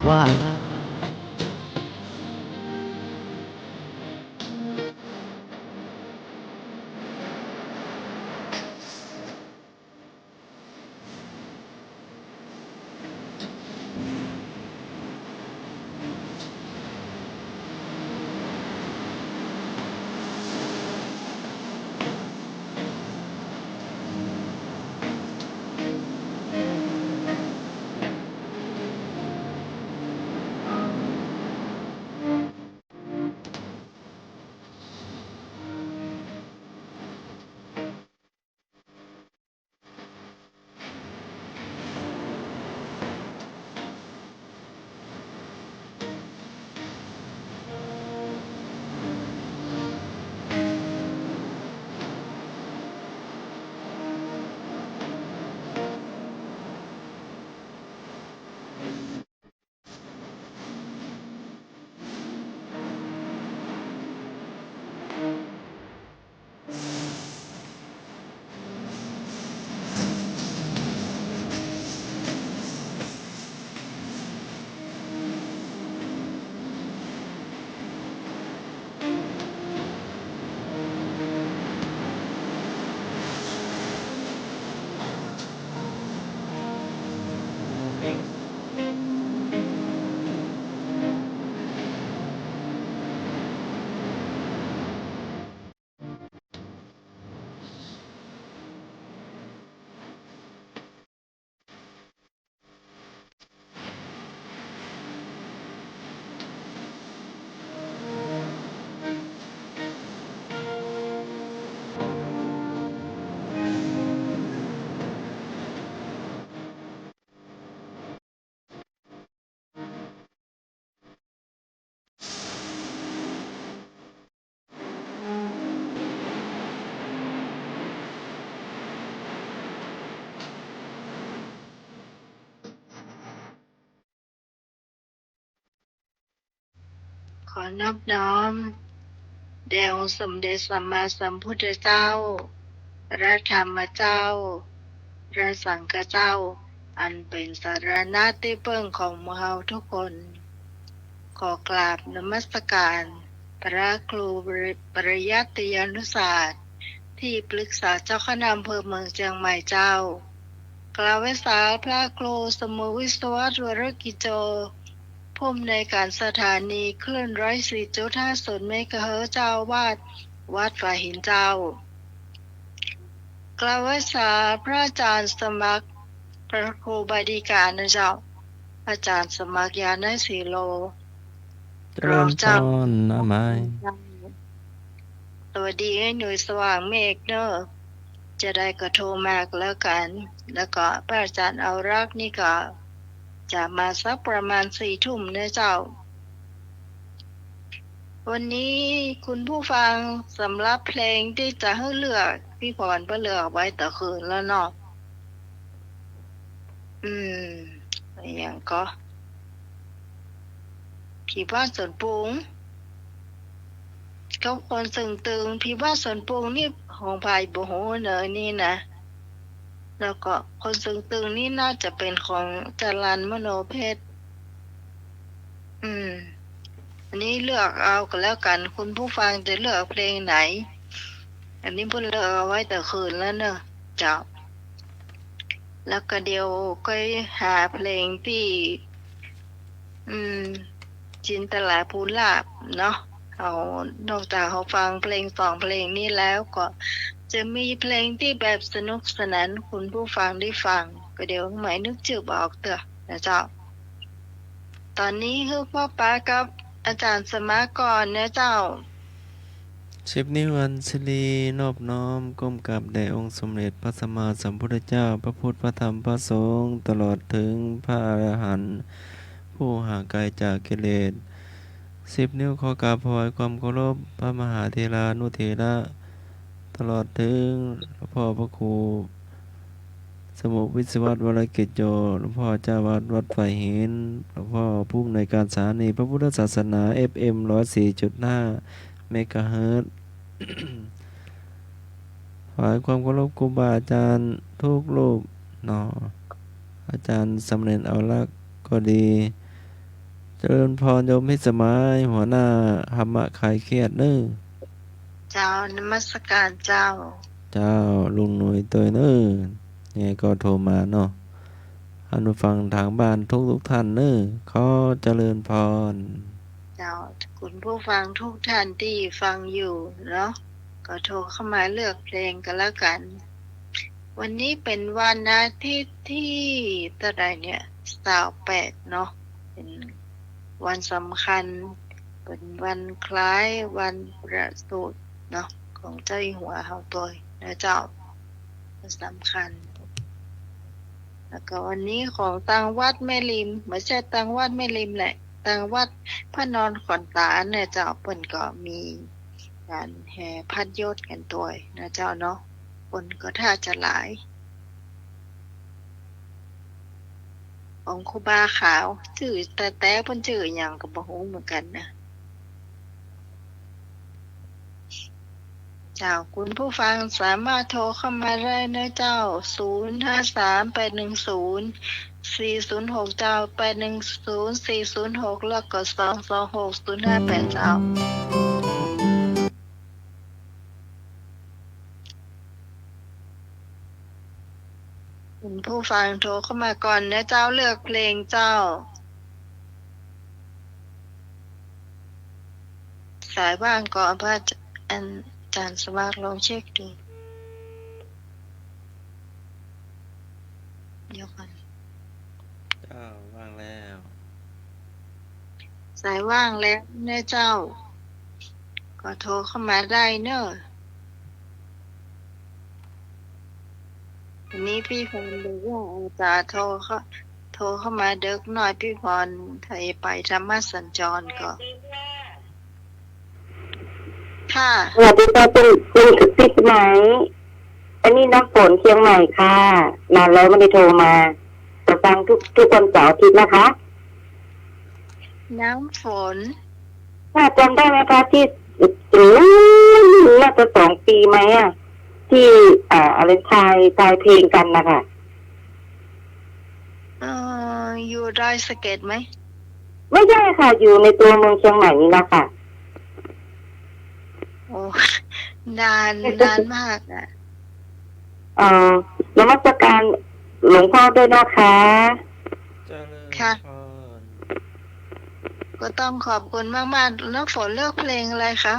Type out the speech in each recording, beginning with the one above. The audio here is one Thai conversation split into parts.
ว่าขอนอบน้อมแด่องค์สมเด็จสัมมาสัมพุทธเจ้าพระธรรมเจ้าพระสังฆเจ้าอันเป็นสารณะที่พึ่งของหมู่เฮาทุกคนขอกราบนมัสการพระครูปริยัติยานุศาสตร์ที่ปรึกษาเจ้าคณะอำเภอเมืองเชียงใหม่เจ้ากล่าวไว้สาพระครูสมุวิศวะวรกิจโจผู้อำนวยการสถานีคลื่น104.50 เมกะเฮิรตซ์เจ้าอาวาสวัดฝ่ายหินเจ้ากล่าวไว้สาพระอาจารย์สมัครพระครูบาดีการนะเจ้าอาจารย์สมัครยานสีโลเจริญพรนะไม้สวัสดีให้หน่วยสว่างเมฆเนอะจะได้ก็โทรมากแล้วกัน แล้วก็พระอาจารย์เอารักนี่ก็จะมาสักประมาณ4 ทุ่มนะเจ้า วันนี้คุณผู้ฟังสำหรับเพลงที่จะให้เลือกพี่พรก็เลือกไว้แต่คืนแล้วเนาะอืมอย่างก็ผีบ้านสวนปุงเขาคนสึงตึงผีบ้านสวนปุงนี่ของภายบุโหเนอนี่นะแล้วก็คนสึงตึงนี่น่าจะเป็นของจรัญมโนเพชรอืมอันนี้เลือกเอาก็แล้วกันคุณผู้ฟังจะเลือกเพลงไหนอันนี้เพิ่นเลือกเอาไว้แต่คืนแล้วเนอะเจ้าแล้วก็เดี๋ยวก็หาเพลงที่อืมจินตลาภูลาภเนาะเอานอกจากเขาฟังเพลง2 เพลงนี้แล้วก็จะมีเพลงที่แบบสนุกสนานคุณผู้ฟังได้ฟังก็เดี๋ยวหมายนึกชื่อบ่ออกเถอะนะเจ้าตอนนี้คือพ่อป้ากับอาจารย์สมากรนะเจ้า10 นิ้วอัญชลีนอบน้อมก้มกราบแด่องค์สมเด็จพระสัมมาสัมพุทธเจ้าพระพุทธพระธรรมพระสงฆ์ตลอดถึงพระอรหันต์ผู้ห่างไกลจากกิเลส10 นิ้วขอกราบถวายความเคารพพระมหาเถรานุเถระตลอดถึงหลวงพ่อพระครูสมุวิศวะวรกิจโยหลวงพ่อเจ้าวาดวัดฝ่ายหินหลวงพ่อผู้อำนวยการสถานีพระพุทธศาสนา FM 104.5 เมกะเฮิรตซ์ ขอให้ความเคารพครูบาอาจารย์ทุกรูปเนาะอาจารย์สำเร็จเอาลักษณ์ก็ดี เจริญพรโยมพิสมัยหัวหน้าธรรมะคลายเครียดเน้อเจ้านมัสการเจ้าเจ้าลุงหนุ่ยตัวเน้อไงก็โทรมาเนาะท่านผู้ฟังทางบ้านทุกท่านเน้อขอเจริญพรเจ้าคุณผู้ฟังทุกท่านที่ฟังอยู่เนาะก็โทรเข้ามาเลือกเพลงกันแล้วกัน วันนี้เป็นวันอาทิตย์ที่เท่าไหร่เนี่ย28เนาะเป็นวันสำคัญเป็นวันคล้ายวันประสูติเนาะของเจ้าอยู่หัวเฮาตัวนะเจ้าสำคัญแล้วก็วันนี้ของตังวัดแม่ริมไม่ใช่ตังวัดแม่ริมแหละตังวัดพระนอนขอนตาเนี่ยเจ้าเปิ้นก็มีการแห่พัดยศกันตัวนะเจ้าเนาะคนก็ท่าจะหลายของครูบาขาวชื่อแต่เพิ่นชื่อหยังก็บ่ฮู้เหมือนกันนะเจ้าคุณผู้ฟังสามารถโทรเข้ามาได้นะเจ้า0538104006เจ้า810406แล้วก็226058เจ้าคุณผู้ฟังโทรเข้ามาก่อนนะเจ้าเลือกเพลงเจ้าสายว่างก่อนพระอาจารย์สมัครลองเช็คดูเดี๋ยวก่อนเจ้าว่างแล้วสายว่างแล้วนะเจ้าก็โทรเข้ามาได้เนอะวันนี้พี่พรบอกว่าจะโทรเข้ามาเด็กหน่อยพี่พรไทยไปธรรมสัญจรก็ค่ะสวัสดีค่ะคุณพิสมัยอันนี้น้ำฝนเชียงใหม่ค่ะนานแล้วไม่ได้โทรมาจะฟังทุกวันเสาร์อาทิตย์นะคะน้ำฝนถ้าจำได้ไหมคะที่น่าจะ2 ปีไหมอ่ะที่อะไรทายเพลงกันนะคะอยู่ดอยสะเก็ดไหมไม่ใช่ค่ะอยู่ในตัวเมืองเชียงใหม่นี่นะคะโอ้นานมากอ่ะนมัสการหลวงพ่อด้วยนะคะค่ะก็ต้องขอบคุณมากๆแล้วฝนเลือกเพลงอะไรคะ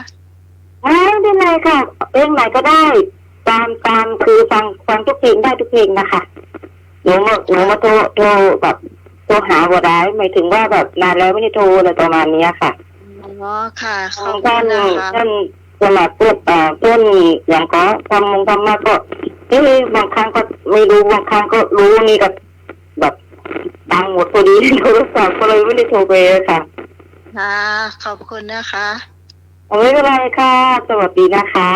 ไม่เป็นไรค่ะเพลงไหนก็ได้ตามคือฟังทุกเพลงได้ทุกเพลงนะคะหนูมาโทรแบบโทรหาบ่ได้หมายถึงว่าแบบนานแล้วไม่ได้โทรอะไรประมาณนี้ค่ะอ๋อค่ะขอบคุณนะคะท่านสมัครต้นอย่างก็ทำมาก็บางครั้งก็ไม่รู้บางครั้งก็รู้นี่ก็แบบดังหมดพอดีโทรศัพท์ก็เลยไม่ได้โทรไปค่ะค่ะขอบคุณนะคะไม่เป็นไรค่ะสวัสดีนะคะ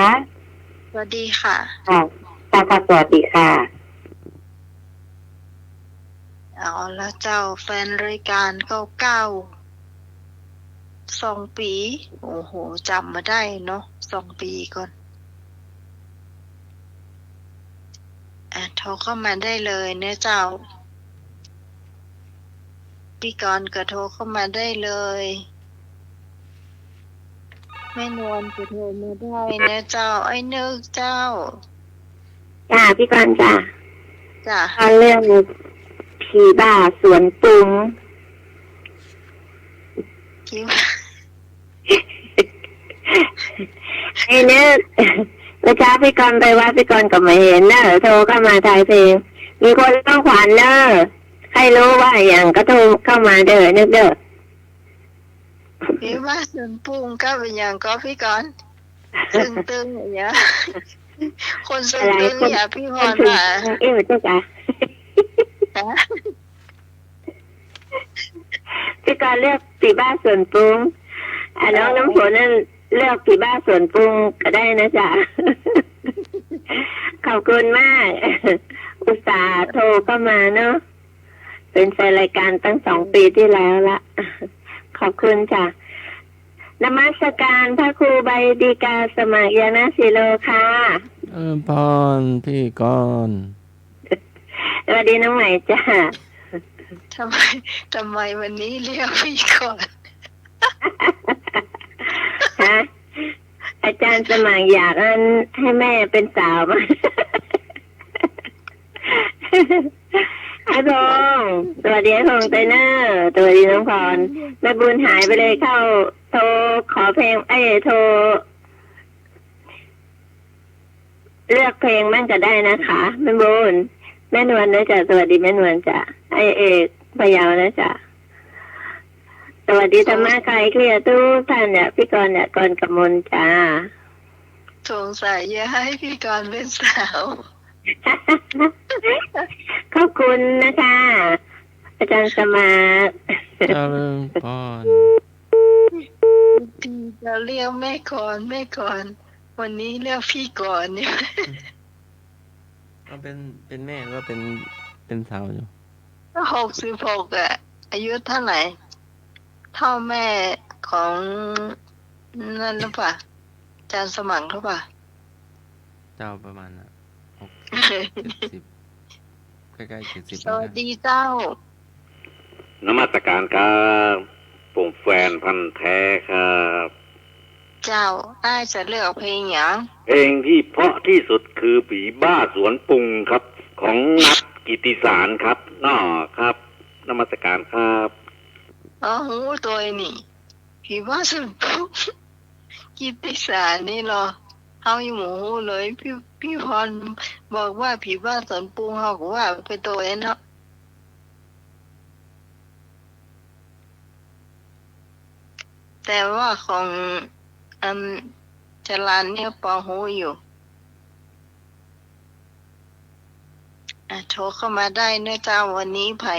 สวัสดีค่ะค่ะสวัสดีค่ะเอาละเจ้าแฟนรายการเก่า2 ปีโอ้โหจำมาได้เนาะ2 ปีก่อนโทรเข้ามาได้เลยนะเจ้าพี่กรณ์ก็โทรเข้ามาได้เลยแม่นวลก็โทรมาได้นะเจ้าไอ้นึกเจ้าจ้าพี่กรณ์จ้าเรื่องผีบ้าสวนปุงผีบ้าไอ้นึกเมื่อเช้าพี่กรณ์ไปว่าพี่กรณ์ก็ไม่เห็นเนอะโทรเข้ามาทายเพลงมีคนต้องขวัญเนอะให้รู้ว่าอย่างก็โทรเข้ามาเด้อนึกเด้อผีบ้าสวนปุงก็เป็นอย่างก็พี่กรณ์ตึงอย่างเงี้ยคนตึงอย่าพี่พรอ่ะเจ้าจ๋าพี่กรณ์เลือกผีบ้าสวนปุงน้องน้ำฝนนั่นเลือกผีบ้าสวนปุงก็ได้นะจ๊ะขอบคุณมากอุตส่าห์โทรเข้ามาเนาะเป็นแฟนรายการตั้ง2 ปีที่แล้วละขอบคุณจ้ะนมัสการพระครูใบดีกาสมัครยานาศิโลค่ะพรพี่กรณ์สวัสดีน้องใหม่จ้า ทำไมทำไมวันนี้เรียกพี่ก่อน ฮะอาจารย์สมังอยากให้แม่เป็นสาวมาไอ้พงษ์สวัสดีไอ้พงษ์ไตเนอร์สวัสดีน้องพรแม่บุญหายไปเลยเข้าโทรขอเพลงโทรเลือกเพลงมั่งก็ได้นะคะแม่บุญแม่นวลนะจ๊ะสวัสดีแม่นวลจ้ะไอเอกพะเยานะจ๊ะสวัสดีธรรมะไกลเคลียร์ทุกท่านเนี่ยพี่กรณ์เนี่ยกรกมลจ้า สงสัยจะให้พี่ก่อนเป็นสาว ขอบคุณนะคะ อาจารย์สมาร์ท เจริญพร พี่จะเรียกแม่ก่อนแม่ก่อนวันนี้เรียกพี่ก่อนเนี่ย ก็เป็นแม่ก็เป็นสาวอยู่ 66อ่ะอายุเท่าไหร่เท่าแม่ของนั่นหรือเปล่าอาจารย์สมังหรือเปล่า เจ้าประมาณน่ะ60 70ใกล้ๆ70 สวัสดีเจ้าน มัสการครับผมแฟนพันธ์แท้ครับ เจ้าอ้ายจะเลือกเพลงหยัง เพลงที่เพราะที่สุดคือผีบ้าสวนปรุงครับ ของนัทกิติสารครับน้อครับนมัสการครับ อ๋อหูตัวนี่ผีว่าสุดปุ๊บกิตติสารนี่เหรอเฮาอยู่หมูหูเลยพี่พรบอกว่าผีบ้าสวนปรุงเฮาก็ว่าไปตัวเองเนาะแต่ว่าของอันจรันเนี่ยปอหูอยู่โทรเข้ามาได้เนื้อเจ้าวันนี้ไผ่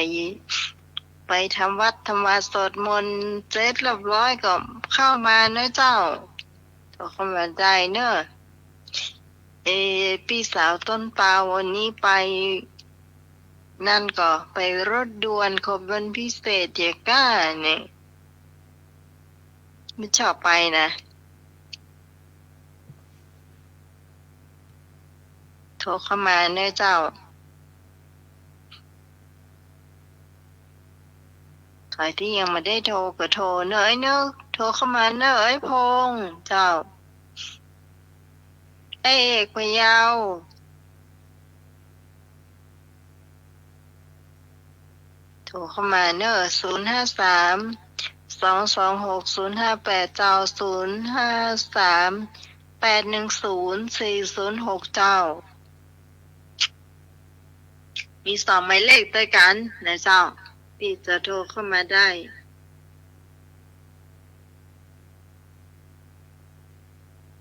ไปทำวัดทำวาสวดมนต์เสร็จเรียบร้อยก็เข้ามาเนื้อเจ้าโทรเข้ามาได้เนอะพี่สาวต้นปาวันนี้ไปนั่นก็ไปรถด่วนขบวนพิเศษเจก้าเนี่ยไม่ชอบไปนะโทรเข้ามาเนื้อเจ้าใครที่ยังไม่ได้โทรก็โทรเนอะเนอะโทรเข้ามาเนอะพงษ์เจ้าเอกพะเยาโทรเข้ามาเนอะ053-226-058เจ้า053-810-406เจ้ามี2หมายเลขด้วยกันนะเจ้าพี่จะโทรเข้ามาได้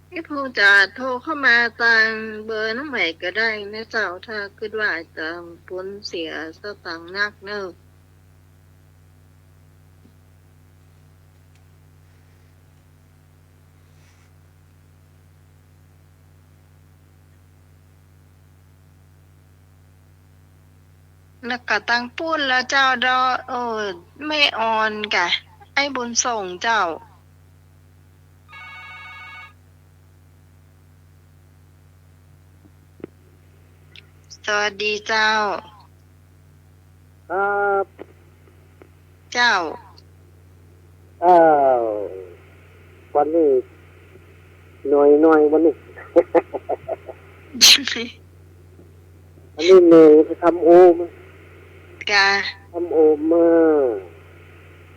พี่พูจะโทรเข้ามาตามเบอร์น้ำใหม่ก็ได้นะเจ้าถ้าคิดว่าจะผลเสียสตังค์นักเนอะแล้วก็ตั้งปุ้นแล้วเจ้าดอไม่ออนกะไอ้บุญส่งเจ้าสวัสดีเจ้า ครับ เจ้า อ้าววันนี้หน่อยวันนี้ วันนี้เมย์ไปทำโอม กา ทำโอมมา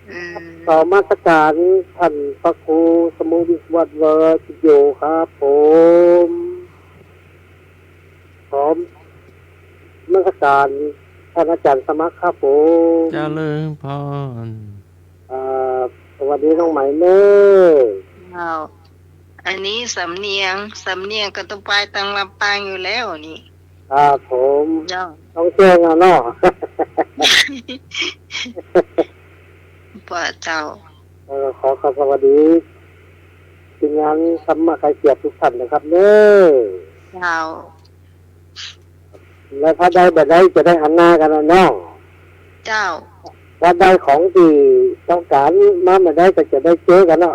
อืม ต่อมาตรการท่านพระครูสมุวิวัฒน์วรจิโยครับผมพร้อมมาตรการท่านอาจารย์สมัครครับผม เจริญพร สวัสดีน้องใหม่เนย เอาอันนี้สำเนียงก็ต้องไปตังลำปางอยู่แล้วนี่ ครับผม เจ้า ต้องเชื่อเนาะ ป่าเจ้า ขอสวัสดีทีมงานธรรมะใครเกียรติทุกท่านนะครับเนย เจ้า แล้วถ้าได้แบบได้จะได้หันหน้ากันนะเนาะ เจ้า ถ้าได้ของที่ต้องการมาแบบได้ก็จะได้เจอกันเนาะ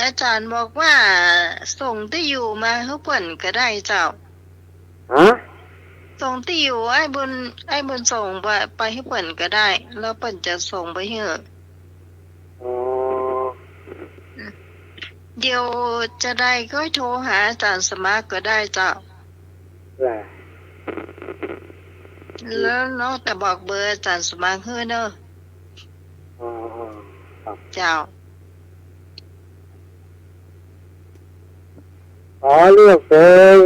อาจารย์บอกว่าส่งที่อยู่มาให้เพิ่นก็ได้เจ้า ฮะ ส่งที่อยู่ไอ้บุญส่งไปให้เปิ่นก็ได้ แล้วเปิ่นจะส่งไปให้เออ อ๋อ เดี๋ยวจะได้ก็โทรหาอาจารย์สมาร์ทก็ได้เจ้า แหละ แล้วเนาะแต่บอกเบอร์อาจารย์สมาร์ทเฮ้อเนอะ อ๋อครับ เจ้า อ๋อเลือกเพลง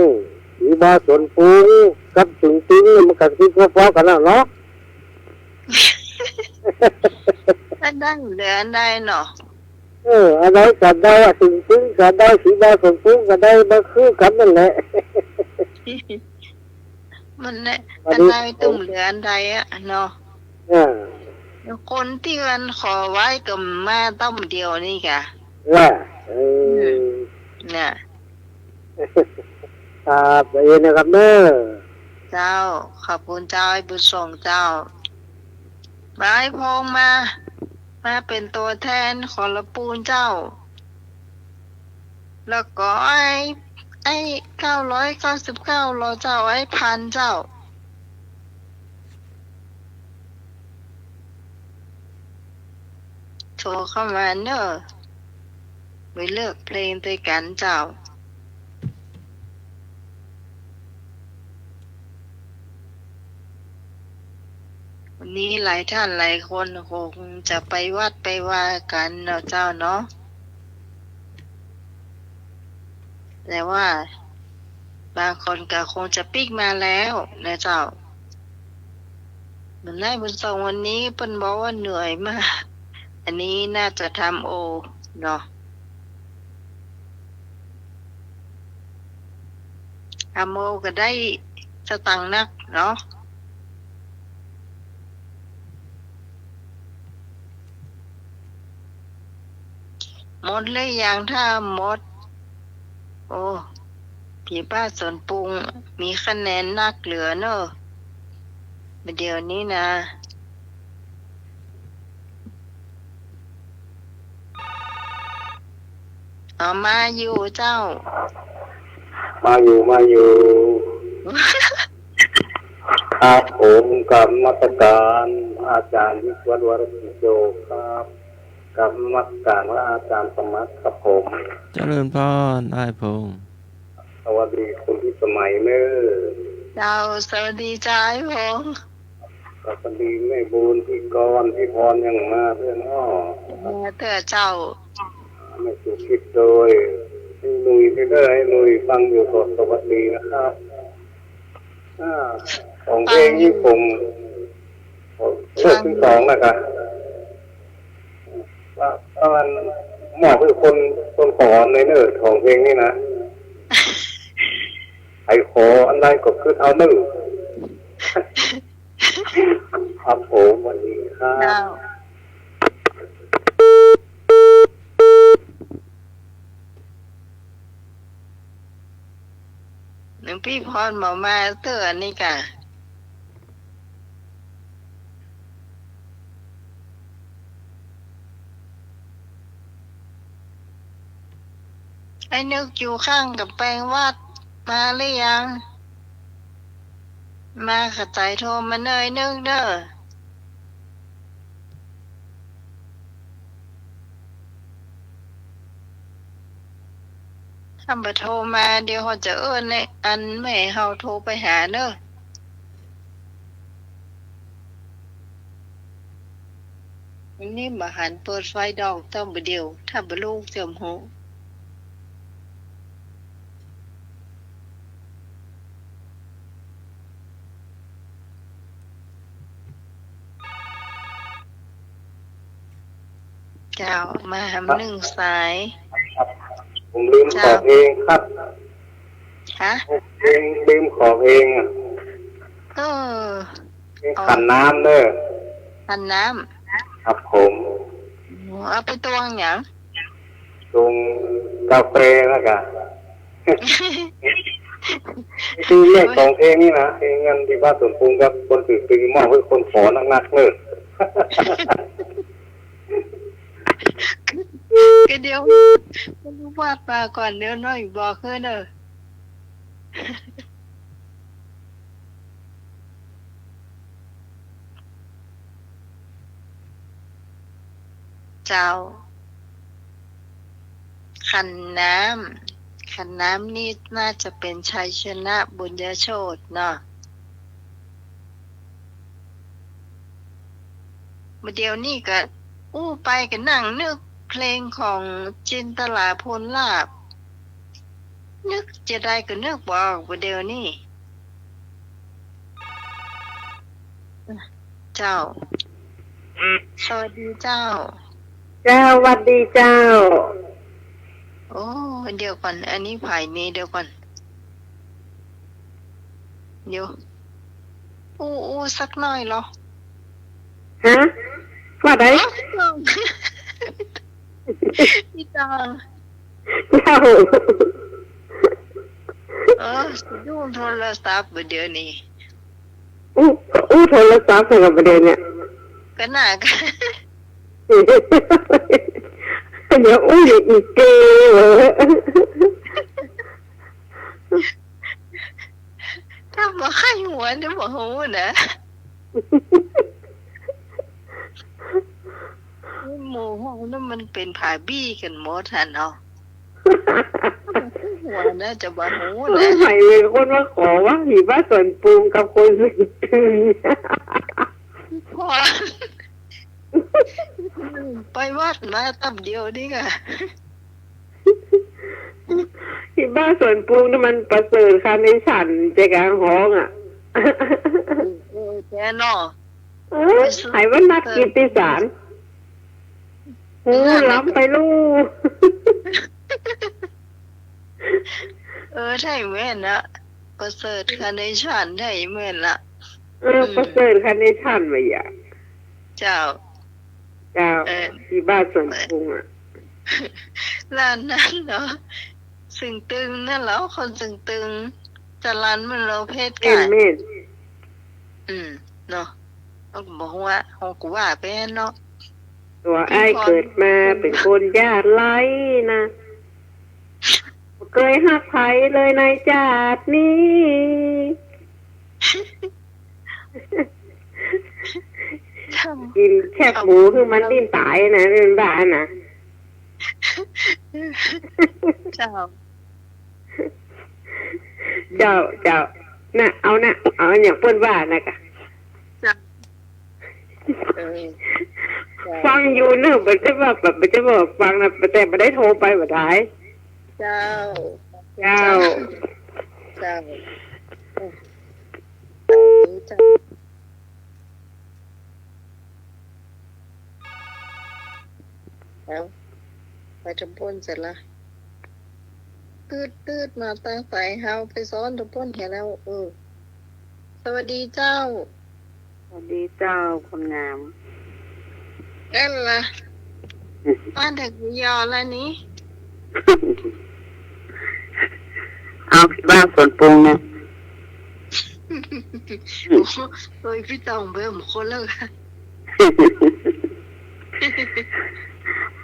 ผีบ้าสวนปุงกับถึงติ้งมันกันคิดพอๆกันแล้วเนาะ อันได้เหลืออันได้เนาะ อันไหนกันได้อะถึงติ้งกันได้ผีบ้าสวนปุงกันได้มาคือกันนั่นแหละ มันเนี่ย อั อั น น นี้ ใดตุ่มเหลืออันใดอะเนาะ อ่า คนที่มันขอไว้ก็มาต้มเดียวนี่กะ ว่าอ เนี่ย ครับเองนะครับเนอะ เจ้าขอบคุณเจ้าไอ้บุญส่งเจ้ามาไอ้พงมาเป็นตัวแทนของละปูนเจ้า แล้วก็ไอ้999รอเจ้าไอ้พันเจ้า โทรเข้ามาเนอะไปเลือกเพลงด้วยกันเจ้า วันนี้หลายท่านหลายคนคงจะไปวัดไปว่ากันเนาะเจ้าเนาะ แต่ว่าบางคนก็คงจะปิกมาแล้วนะเจ้าเหมือนนายบุญทรงวันนี้เพิ่นบอกว่าเหนื่อยมาก อันนี้น่าจะทำโอเนาะทำโอก็ได้สตังค์นักเนาะหมดเลยอย่างถ้าหมด โอ้ผีบ้าสวนปรุงมีคะแนนนักเหลือเนอะเดี๋ยวนี้นะเอามาอยู่เจ้า มาอยู่ ครับผมกับนมัสการอาจารย์วิศวัฒน์วรศิโยครับกับนมัสการพระอาจารย์สมัครครับผม เจริญพรอ้ายพงษ์ สวัสดีคุณพี่สมัยเนอ เจ้าสวัสดีจ้าไอ้พงษ์ สวัสดีแม่บูนพี่กรพี่พรยังมาเพื่อนอ้อ แม่เตือเจ้า ไม่ถูกคิดโดยให้ลุยไปได้ให้ลุยฟังอยู่สดสวัสดีนะครับของเพลงนี้ผมเลือกที่สองนะครับว่ามันเหมาะกับคนขอในเนื้อของเพลงนี้นะใครขออันใดก็คือเอาหนึ่งครับผมวันนี้ครั เจ้า บ หนึ่งพี่พรบอกมาเตือนี่กะไอ้นึกอยู่ข้างกับแปลงวัดมาหรือยัง มาขัดใจโทรมาเนยนึกเด้อถ้าบ่โทรมาเดี๋ยวเขาจะเอิ้นในอันไม่ให้เขาโทรไปหาเด้อวันนี้บ่หันเปิดไฟดอกต้องบ่เดียว ถ้าบ่ลูกเสียมหูเจ้ามาหำหนึ่งสาย ผมลืมขอเพลงครับ ฮะ เพลงลืมขอเพลงอ่ะ เออ เพลงขันน้ำเด้อ ทันน้ ครับผม ำเอาไปตวงหยัง ตรงกาแฟแล้วกันคือเลขของเพลงนี่นะเพลงเงินที่บ้านสวนปรุงกับคนถือตึงมอบให้คนขอนักๆเลิก ก็เดี๋ยวมันวาดมาก่อนเดี๋ยวน้อยบอกเฮ้อเด้อ เจ้าขันน้ำนี่น่าจะเป็นชัยชนะบุญญาโชตเนาะเมื่อเดียวนี่ก็ไปก็นั่งนึกเพลงของจินตลาภลาภนึกจะได้ก็นึกบอกเมื่อเดียวนี่เจ้าสวัสดีเจ้า เจ้าหวัดดีเจ้า โอ้เดี๋ยวก่อนอันนี้ผ่ายนี้เดี๋ยวก่อนเดี๋ยวสักหน่อยเหรอ ฮะว่าได พี่ตัง เจ้า สิดูโทรศัพท์เดี๋ยวนี้ โทรศัพท์กับประเด็นเนี่ย ก็น่ากัน เดี๋ยวอีกเกเหรอ ถ้ามาไข้หัวจะบอกหูนะหมู่ห้องนั้นมันเป็นผาบี้กันหมดหันเอาหัวน่าจะบอกหูนะ ใหม่เลยคนมาขอว่าหีบ้าส่วนปรุงกับคนสึกตึง พอไปวัดมาตับเดียวนี่ค่ะ หีบ้าส่วนปรุงนี่มันประเสริฐค่ะในฉันใจกลางห้องอ่ะ แค่นอ หายว่านักกิตติสารล้ำไปลูก ใช่แม่นละประเสริฐคาในฉันได้แม่นละ ประเสริฐค่ะในฉันไปอ่ะ เจ้า หีบ้าส่วนปรุงอ่ะ ร้านนั้นเนาะสึงตึงนั่นแล้วคนสึงตึงจะร้านมันเราเพศกันเม่นเนาะต้องบอกว่าฮอกว่าเป็นเนาะ ตัวไอ้เกิดมาเป็นคนญาติไร้นะเคยหักไผเลยในจาดนี้กินแคบหมูคือมันดิ้นตายนะเรื่องบ้านนะ เจ้า น่ะเอาอย่างเปิ้นว่านะกะฟังอยู่เนอะมันจะบอกฟังนะแต่ไม่ได้โทรไปบ่ได้เจ้าไปจมพ้นเสร็จละตืดมาตั้งสายเฮาไปซ้อนจมพ้นเห็นแล้วสวัสดีเจ้า สวัสดีเจ้าคนงาม นั่นล่ะมาถึงยอแล้วนี้ เอาพี่บ้านส่วนปรุงนะ โดยพี่ตองเบิ่มคนแล้วค่ะ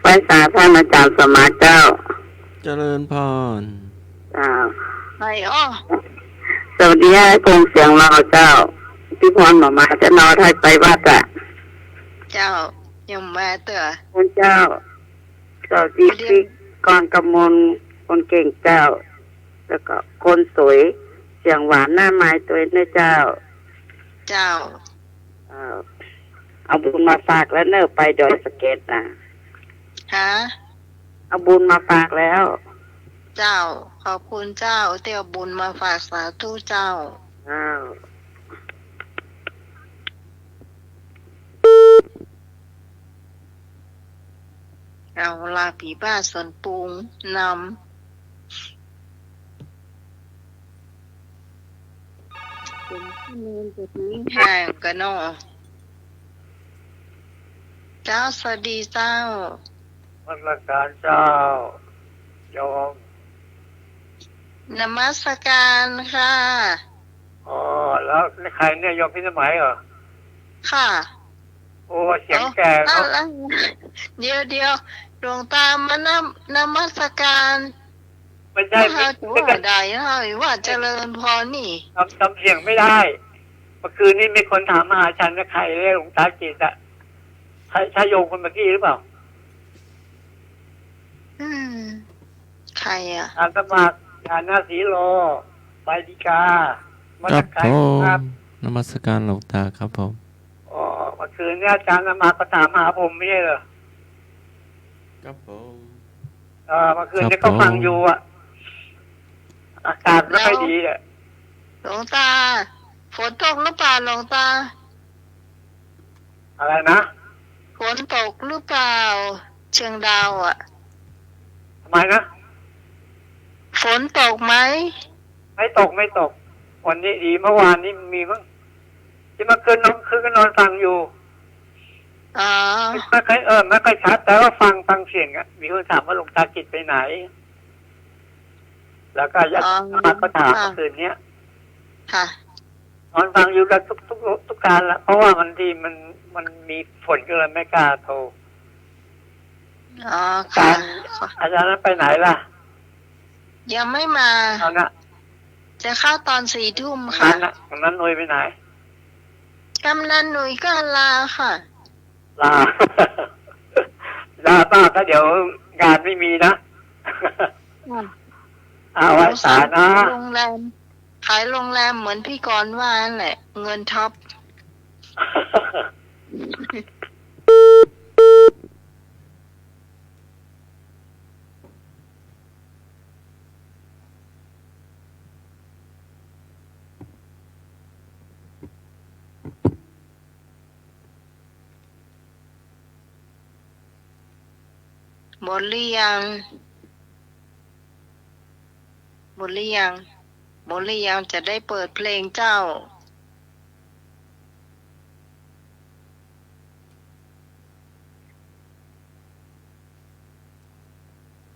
ไปสาท่านอาจารย์สมาเจ้า เจริญพร ไปสวัสดีให้กงเสียงเราเจ้าพี่พรมาจะนอนให้ไปวัดอ่ะ เจ้ายังมาเต๋อ คุณเจ้าดีพี่กรกำมลคนเก่งเจ้าแล้วก็คนสวยเสียงหวานหน้าไม้ตัวนี้เจ้าเอาบุญมาฝากแล้วเนอะไปดอยสะเก็ดนะฮะเอาบุญมาฝากแล้วเจ้าขอบคุณเจ้าเตียวบุญมาฝากสาธุเจ้าเอาลาผีบ้าสวนปรุงนำเป็นที่เมนจะทิ้งห่างกันเนาะเจ้าสวัสดีเจ้ามัสการเจ้าโยมนมัสการค่ะแล้วใครเนี่ยโยมพิสมัยเหรอค่ะโอ้เสียงแก่เนาะเดี๋ยวดวงตามานมัสการไม่ได้ไม่ได้ว่าเจริญพรนี่จำเสียงไม่ได้เมื่อคืนนี้มีคนถามมหาชันว่าใครเรียกหลวงตาจิตอะใช่โยมคนเมื่อกี้หรือเปล่า รอ่ะ อาตมาฐานะสีโลไปดีกามา ครั ตะ บ ไคร้ ผม ครับ นมัสการหลวงตาครับผม อ๋อเมื่อคืนเนี่ยอาจารย์มาก็ถามหาผมไม่ใช่เหรอ ครับผม เมื่อคืนเนี่ยก็ฟังอยู่อ่ะ อากาศไม่ค่อยดีอ่ะ หลวงตาฝนตกหรือเปล่าหลวงตา อะไรนะ ฝนตกหรือเปล่า เชียงดาวอ่ะ ทำไมนะ ฝนตกไหม ไม่ตกไม่ตก วันนี้ดีเมื่อวานนี้มีมั้งที่เมื่อคืนก็นอนฟังอยู่ อ๋อ ไม่ค่อยชัดแต่ว่าฟังเสียงอ่ะมีคนถามว่าหลวงตาจิตไปไหน แล้วก็ยัดมาก็ถามเมื่อคืนเนี้ย ค่ะ นอนฟังอยู่กับทุกการละเพราะว่ามันมีฝนก็เลยไม่กล้าโทร อ๋อค่ะ อาจารย์นั้นไปไหนล่ะ ยังไม่มา เอานะ จะเข้าตอน4 ทุ่ม ตรง ค่ะ นั้นนะตรงนั้นนุยไปไหน กำนันหนุ่ยก็ลาค่ะ ลา ลาป้าก็เดี๋ยวงานไม่มีนะ เอาไว้สานะ โรงแรมขายโรงแรมเหมือนพี่กรณ์ว่านั่นแหละ เงินท็อป หมดหรือยัง หมดหรือยัง หมดหรือยังจะได้เปิดเพลงเจ้า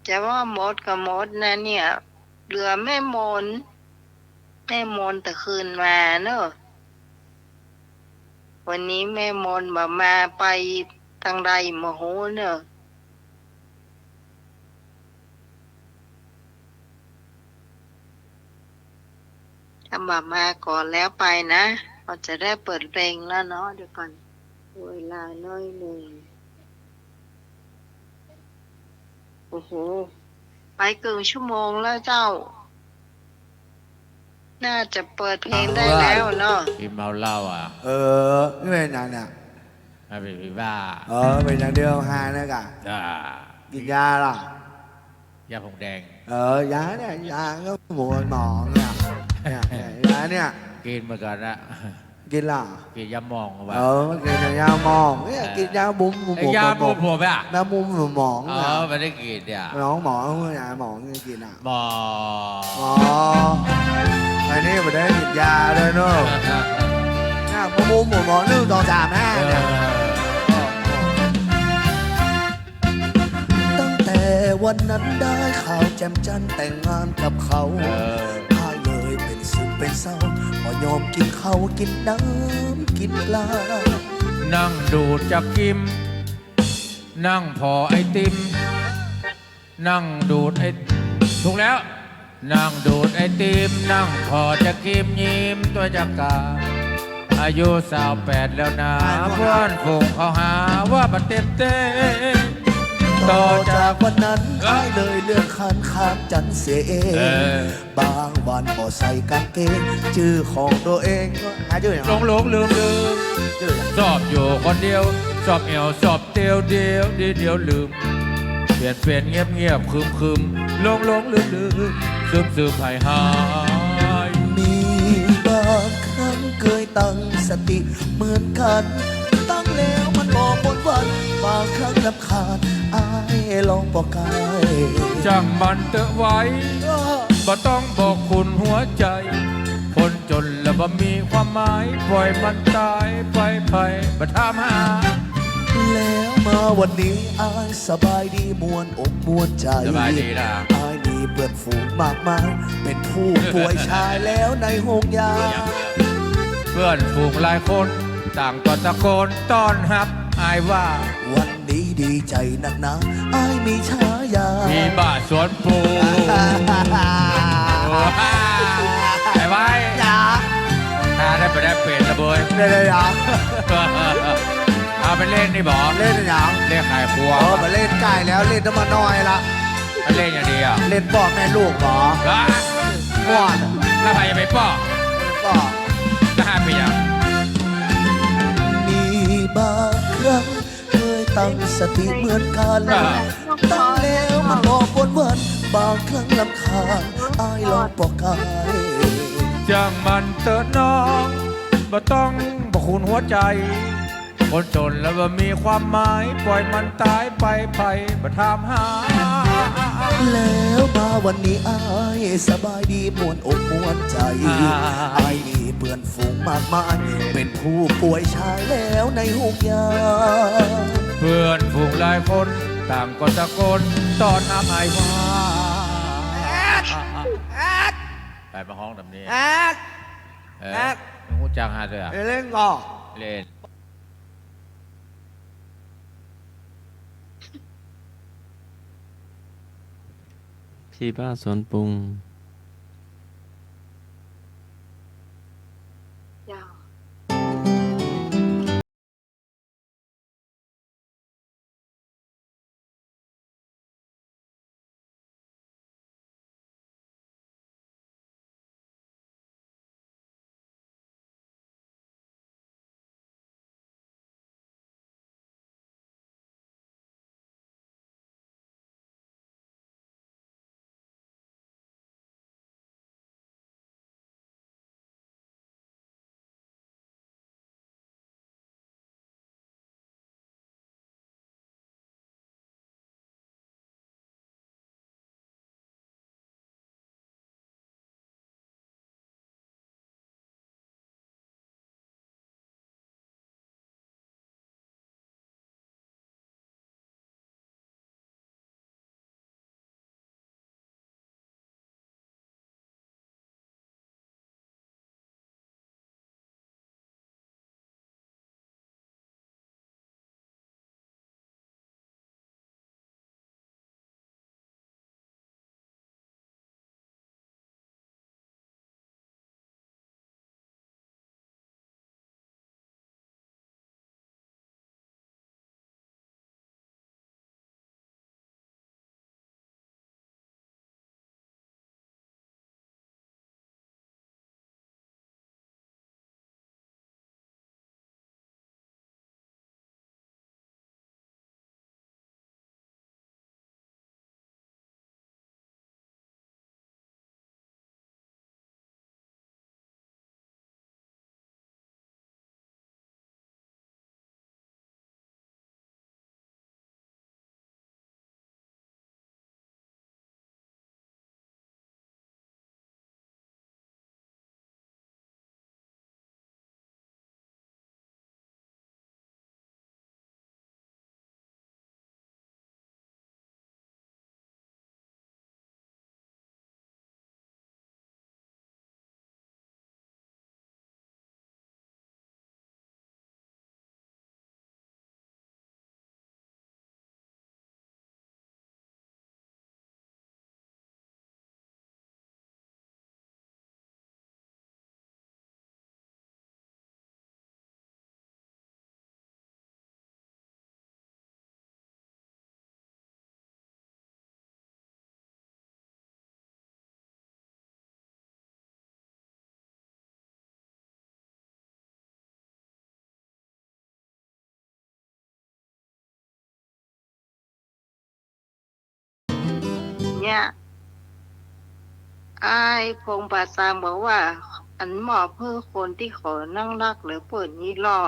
จะว่าหมดกับหมดนะเนี่ย เหลือแม่มนแต่คืนมาเนอะวันนี้แม่มนมาไปทางใดมโหเนอะถ้ามาก่อนแล้วไปนะเราจะได้เปิดเพลงแล้วเนาะเดี๋ยวก่อนเวลาน้อยหนึ่งโอ้โหไปเกินชั่วโมงแล้วเจ้า น่าจะเปิดเพลงได้แล้วเนาะ พี่เมาเหล้าอ่ะ นี่เป็นอย่างเนี่ย ไม่เป็นพี่บ้า เป็นอย่างเดียวหาเนี่ยกะ จ้า กินยาล่ะ ยาผงแดง ยาเนี่ยยาก็หมูหมองเนี่ยยาเนี่ย กินเหมือนกันนะ กินล่ะ กินยาหมองเอาไว้ กินยาหมองเนี่ยกินยาบุ้ม ไอ้ยาหมองผมอ่ะ น้ำมุ้มหมอง ไม่ได้กินเนี่ย น้องหมองยาหมองกินอ่ะ หมอ อ๋อไอ้นี่ไม่ได้กินยาเลยเนาะเนี่ยมุ้มหมอง1 2 3 5เนี่ยตั้งแต่วันนั้นได้ข่าวแจ่มจันแต่งงานกับเขาข้าเลยเป็นสุขเป็นเศร้าพอยอมกินข้าวกินน้ำกินปลา นั่งดูดจากกิม นั่งพอไอติม นั่งดูดไอถูกแล้ว นั่งดูดไอติม นั่งพอจะกิมยิ้มตัวจักกาอายุ28แล้วนะเพื่อนฝูงเขาหาว่าบัดเต็มเต้ต่อจากวันนั้นข้าเลยเลื่อนคันข้ามจันเสียเองบางวันบ่ใส่กางเกงชื่อของตัวเองก็หาชื่ออย่าง หลงลืมชื่ออย่าง ชอบอยู่คนเดียวชอบเอวชอบเดียวลืมเปลี่ยนเงียบคืมหลงลืมซึมหาย มีบางครั้งเคยตั้งสติเหมือนกันตั้งแล้วมันบอกบนวันบางครั้งรำคาญอายลองบอกกาย จังมันเตอะไว้บ่ต้องบอกคุณหัวใจ คนจนแล้วบ่มีความหมายปล่อยมันตายไปบ่ถามหา แล้วมาวันนี้อายสบายดีมวนอกมวนใจ สบายดีนะ อายมีเพื่อนฝูงมากมายเป็นผู้ป่วยชายแล้วในห้องยา เพื่อนฝูงหลายคนต่างก็ตะโกนต้อนรับอายว่า วันนี้ดีใจนักหนาอายมีฉายา มีบ้านสวนปลูกไอ้ไว้ อยา ถ้าได้ไปได้เป็นระเบย เล่นอยา เอาไปเล่นนี่บอก เล่นอยา เล่นขายครัว มาเล่นใกล้แล้วเล่นน้ำมันน้อยละ ไป เล่นอย่างเดียว เล่นพ่อแม่ลูกเหรอ เหรอ ม่วน แล้วใครจะไปป้อ ก็ แล้วหาไปยัง มีบางครั้งเคยตั้งสติเหมือนกันตั้งแล้วมันบอกวนวันบางครั้งลำคาญอายลองบอกกาย จ้างมันเติร์น้องบ่ต้องบ่คุณหัวใจ คนจนแล้วบ่มีความหมาย ปล่อยมันตายไปบ่ถามหา แล้วมาวันนี้อายสบายดีมวนอกมวนใจอายมีเพื่อนฝูงมากมาย เป็นผู้ป่วยชายแล้วในหุกยา เพื่อนฝูงหลายคนต่างก็ตะโกนตอนน้ำไอว่าไปมาห้องแบบนี้ แอด แอดหูจังหาด้วยอ่ะ เล่นก่อ เล่น พี่บ้านสวนปรุง ยาว เนี่ยอ้ายพงป่าซางบอกว่า อันหมอเพื่อคนที่ขอนั่งรักหรือเปิดนี้รอ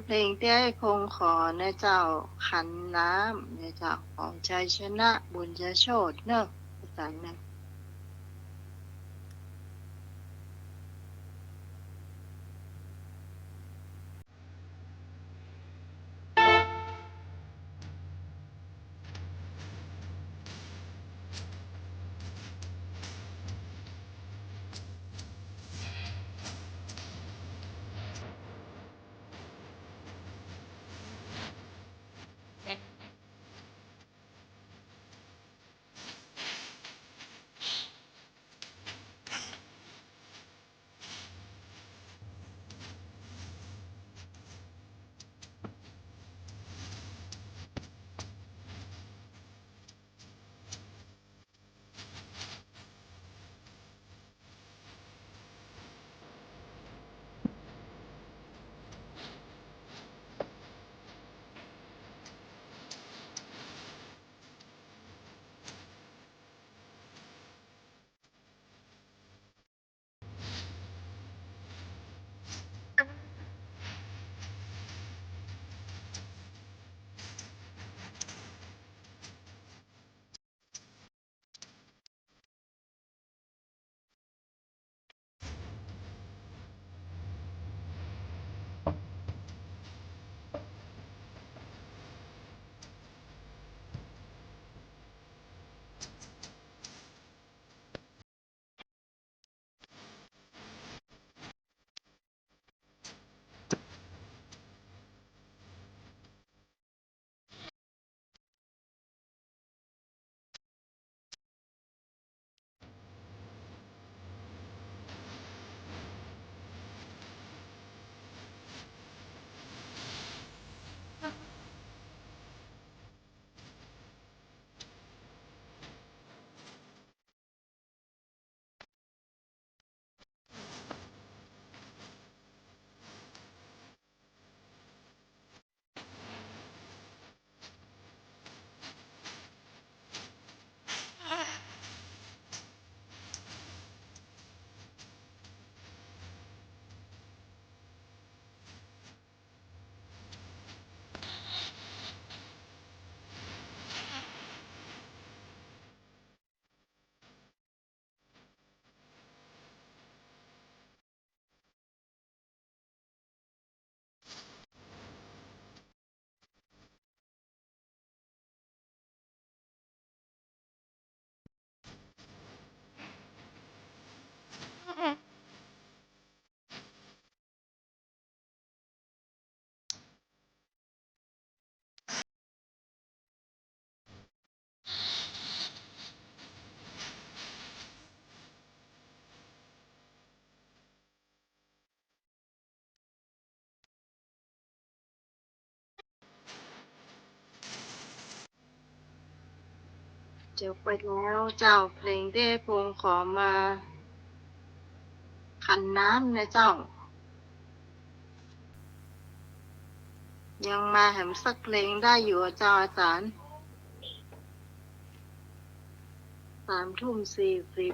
เพลงที่ให้คงขอนะเจ้าขันน้ำนะเจ้าของชัยชนะบุญจะโชดเนอะภาษานั้น จบไปแล้วเจ้าเพลงได้พงขอมาขันน้ำนะเจ้า ยังมาแหมสักเพลงได้อยู่อะเจ้าอาจารย์3:40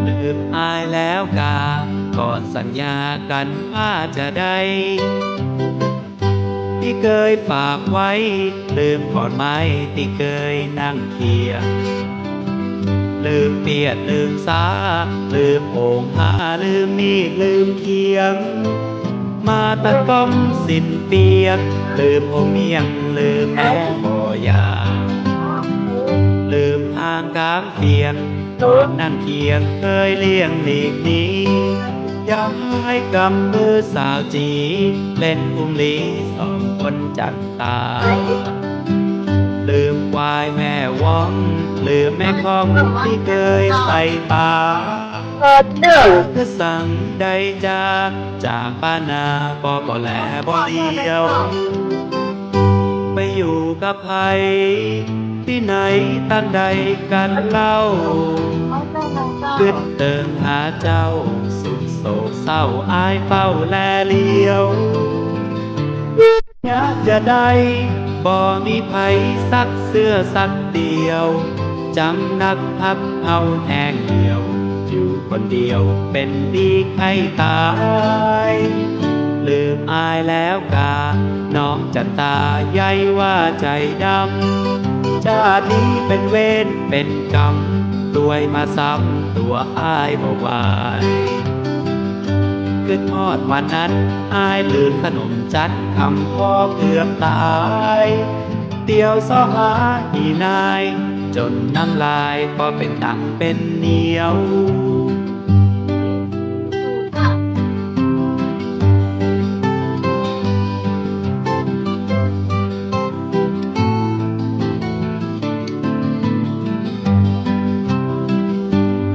ลืมอายแล้วกาก่อนสัญญากันว่าจะได้ที่เคยฝากไว้ลืมขอนไม้ที่เคยนั่งเคียงลืมเปียดลืมสาลืมโอ่งผ้าลืมมีดลืมเคียงมาตัดก้มสิ้นเปียกลืมโอเมียงลืมแม่บ่อยาลืมทางกลางเปียกตอนนั่งเคียงเคยเลี่ยงหลีกหนีย้ายกำมือสาวจีเล่นอุ้มลีสองคนจักตาลืมควายแม่ว่องลืมแม่คองที่เคยใส่ตาคือสั่งใดจากป้านาก็แลบ่เดียวไปอยู่กับใครที่ไหนตั้งใดกันเล่าขึ้นเติงหาเจ้าสุดโศกเศร้าอายเฝ้าแลเลี้ยวอยากจะได้บ่มีไผสักเสื้อสักเดียวจำนักพักเอาแห้งเหี่ยวอยู่คนเดียวเป็นดีใครตายลืมอายแล้วกาน้องจันตาใยว่าใจดำชาตินี้เป็นเวรเป็นกรรมรวยมาซ้ำตัวอายบ่ไหวขึ้นทอดวันนั้นอายลืมขนมจันคำพ่อเกือบตายเตียวซ้อหาอีนายจนน้ำลายพอเป็นตังเป็นเหนียว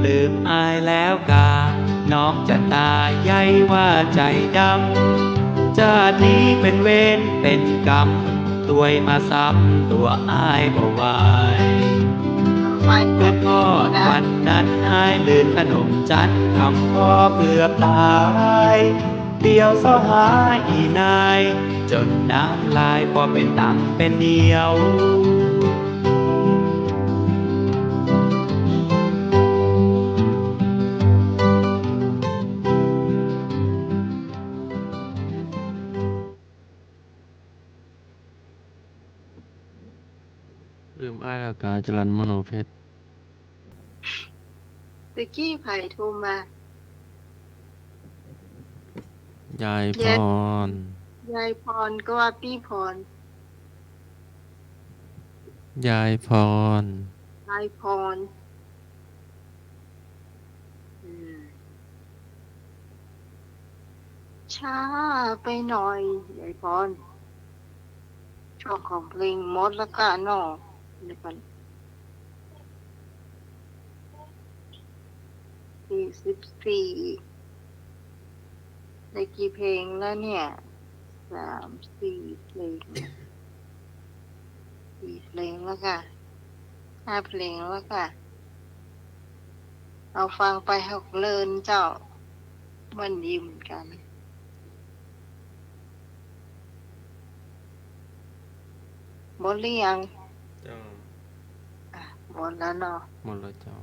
ลืมอายแล้วกาน้องจะตายใยว่าใจดำชาตินี้เป็นเวรเป็นกรรมตวยมาซ้ำตัวอายบ่ไหวเกิดทอดวันนั้นอายลืมขนมจันคำพ่อเกือบตายเดียวซ้อหาอีนายจนน้ำลายพอเป็นตังเป็นเหนียวลืมอ้ายอากาจรัญมโนเพชรตะกี้ไผโทรมา ยายพร ยายพรก็ว่าพี่พร ยายพร ยายพรช้าไปหน่อยยายพรช่วงของเพลงมดละกะเนาะเดี๋ยวก่อน44ได้กี่เพลงแล้วเนี่ย3-4 เพลง4 เพลงแล้วค่ะ5 เพลงแล้วค่ะเอาฟังไปให้เลินเจ้ามันดีเหมือนกันหมดหรือยังหมดแล้วเนาะหมดแล้วเจ้า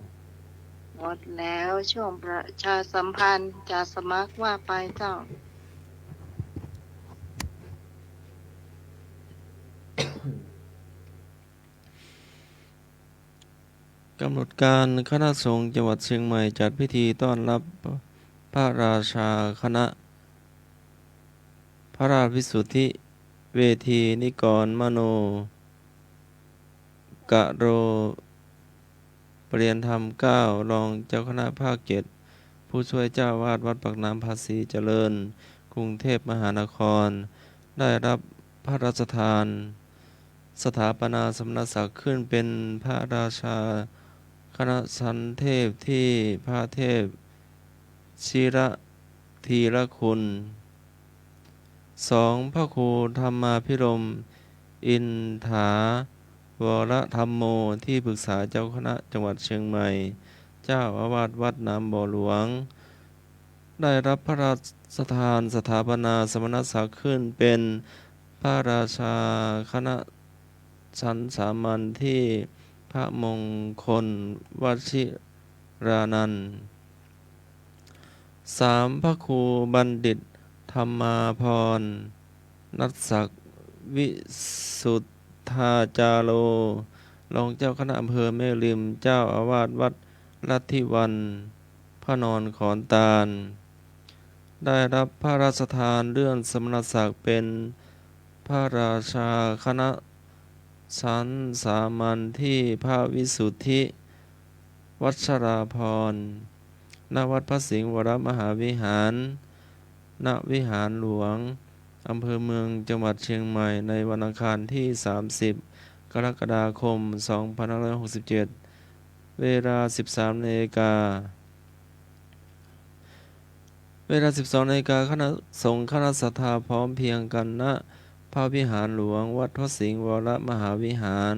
หมดแล้วช่วงประชาสัมพันธ์จะสมัครว่าไปเจ้ากำหนดการคณะสงฆ์จังหวัดเชียงใหม่จัดพิธีต้อนรับพระราชาคณะพระราชวิสุทธิเวทีนิกรมโนกะโรปรริยนธรรม9รองเจ้าคณะภาค7ผู้ช่วยเจ้าวาดวัดปากน้ำภาษีเจริญกรุงเทพมหานครได้รับพระราชทานสถาปนาสมณศักดิ์ขึ้นเป็นพระราชา ณะสันเทพที่พระเทพชิระธีรคุณ 2. พระครูธรรมาภิรมย์อินถาวรธรรมโมที่ปรึกษาเจ้าคณะจังหวัดเชียงใหม่ เจ้าอาวาสวัดน้ำบ่อหลวง ได้รับพระราชทานสถาปนาสมณศักดิ์ขึ้นเป็นพระราชาคณะชั้นสามัญที่พระมงคลวชิรานันท์ 3. พระครูบัณฑิตธรรมาภรณ์นัสศักดิ์วิสุทธาจาโร รองเจ้าคณะอำเภอแม่ริม เจ้าอาวาสวัดลัทธิวันพระนอนขอนตาล ได้รับพระราชทานเลื่อนสมณศักดิ์เป็นพระราชาคณะชั้นสามัญที่พระวิสุทธิวัชราภรณ์ ณ วัดพระสิงห์วรมหาวิหาร ณ วิหารหลวง อำเภอเมืองจังหวัดเชียงใหม่ในวันอังคารที่ 30 กรกฎาคม 2567 เวลา 13 นาฬิกา เวลา 12 นาฬิกา คณะสงฆ์คณะศรัทธาพร้อมเพรียงกัน ณ พระวิหารหลวง วัดพระสิงห์วรมหาวิหาร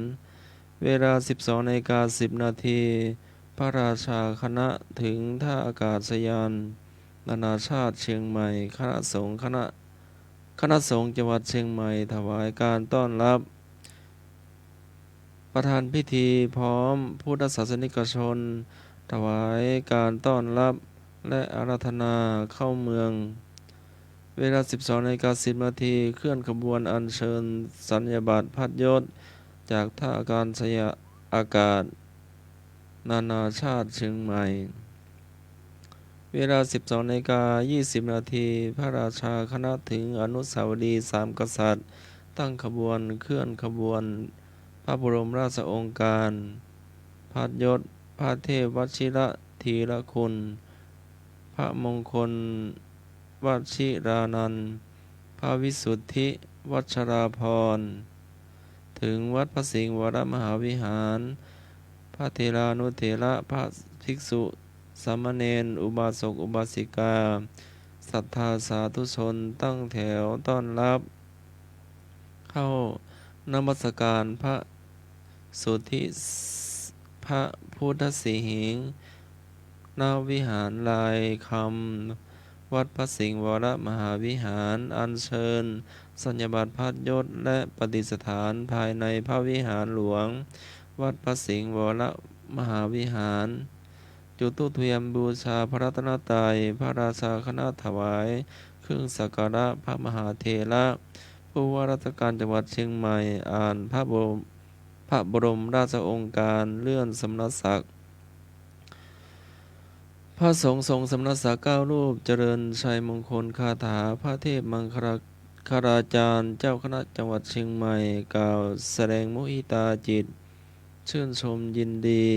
เวลา 12 นาฬิกา 10 นาที พระราชาคณะถึงท่าอากาศยานนานาชาติเชียงใหม่ คณะสงฆ์จังหวัดเชียงใหม่ถวายการต้อนรับ ประธานพิธีพร้อมพุทธศาสนิกชน ถวายการต้อนรับและอาราธนาเข้าเมือง เวลา 12 นาฬิกา 10 นาที เคลื่อนขบวนอัญเชิญสัญญบัตรพัดยศจากท่าอากาศนานาชาติเชียงใหม่ เวลา 12 นาฬิกา 20 นาที พระราชาคณะถึงอนุสาวรีย์สามกษัตริย์ ตั้งขบวนเคลื่อนขบวนพระบรมราชโองการพัดยศพระเทพวชิระธีรคุณ พระมงคลวชิรานันท์ พระวิสุทธิวัชราภรณ์ ถึงวัดพระสิงห์วรมหาวิหาร พระเถรานุเถระพระภิกษุสามเณรอุบาสกอุบาสิกาศรัทธาสาธุชนตั้งแถวต้อนรับ เข้านมัสการพระสุทธิพระพุทธสิหิงค์ณวิหารลายคำวัดพระสิงห์วรมหาวิหาร อัญเชิญสัญญบัตรพัดยศและปฏิสถานภายในพระวิหารหลวง วัดพระสิงห์วรมหาวิหาร จุดธูปเทียนบูชาพระรัตนตรัย พระราชาคณะถวายเครื่องสักการะพระมหาเถระผู้ว่าราชการจังหวัดเชียงใหม่ อ่านพระบรมราชโองการเลื่อนสมณศักดิ์ พระสงฆ์ทรงสมณศักดิ์9 รูปเจริญชัยมงคลคาถา พระเทพมังคลาจารย์เจ้าคณะจังหวัดเชียงใหม่กล่าวแสดงมุทิตาจิต ชื่นชมยินดี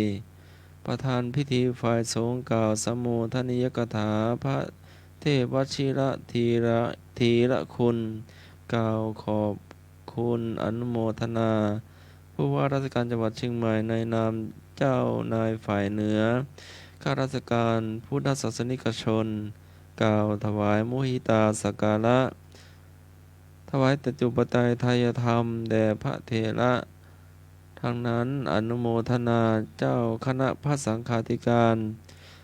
ประธานพิธีฝ่ายสงฆ์กล่าวสมโภชนิยกถา พระเทพวชิระธีรคุณ กล่าวขอบคุณอนุโมทนา ผู้ว่าราชการจังหวัดเชียงใหม่ในนามเจ้านายฝ่ายเหนือ ข้าราชการพุทธศาสนิกชน กล่าวถวายมุทิตาสักการะ ถวายตจุปไตยไทยธรรมแด่พระเถระทั้งนั้นอนุโมทนาเจ้าคณะพระสังฆาธิการ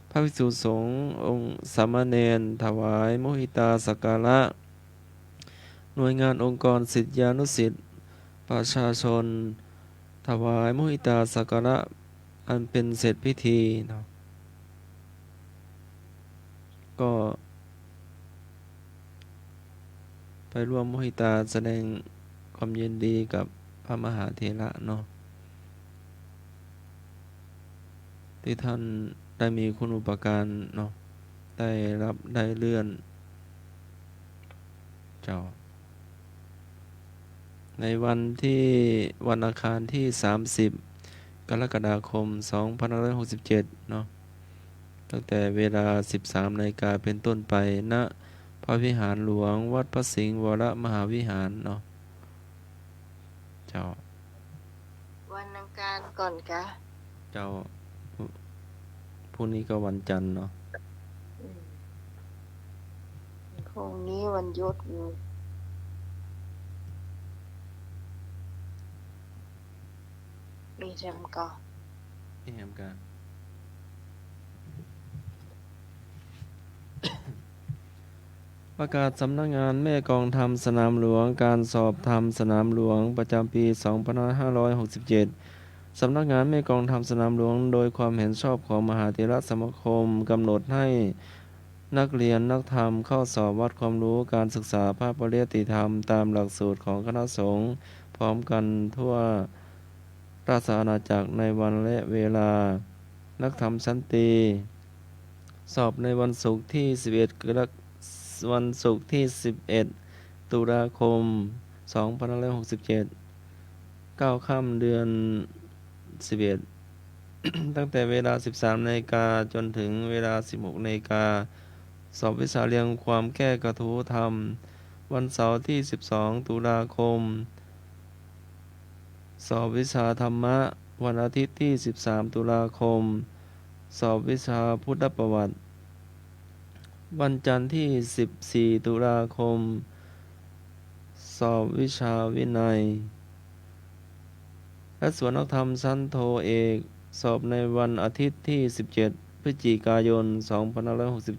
พระภิกษุสงฆ์องค์สามเณรถวายมุทิตาสักการะ หน่วยงานองค์กรศิษยานุศิษย์ประชาชน ถวายมุทิตาสักการะอันเป็นเสร็จพิธีเนาะก็ไปร่วมมุทิตาแสดงความยินดีกับพระมหาเถระเนาะที่ท่านได้มีคุณอุปการเนาะได้เลื่อนเจ้า ในวันอังคารที่ 30 กรกฎาคม 2567 เนาะตั้งแต่เวลา 13 นาฬิกาเป็นต้นไป ณ พระวิหารหลวง วัดพระสิงห์วรมหาวิหารเนาะเจ้า วันอังคารก่อนกะ เจ้า รุ่งนี้ก็วันจันทร์เนาะ อืมพรุ่งนี้วันหยุดมีทำก่อน นี่ครับการประกาศสำนักงานแม่กองทำสนามหลวงการสอบทำสนามหลวงประจำปี 2567 สำนักงานแม่กองทำสนามหลวงโดยความเห็นชอบของมหาเถรสมาคมกำหนดให้นักเรียนนักธรรมเข้าสอบวัดความรู้การศึกษาพระปริยัติธรรมตามหลักสูตรของคณะสงฆ์พร้อมกันทั่วราชอาณาจักรในวันและเวลานักธรรมชั้นตรีสอบในวันศุกร์ที่ 11 วันศุกร์ที่ 11 ตุลาคม 2567 9 ค่ำเดือน 11 ตั้งแต่เวลา 13 นาฬิกาจนถึงเวลา 16 นาฬิกาสอบวิชาเรียงความแก้กระทู้ธรรม วันเสาร์ที่ 12 ตุลาคม สอบวิชาธรรมะ วันอาทิตย์ที่ 13 ตุลาคม สอบวิชาพุทธประวัติ วันจันทร์ที่ 14 ตุลาคม สอบวิชาวินัย และส่วนนักธรรมชั้นโทเอกสอบในวันอาทิตย์ที่ 17 พฤศจิกายน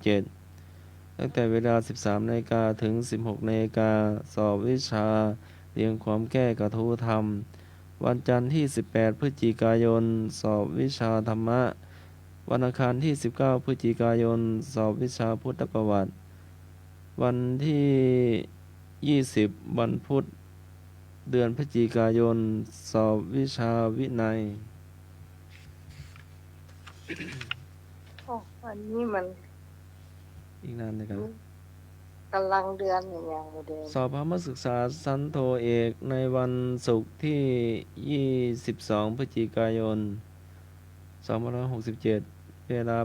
2567 ตั้งแต่เวลา 13 นาฬิกาถึง 16 นาฬิกาสอบวิชาเรียงความแก้กระทู้ธรรม วันจันทร์ที่ 18 พฤศจิกายน สอบวิชาธรรมะ วันอังคารที่ 19 พฤศจิกายน สอบวิชาพุทธประวัติ วันที่ 20 วันพุธ เดือนพฤศจิกายน สอบวิชาวินัย โอ้วันนี้มัน อีกนานเลยครับ กำลังเดือนอย่างเดิม สอบพระมศึกษาชั้นโทเอกในวันศุกร์ที่ 22 พฤศจิกายน 2567 เวลา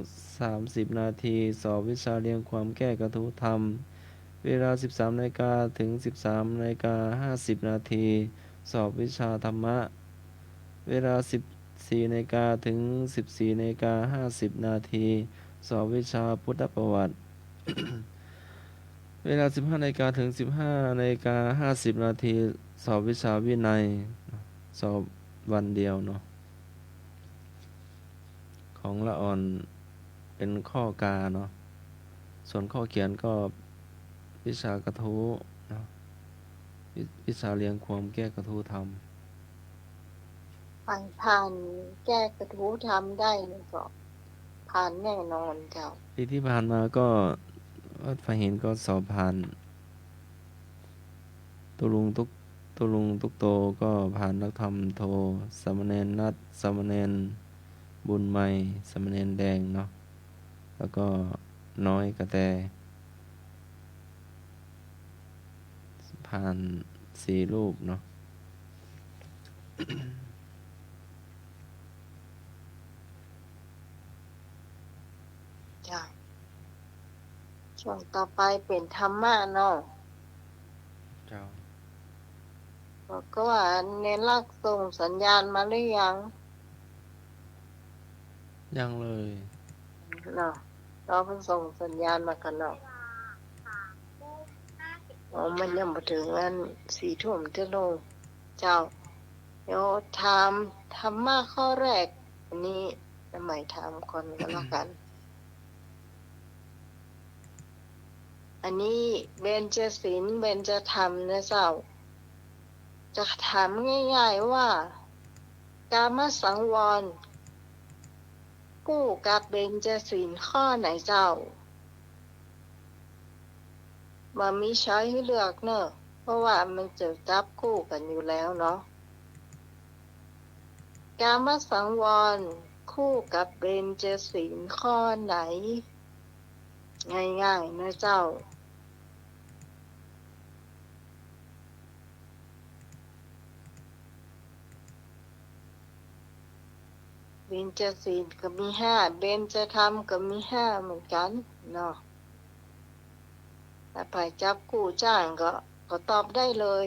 8:30 นาทีสอบวิชาเรียงความแก้กระทู้ธรรม เวลา 13 นาฬิกาถึง 13 นาฬิกา 50 นาทีสอบวิชาธรรมะ เวลา 14 นาฬิกาถึง 14 นาฬิกา 50 นาทีสอบวิชาพุทธประวัติ เวลา 15 นาฬิกาถึง 15 นาฬิกา 50 นาทีสอบวิชาวินัย สอบวันเดียวเนาะ ของละอ่อนเป็นข้อกาเนาะ ส่วนข้อเขียนก็วิชากระทู้เนาะ วิชาเรียงความแก้กระทู้ธรรม ผ่านแก้กระทู้ทำได้นี่ก็ผ่านแน่นอนเจ้า ปีที่ผ่านมาก็วัดไฟหินก็สอบผ่านตุลุงตุกโตก็ผ่านนักธรรมโทสามเณรนัทสามเณรบุญใหม่สามเณรแดงเนาะ แล้วก็น้อยกระแต ผ่าน4 รูปเนาะ จ้ะช่วงต่อไปเป็นธรรมะเนาะ เจ้า บอกก็ว่าเน้นลักส่งสัญญาณมาหรือยัง ยังเลย เนาะรอเพิ่งส่งสัญญาณมากันเนาะอ๋อมันยังมาถึงอัน4 ทุ่มจะลงเจ้า เดี๋ยวถามธรรมะข้อแรกอันนี้ทำไมถามคนก็แล้วกัน อันนี้เบญจศีลเบญจธรรมนะเจ้า จะถามง่ายๆว่ากามสังวรคู่กับเบญจศีลข้อไหนเจ้ามามีช้อยให้เลือกเนอะเพราะว่ามันจะจับคู่กันอยู่แล้วเนาะกามสังวรคู่กับเบญจศีลข้อไหน ง่ายๆนะเจ้าเบญจศีลก็มี5เบญจธรรมก็มี5เหมือนกันเนาะถ้าไปจับคู่จ้างก็ตอบได้เลย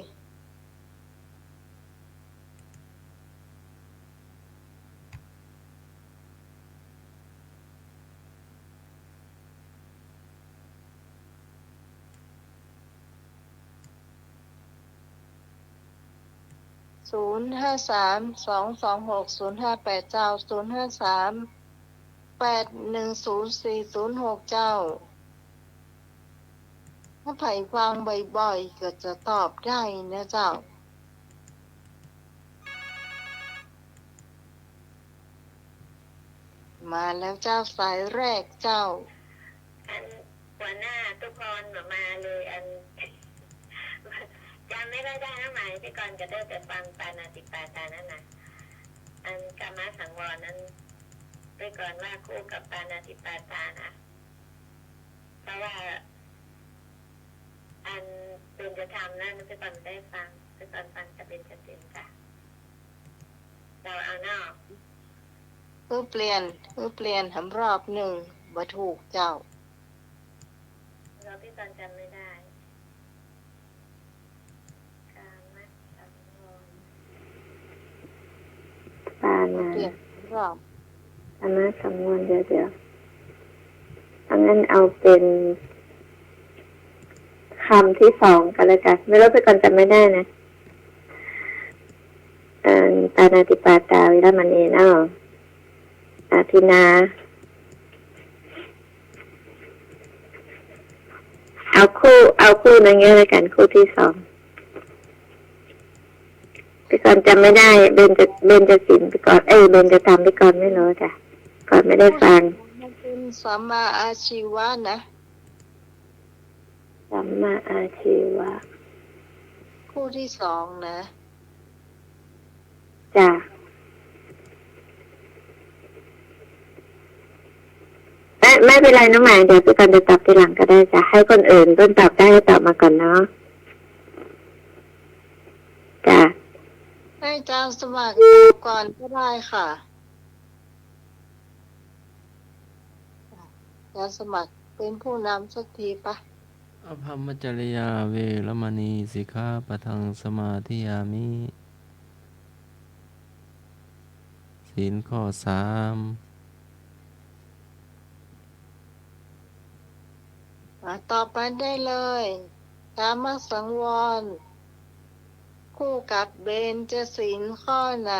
053-226-058 เจ้า 053-810-406 เจ้า ถ้าไผ่ฟังบ่อยๆก็จะตอบได้นะเจ้า มาแล้วเจ้าสายแรกเจ้า อันหัวหน้าทุกคนมาเลยอัน จำไม่ได้นะหมายที่ก่อนจะได้แต่ฟังปานาติปาตานั่นน่ะอันกรรมสังวรนั้นไปก่อนว่าคู่กับปานาติปาตานะเพราะว่าอันเป็นจะทำนั่นไปก่อนได้ฟังไปก่อนฟังจะเป็นจะเต็มค่ะเราเอานอก เพื่อเปลี่ยนหำรอบหนึ่งบ่ถูกเจ้า เราพี่ตอนจำไม่ได้การมัดสังวรปานา เปลี่ยนรอบ ปานาสังวรเดี๋ยวอันนั้นเอาเป็นคำที่สองกันเลยกันไม่รู้ไปก่อนจำไม่ได้นะปานาติปาตาวิรามณีเนาะอาทินาเอาคู่นั่นเงี้ยเลยกันคู่ที่สองไปก่อนจำไม่ได้เบนจะสินไปก่อนเบนจะทำไปก่อนไม่รู้จ้ะก่อนไม่ได้ฟัง มันเป็นสัมมาอาชีวะนะ สัมมาอาชีวะ คู่ที่สองนะ จ้ะไม่เป็นไรน้องหมายเดี๋ยวไปก่อนจะตอบทีหลังก็ได้จ้ะให้คนอื่นต้นตอบได้ให้ตอบมาก่อนเนาะจ้ะ ให้เจ้าสมัครก่อนก็ได้ค่ะเจ้าสมัครเป็นผู้นำสักทีปะ อภัมมจริยาเวรมณีสิกขาปะทังสมาธิยามิ ศีลข้อ 3 ต่อไปได้เลยกามสังวร คู่กับเบญจศีลข้อไหน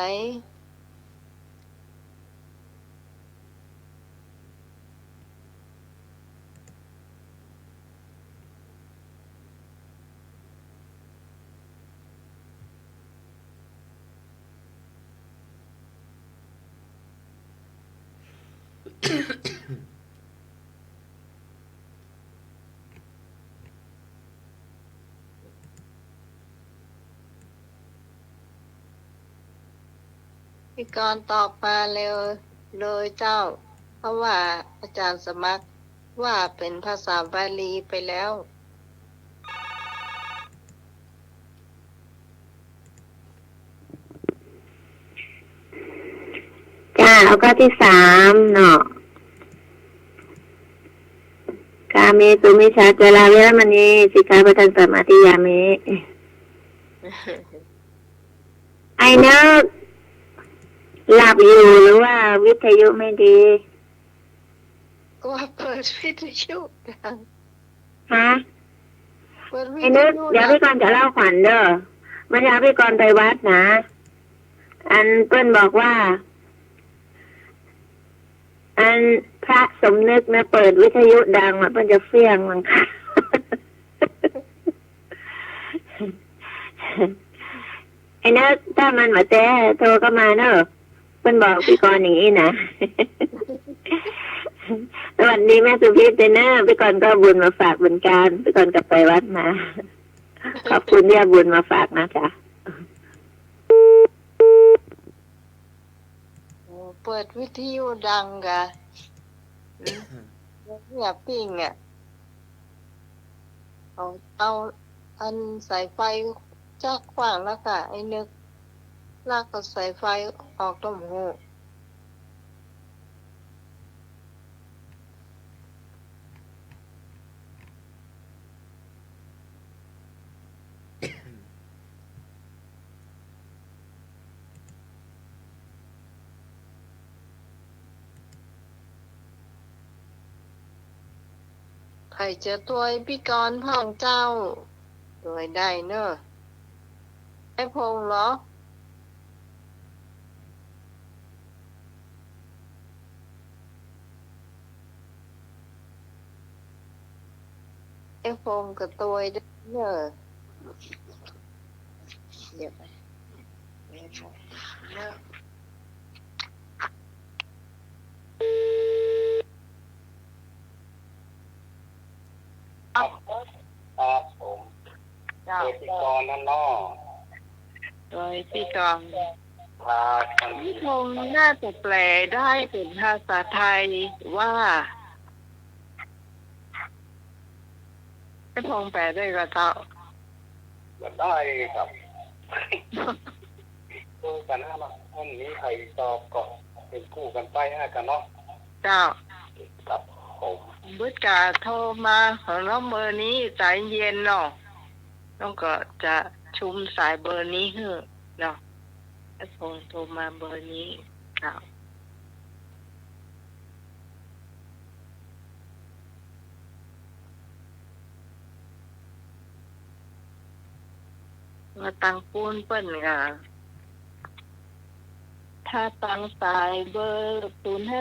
พี่กรณ์ตอบมาเร็วเลยเจ้า เพราะว่าอาจารย์สมัครว่าเป็นภาษาบาลีไปแล้ว จ้าเอาข้อที่3เนาะกาเมสุมิชฌาจาราเวรมณีสิกขาปะทังสมาธิยามิไอ้เนกหลับอยู่หรือว่าวิทยุไม่ดี ก็เปิดวิทยุดัง ฮะ เปิดวิ ไอ้ ท นึก ยุ เดี๋ยวพี่กรณ์จะเล่าขวัญเด้อมันจะเอาพี่กรณ์ไปวัดนะอันเปิ้นบอกว่าอันพระสมนึกนะเปิดวิทยุดังอ่ะเปิ้นจะเฟี้ยงมั้งค่ะ ไอ้นึกถ้ามันมาแจ้โทรก็มาเนอะเปิ้นบอกพี่กรณ์อย่างนี้นะ สวัสดีแม่สุพิษเนอะพี่กรณ์ก็บุญมาฝากบุญการพี่กรณ์กลับไปวัดมา ขอบคุณที่เอาบุญมาฝากนะจ๊ะ โอ้เปิดวิทยุดังกะเนี่ยปิ้งอ่ะเอาอันสายไฟจากขวางแล้วค่ะไอ้นึกลากกับสายไฟออกต้มหู ใครจะตัวพี่กรณ์พ่องเจ้าตัวได้เนอะไอ้พงษ์เหรอ พงกับตัวเด้อเนอะเดี๋ยวไปเดี๋ยวไปเนอะ ครับผม เจ้า เอติกรนั่นเนาะ โดยพี่กอง ครับมัน พี่พงน่าจะแปลได้เป็นภาษาไทยว่าพี่พงแปลได้ก็เจ้า จะได้ครับดูกันนะว่าวันนี้ใครตอบก็เป็นคู่กันไปให้กันเนาะ เจ้า ครับผม บุตรกาโทรมาของน้องเบอร์นี้สายเย็นเนาะน้องก็จะชุมสายเบอร์นี้เฮ้อเนาะพี่พงโทรมาเบอร์นี้เจ้ามาตังปูนเปิ้นกะถ้าตังสายเบอร์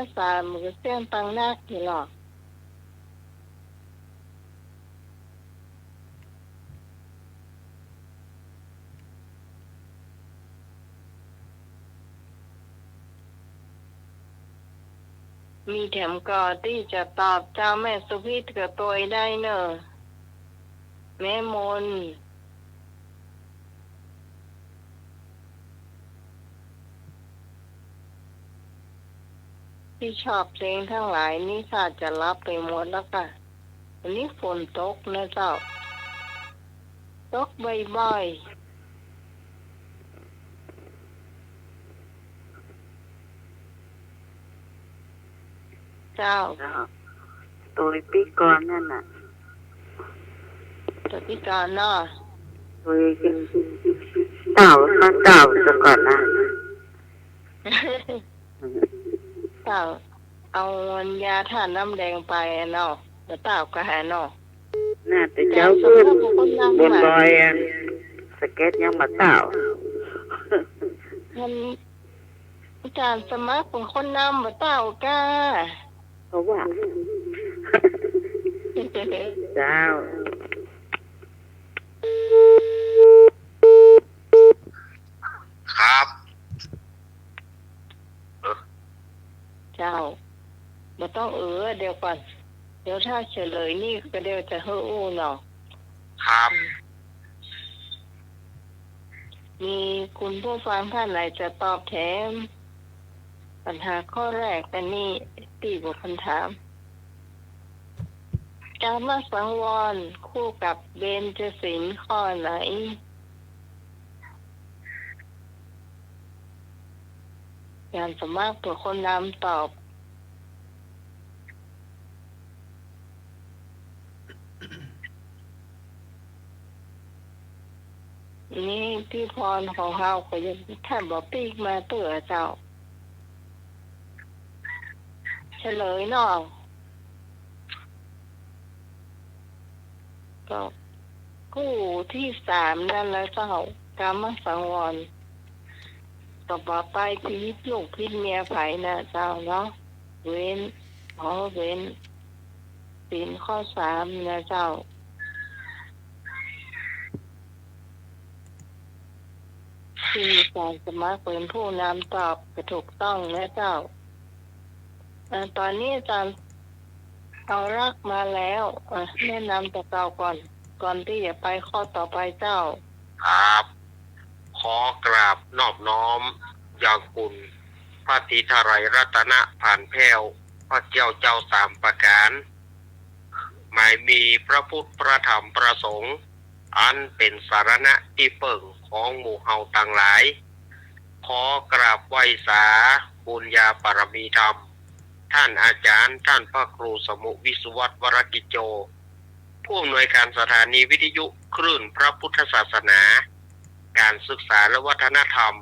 053มันก็เสียงตังนักนี่หรอกมีแถมก่อที่จะตอบเจ้าแม่สุพิตกับตัวได้เนอะแม่มน ที่ชอบเพลงทั้งหลายนี่ค่ะจะรับไปหมดแล้วค่ะวันนี้ฝนตกนะเจ้าตกบ่อยๆเจ้า ตัวปีกรนั่นน่ะ ตัวพิการเนาะ ตัวเต่าเขาเต่าซะก่อนนะ เจ้าเอายาถ่านน้ำแดงไปเนาะแล้วเต่ากระหาเนาะ น่าจะเจ้าพูดบนลอยสเก็ตยังมาเต่า มันอาจารย์สมัครเป็นคนนำมาเต่ากา เพราะว่าเจ้า ครับ เจ้าบ่ต้องเดี๋ยวก่อนเดี๋ยวถ้าเฉลยนี่ก็เดี๋ยวจะเฮ้ออู้เนาะ ครับ มีคุณผู้ฟังท่านไหนจะตอบแถมปัญหาข้อแรกอันนี้ตีบทคำถามการมาสังวรคู่กับเบญจศีลข้อไหนการสมัครตัวคนนำตอบนี่ที่พรของเฮาก็ยังท่านบอกปีกมาเตื่อเจ้าเฉลยเนาะก็คู่ที่3นั่นแล้วเจ้ากามสังวรต่อไปพิษลูกพิษเมียไผนะเจ้าเนาะเว้นเว้นศีลข้อ3นะเจ้าที่การสมัครเป็นผู้นำตอบก็ถูกต้องนะเจ้าตอนนี้อาจารย์เอารักมาแล้วแนะนำตัวเก่าก่อนที่จะไปข้อต่อไปเจ้า ครับ ขอกราบนอบน้อมอย่างคุณพระธิทารัยรัตนะผ่านแพ้วพระเจ้าเจ้า3ประการหมายมีพระพุทธพระธรรมพระสงฆ์อันเป็นสารณะที่เปิ่งของหมู่เฮาต่างหลายขอกราบไหว้สาบุญญาบารมีธรรมท่านอาจารย์ท่านพระครูสมุวิสุวัตวรกิจโจผู้อำนวยการสถานีวิทยุคลื่นพระพุทธศาสนาการศึกษาและวัฒนธรรม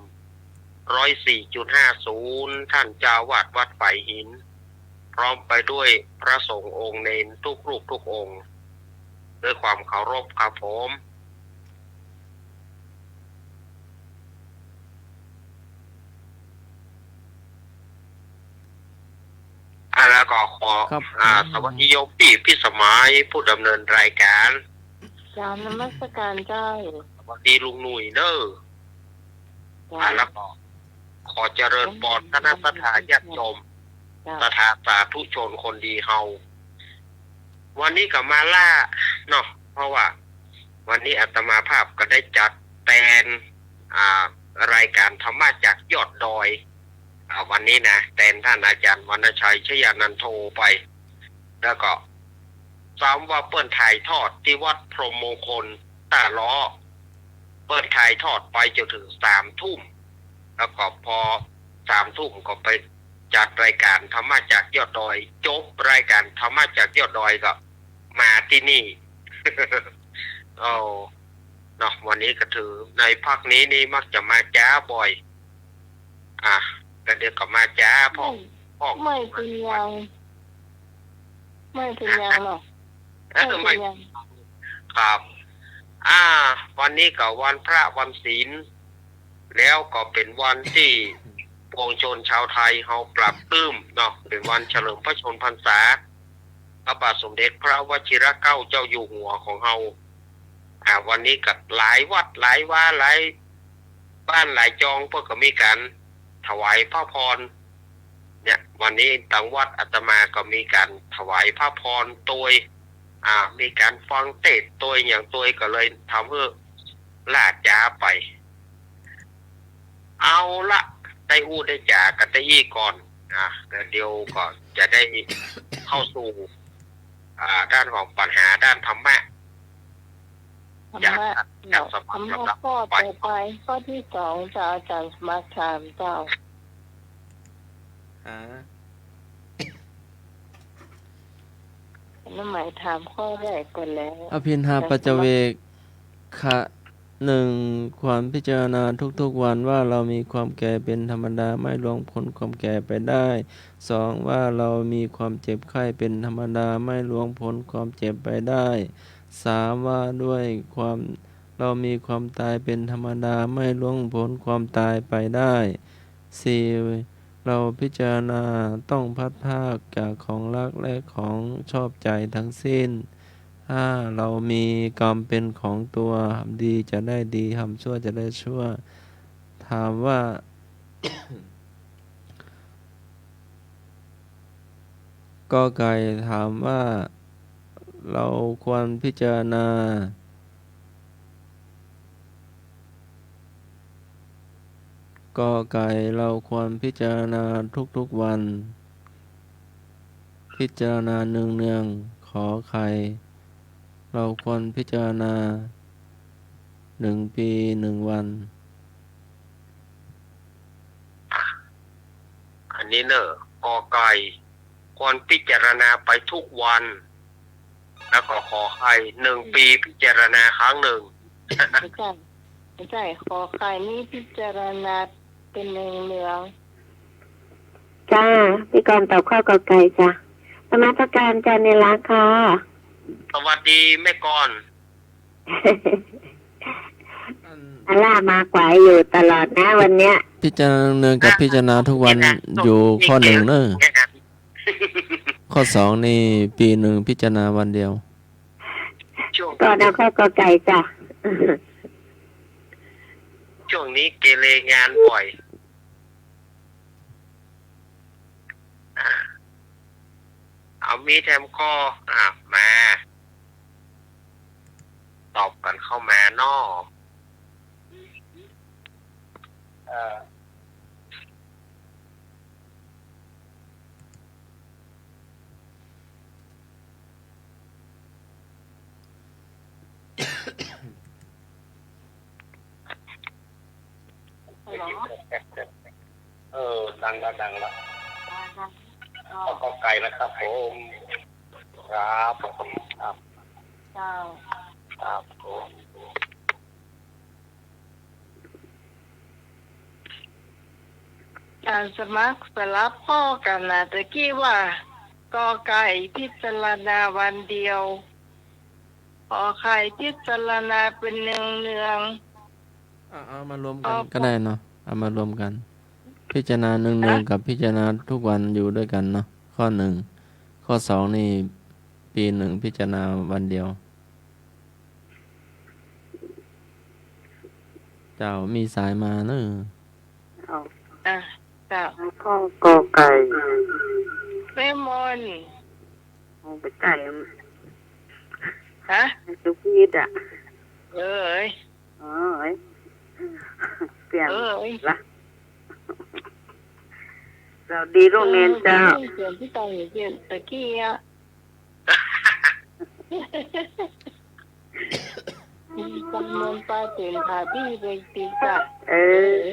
104.50 ท่านเจ้าวาดวัดฝ่ายหินพร้อมไปด้วยพระสงฆ์องค์เนนทุกรูปทุกองค์ด้วยความเคารพครับผมฮัลโหล แล้วก็ขอ ครับ สวัสดีโยมพี่สมัยผู้ดำเนินรายการ จามนมัสการเจ้า สวัสดีลุงหนุ่ยเนอะแล้วก็ขอเจริญปอนคณะสัตยาญาติโยมสถาสาธุชนคนดีเฮาวันนี้ก็มาล่าเนาะเพราะว่าวันนี้อาตมาภาพก็ได้จัดแตนรายการธรรมะจากยอดดอยวันนี้นะแตนท่านอาจารย์วรรณชัยชยานันโทไป แล้วก็ซ้ำว่าเปิ้นถ่ายทอดที่วัดพรหมมงคลตาล้อเปิ้นถ่ายทอดไปจนถึง3 ทุ่มแล้วก็พอ3 ทุ่มก็ไปจัดรายการธรรมะจากยอดดอยจบรายการธรรมะจากยอดดอยก็มาที่นี่ เอาเนาะวันนี้ก็ถือในภาคนี้นี่มักจะมาจ้าบ่อยก็เดี๋ยวก็มาจ้าพ่อไม่เป็นยังหรอกไม่ครับวันนี้ก็วันพระวันศีลแล้วก็เป็นวันที่ปวงชนชาวไทยเฮาปรับปลื้มเนาะเป็นวันเฉลิมพระชนมพรรษาพระบาทสมเด็จพระวชิรเกล้าเจ้าอยู่หัวของเฮาวันนี้ก็หลายวัดหลายว่าหลายบ้านหลายจองเพื่อก็มีการถวายพระพรเนี่ยวันนี้ต่างวัดอาตมาก็มีการถวายพระพรโดยมีการฟังเทศน์โดยอย่างตัวก็เลยทำให้ลาดจ้าไปเอาละได้อู้ได้จ่ากันได้ยี่ก่อนเดี๋ยวก็จะได้เข้าสู่ด้านของปัญหาด้านธรรมะจากสมัครลำดับข้อ ไป ต่อไปข้อที่2จะอาจารย์สมัครถามเจ้านั่นหมายถามข้อแรกก่อนแล้ว อภินหาปัจจเวกขะ1ความพิจารณาทุกๆวันว่าเรามีความแก่เป็นธรรมดาไม่ล่วงพ้นความแก่ไปได้2ว่าเรามีความเจ็บไข้เป็นธรรมดาไม่ล่วงพ้นความเจ็บไปได้3ว่าด้วยความเรามีความตายเป็นธรรมดาไม่ล่วงพ้นความตายไปได้4เราพิจารณาต้องพัดพรากจากของรักและของชอบใจทั้งสิ้น5เรามีกรรมเป็นของตัวทำดีจะได้ดีทำชั่วจะได้ชั่วถามว่า กอไก่ถามว่าเราควรพิจารณากอไก่เราควรพิจารณาทุกๆวันพิจารณาเนืองๆขอไข่เราควรพิจารณา1 ปี1 วันอันนี้เนอะกอไก่ควรพิจารณาไปทุกวัน แล้วก็ขอไข่1 ปีพิจารณาครั้งหนึ่ง ไม่ใช่ขอไข่นี่พิจารณาเป็นเนืองจ้าพี่กรณ์ตอบข้อกอไก่จ้ะนมัสการจ้าในราคา สวัสดีแม่กร อาล่ามากวายอยู่ตลอดนะวันเนี้ย พิจารณาเนืองกับพิจารณาทุกวันอยู่ข้อ1เนอะข้อ2นี่ปี1พิจารณาวันเดียวก็เอาข้อกอไก่จ้ะ ช่วงนี้เกเรงานบ่อยเอามีแถมข้อมาตอบกันเข้ามานอดังละแล้วก็ไกลนะครับผมครับครับผม การสมัครสลับพ่อกันนะตะกี้ว่ากอไก่พิจารณาวันเดียวขอไข่พิจารณาเป็นเนืองเอามารวมกันก็ได้เนาะเอามารวมกันพิจารณาเนืองๆกับพิจารณาทุกวันอยู่ด้วยกันเนาะข้อ1 ข้อ 2 นี่ปีหนึ่งพิจารณาวันเดียว เจ้ามีสายมาเนอะ เอา อ่ะเจ้า ข้องกอไก่ แม่มน เอาไปไก่ ฮะ สุพีดอ่ะ เอ้ย อ๋อเปลี่ยน เอ้ย ละเราดีโรงเรียนเจ้า เสียงที่ตายอยู่เสียงตะกี้อ่ะมีจำนวนปลาเต็มผาที่ไปตีจ้ะ เออ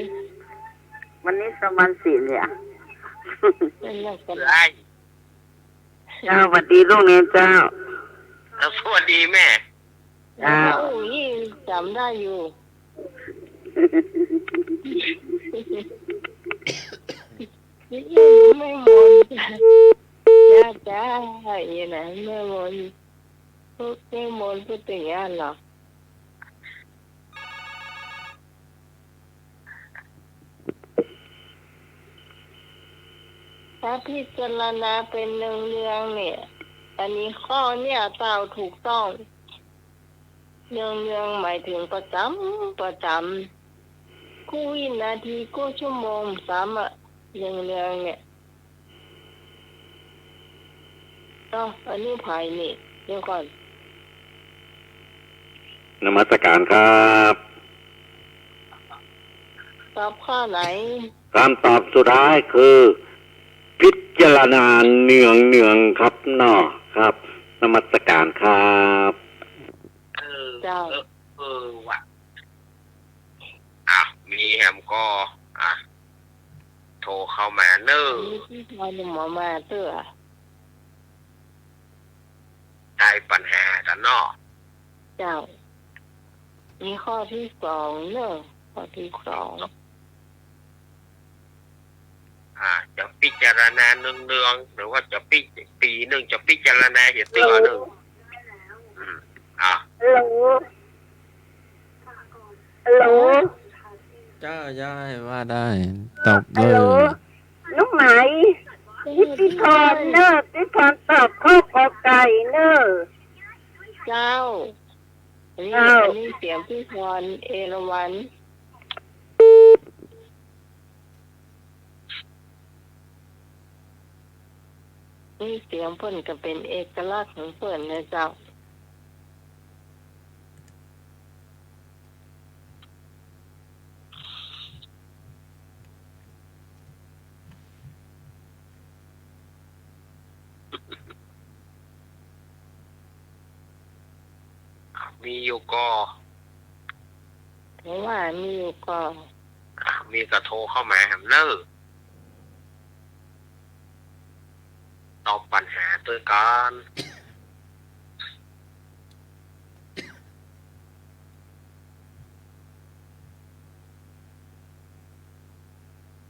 วันนี้สมันสีเลยอ่ะ เป็นนักกัน ได้ เจ้าสวัสดีโรงเรียนเจ้า แล้วสวัสดีแม่ อ้าว โอ้ยจำได้อยู่นี่ไม่หมดจ้าจ้าอย่างนั้นไม่หมดพวกไม่หมดพูดถึงอย่างนั้นหรอถ้าพิจารณาเป็นเรื่องๆเนี่ย อันนี้ข้อเนี่ยเต่าถูกต้องเรื่องหมายถึงประจำกู้วินาทีกู้ชั่วโมงซ้ำอะเรื่องเนี่ยอันนี้ภายนี่เดี๋ยวก่อน นมัสการครับ ตอบข้อไหน คำตอบสุดท้ายคือ พิจารณาเนืองครับเนาะครับ นมัสการครับ เจ้า ว่ะมีแฮมก็โทรเข้ามาเนอะ มีที่พอหนุ่มมาเตื้อ ได้ปัญหากันเนาะ เจ้า มีข้อที่สองเนอะข้อที่สอง จะพิจารณาเนืองๆหรือว่าจะปีหนึ่งจะพิจารณาเหตุเตือหนึ่งฮัลโหลฮัลโหล เจ้าย้ายว่าได้ ตอบเล ฮัลโหล ย น้องไหมนิติธรเนอะนิติธรตอบข้อกอไก่เนอะ เจ้าอันนี้ เจ้า อันนี้เสียงพี่พรเอราวัณนี่เสียงเพิ่นก็เป็นเอกลักษณ์ของเพิ่นนะเจ้า มีอยู่ก็ เพราะว่ามีอยู่ก็ มีกระโทรเข้ามาแฮมเนอร์ตอบปัญหาตัวกัน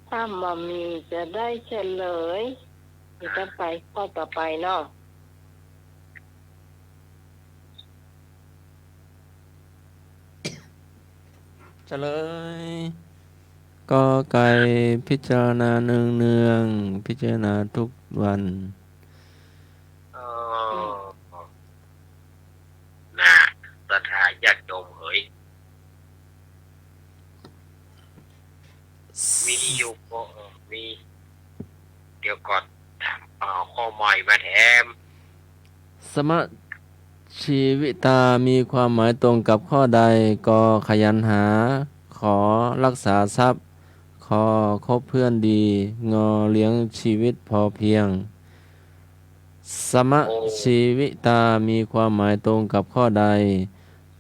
ถ้ามามีจะได้เฉลยจะไปข้อต่อไปเนาะ เฉลยกอไก่พิจารณาเนืองๆพิจารณาทุกวัน น่ะสถาญาติโยมเฮ้ยมีอยู่ก็มี เดี๋ยวก่อนข้อใหม่มาแถม สมะชีวิตามีความหมายตรงกับข้อใดกขยันหา ขอรักษาทรัพย์คคบเพื่อนดีงเลี้ยงชีวิตพอเพียง สมะชีวิตามีความหมายตรงกับข้อใด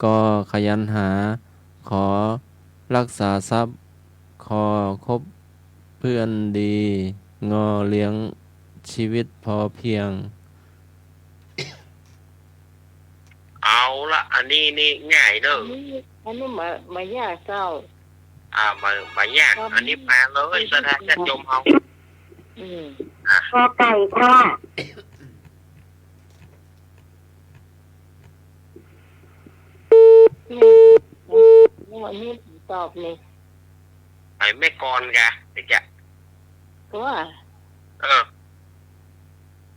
กขยันหา ขอรักษาทรัพย์คคบเพื่อนดีงเลี้ยงชีวิตพอเพียง เอาละอันนี้นี่ง่ายเด้อ อันนี้มายากเจ้า มายากอันนี้แปลเลยสถาญาติโยมเอา อืม กอไก่ค่ะ นี่วันนี้ผมตอบนี่ ไอ้แม่กรกะเด็กอะ ว่า เออ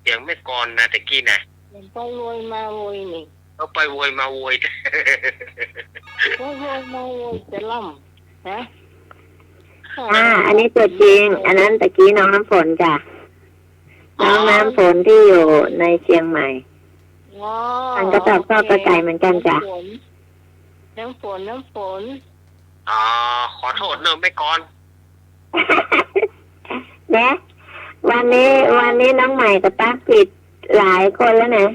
เสียงไม่ก่อนนะตะกี้นะ ไปโวยมาโวยนี่ เอาไปโวยมาโวย โวยมาโวยจะล่ำนะ อันนี้ตัวจริง อันนั้นตะกี้น้องน้ำฝนจ้ะน้องน้ำฝนที่อยู่ในเชียงใหม่มันก็ตอบข้อกระไก่เหมือนกันจ้ะ น้ำฝน อ๋อขอโทษเนอะไม่ก่อน นะวันนี้น้องใหม่กับตั๊กผิดหลายคนแล้วนะ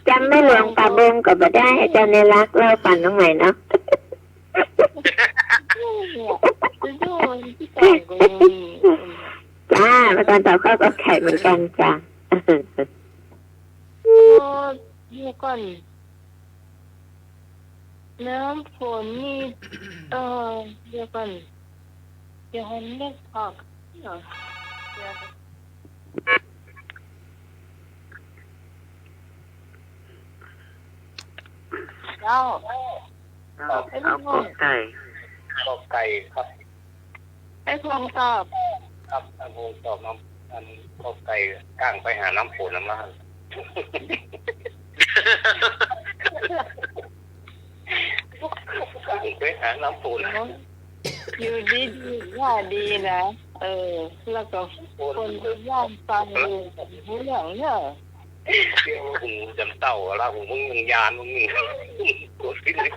จำไม่หลวงป่าบงกับบ่ได้อาจารย์ในรักเล่าฝันน้องใหม่เนาะจ้าประการตอบข้อก็แข่เหมือนกันจ้าเดี๋ยวก่อนน้ำฝนนี่เดี๋ยวก่อนเดี๋ยวให้เล็กออกเนาะเอากบไก่ กบไก่ครับ ให้พงตอบ ครับอันโบตอบน้ำอันกบไก่ก้างไปหาน้ำฝนน้ำร้านก้างไปหาน้ำฝน อยู่ดีว่าดีนะแล้วก็คนที่ย่านฟังอยู่หูเหลืองเนอะ เที่ยวหูจำเต่าแล้วหูมึงยานมึงกดขึ้นเลย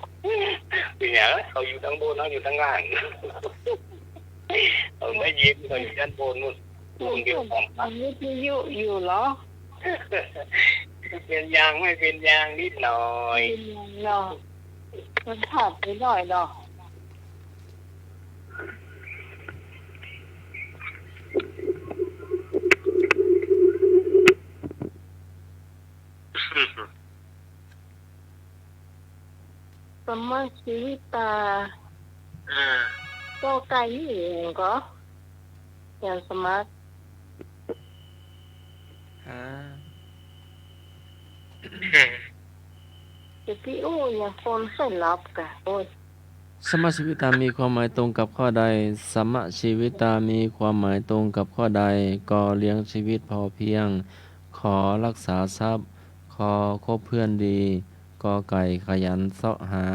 เป็นอย่างเขาอยู่ทั้งบนเขาอยู่ทั้งล่างเขาไม่ยิ้มเขาอยู่ด้านบนนู่นมึงเกี่ยวกับอันนี้ที่อยู่เหรอ เป็นยางไม่เป็นยางนิดหน่อย เนาะมันขาดไปหน่อยเนาะสมาชีวิตาก็ไกลนี่เองก็อย่างสมาร์ทจะพี่อู้อย่างคนเส้นลับกะโอ้ย สมชีวิตามีความหมายตรงกับข้อใดสมชีวิตามีความหมายตรงกับข้อใดก่อเลี้ยงชีวิตพอเพียงขอรักษาทรัพย์ขอคบเพื่อนดีกอไก่ขยันเสาะหา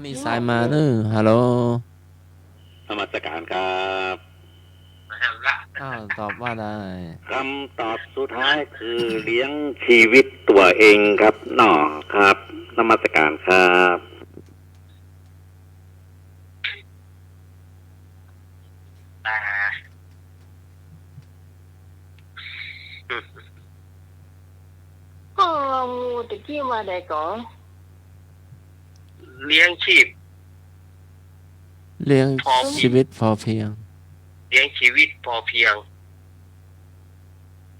มีสายมาเนอะฮัลโหล นมัสการครับ ตอบว่าได้ คำตอบสุดท้ายคือเลี้ยงชีวิตตัวเองครับหน่อครับนมัสการครับก็งูตะกี้มาได้ก่อน เลี้ยงชีพ เลี้ยงชีวิตพอเพียง เลี้ยงชีวิตพอเพียง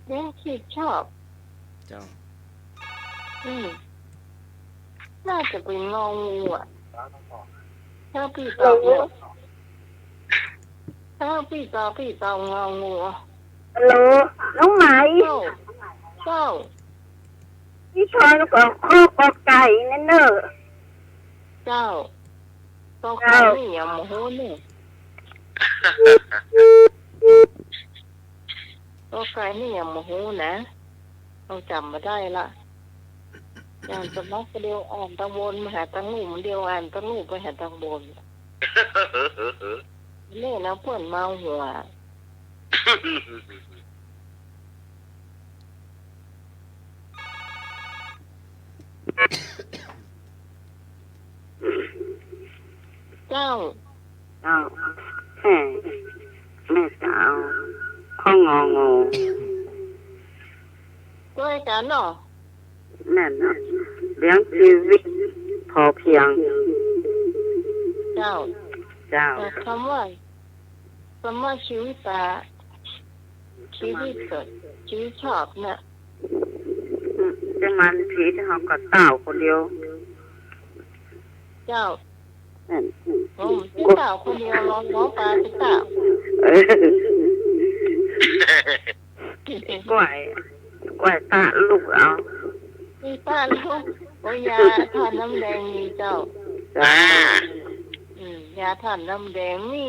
เลี้ยงชีพชอบ เจ้า น่าจะเป็นงองูอ่ะถ้าพี่ตอบเนี่ยถ้าพี่ตอบงองู ฮัลโหลน้องไหม เจ้า พี่ชอนกับข้อกไก่นั่นเนอะ เจ้าก็ใครไม่ยอมโหเนี่ยก็ใครไม่ยอมโหนะต้องจำมาได้ละอย่างสมัครเดียวอ่านตังบนมาหาตังหนุ่มเดียวอ่านตังหนุ่มไปหาตังบนเล่นแล้วเพื่อนเมาหัวเจ้าแม่สาวข้ององู ด้วยกันเนาะ นั่นนะเลี้ยงชีวิตพอเพียง เจ้า แต่คำว่าชีวิตตาชีวิตเกิดชีวิตชอบเนี่ย จะมันผีที่เขาก็เต่าคนเดียว เจ้าพี่เต่าคนเดียวน้องปลาพี่เต่าก ล้วยตาลูกเอา พี่ป้าลูกโอ้ยาทานน้ำแดงมีเจ้า จ้า ย ยาถ่านน้ำแดงมี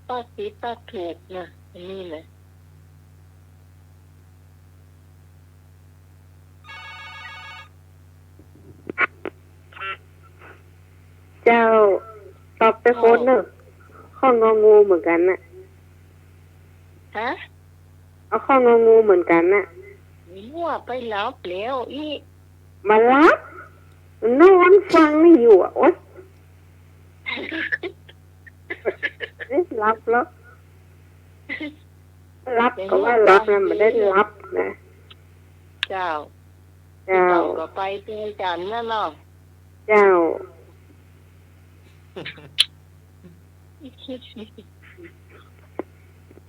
ป้าคิดป้าถูกนะอันนี้นะ เจ้าตอบไปโค้ดเนอะข้ององูเหมือนกันน่ะ ฮะ เอาข้ององูเหมือนกันน่ะ มั่วไปแล้วเปลี่ยวอี มารับนอนฟังไม่อยู่อ่ะโอ๊ยรับแล้วรับก็ว่ารับนะมันได้รับนะ เจ้า เจ้า เราก็ไปเจอกันนะเนาะ เจ้า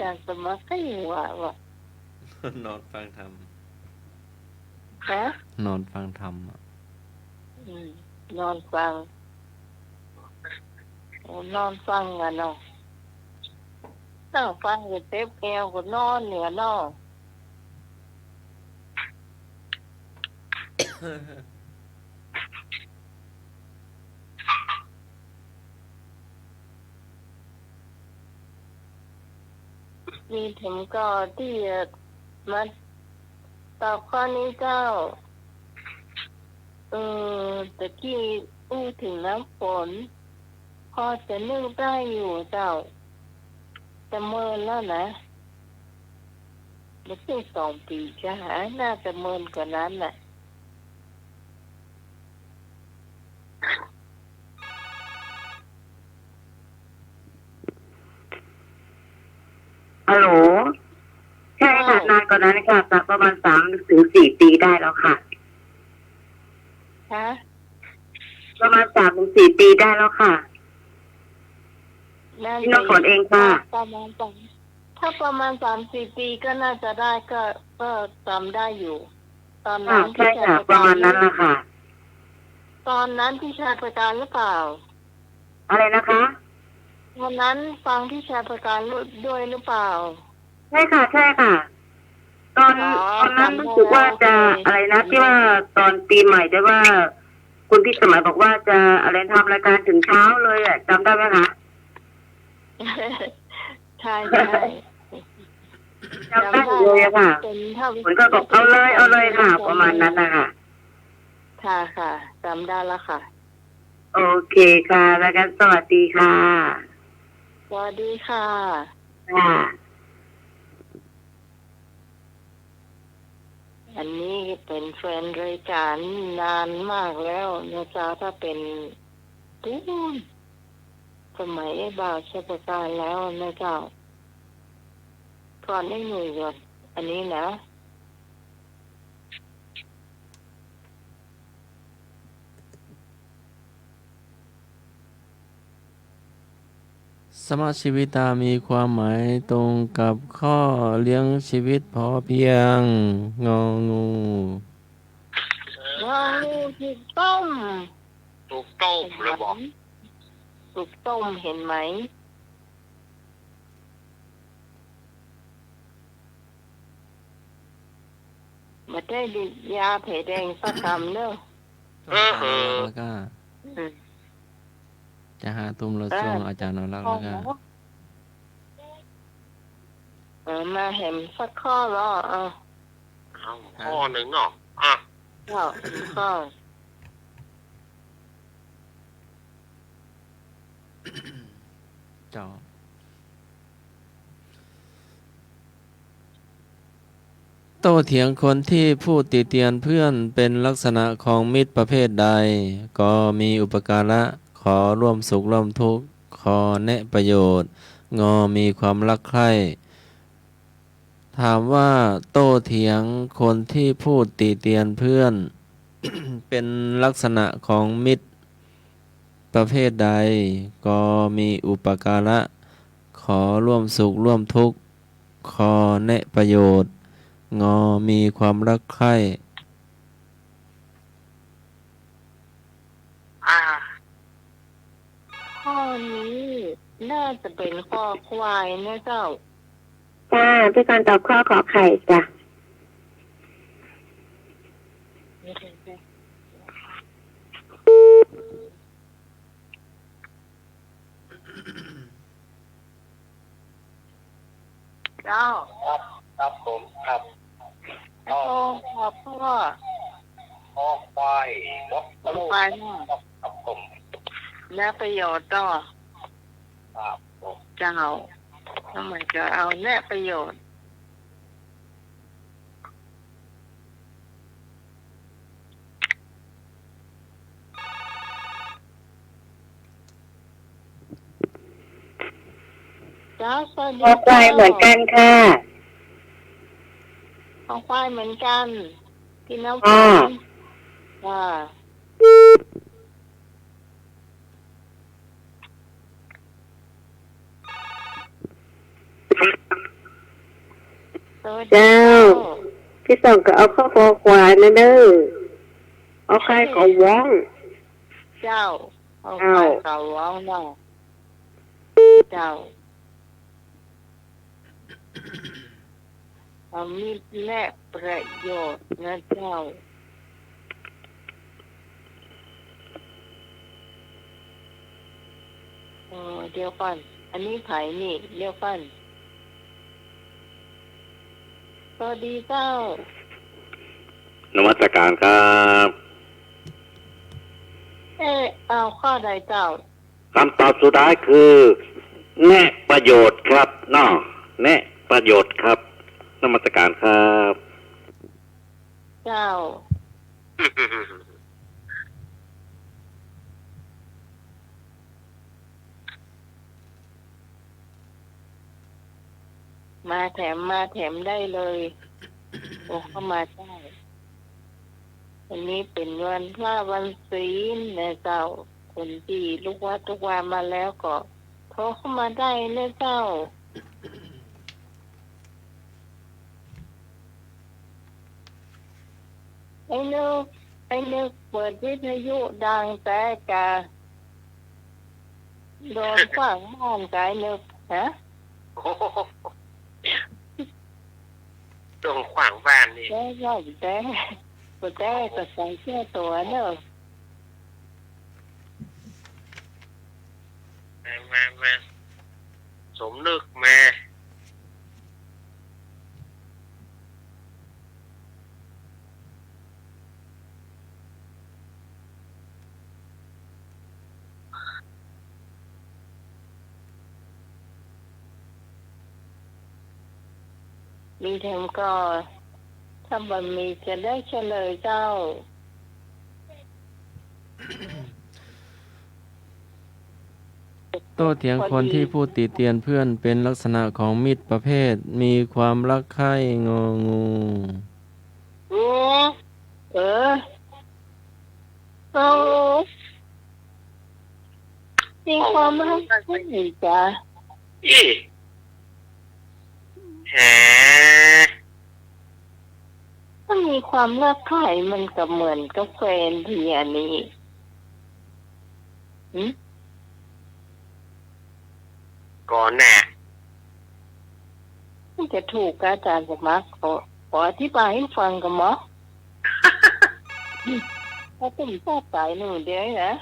จากสมัครให้ว่ะ นอนฟังธรรม ฮะ นอนฟังธรรมอะ นอนฟังนอนฟังกันเนาะนั่งฟังก็เต็บแอวก็นอนเหนือเนาะ มีถึงก็ที่มาตอบข้อนี้เจ้าตะกี้ถึงน้ำฝนพอจะนึกได้อยู่เจ้าจะเมินแล้วนะไม่ใช่2 ปีจะหาน่าจะเมินกว่านั้นแหละ ฮัลโหลใช่ค่ะนานกว่านั้นค่ะสักประมาณ3 ถึง 4 ปีได้แล้วค่ะ ฮะ ประมาณ3 ถึง 4 ปีได้แล้วค่ะ น่า พี่น้องฝนเองค่ะ ประมาณถ้าประมาณ3-4 ปีก็น่าจะได้ก็จำได้อยู่ ตอนนั้น ใช่ค่ะ ประมาณนั้นแหละค่ะ ตอนนั้นที่ชายประการหรือเปล่า อะไรนะคะ วันนั้นฟังที่ชายประการด้วยหรือเปล่า ใช่ค่ะ ใช่ค่ะ ตอนนั้นรู้สึกว่าจะอะไรนะที่ว่าตอนปีใหม่ได้ว่า คุณพี่สมัยบอกว่าจะอะไรทำรายการถึงเช้าเลยอ่ะจำได้ไหมคะ ใช่ใช่ จำได้เลยอะค่ะ เป็นเท่า ผลก็บอกเอาเลยค่ะ ประมาณนั้นนะคะ ค่ะค่ะจำได้แล้วค่ะ โอเคค่ะ แล้วกันสวัสดีค่ะ สวัสดีค่ะ ค่ะ อันนี้เป็นแฟนรายการนานมากแล้วนะจ๊ะถ้าเป็นตู้นสมัยบ่าวชาประการแล้วนะเจ้าก่อนได้หน่วยก่อนอันนี้นะ สมาชีวิตามีความหมายตรงกับข้อเลี้ยงชีวิตพอเพียงงองู ว้าวถูกต้ม ถูกต้มเลยบอก ถูกต้มเห็นไหมมาได้ดิยาแผลแดงสักคำเนอะ แล้วก็ อืม จะหาตุ้มรถช่วงอาจารย์นรักแล้วก็ มาเห็นสักข้อแล้วข้อหนึ่งเนาะอ่ะ ข้อข้อ เจ้าโต้เถียงคนที่พูดติเตียนเพื่อนเป็นลักษณะของมิตรประเภทใด ก็มีอุปการะขอร่วมสุขร่วมทุกข์ขอแนะประโยชน์งอมีความรักใคร่ถามว่าโต้เถียงคนที่พูดติเตียนเพื่อน เป็นลักษณะของมิตรประเภทใด ก็มีอุปการะขอร่วมสุขร่วมทุกข์ขอแนะประโยชน์ มีความรักใคร่ ข้อนี้น่าจะเป็นข้อควายนะเจ้า จ้าพี่กรณ์ตอบข้อขอไข่จ้ะ เจ้า ครับผมครับ โอ้ขอบพ่อ ข้อควายวัด ขอบควายเนาะ ครับผม และประโยชน์ต่อ ครับผม เจ้าทำไมจะเอาแน่ประโยชน์เจ้าสวัสดี ขอควายเหมือนกันค่ะ ขอควายเหมือนกันพี่น้ำ อ่า ว่าสวัสดี เจ้า พี่ส่งก็เอาข้อคอควายนะเด้อเอาไข่ของว้อง เจ้าเอาควายเก่าร้องเนาะเจ้ามีแลกประโยชน์นะเจ้าเดี๋ยวก่อนอันนี้ไผ่นี่เดี๋ยวก่อนสวัสดีเจ้าน มัสการครับ เอาข้อใดเจ้า คำตอบสุดท้ายคือแน่ประโยชน์ครับเนาะแน่ประโยชน์ครับนมัสการครับ เจ้ามาแถมได้เลยโอ้เข้ามาได้วันนี้เป็นวันพระวันศีลนะเจ้าคนที่ลูกวัดทุกวันมาแล้วก็โทรเข้ามาได้นะเจ้าไอ้นึกเปิดวิทยุดังแต่กะโดนขวางบ้านกายนึกฮะ โอ้โหตรงขวางบ้านนี่ แต่ก็แต่ก็ใส่เสื้อตัวเนอะ มาสมนึกมา มีแถมก็ถ้าบันมีจะได้เฉลยเจ้า โต้เถียงคนที่พูดติเตียนเพื่อนเป็นลักษณะของมิตรประเภท มีความรักใคร่งองู เอามีความรักไม่หนีจ้ะ อีแหม ถ้ามีความรักใคร่มันก็เหมือนกับแฟนที่อันนี้หืม ก่อนแน่ มันจะถูกกับอาจารย์กับมักขออธิบายให้ฟังกับหมอ ถ้าตุ่มชอบสายหนูเดี๋ยวนะ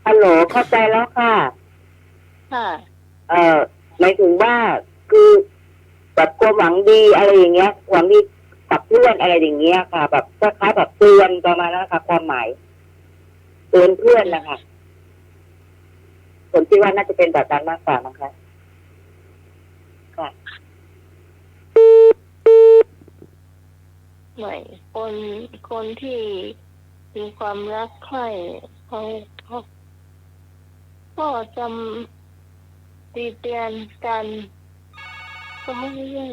ฮัลโหลเข้าใจแล้วค่ะ ค่ะ หมายถึงว่าคือแบบความหวังดีอะไรอย่างเงี้ยหวังดีกับเพื่อนอะไรอย่างเงี้ยค่ะ แบบคล้ายๆแบบเตือนประมาณนั้นค่ะความหมายเตือนเพื่อนนะคะผมคิดว่าน่าจะเป็นแบบนั้นมากกว่านะคะค่ะ ไม่คนที่มีความรักใคร่เขาก็จำตีเตียนกันก็ไม่ได้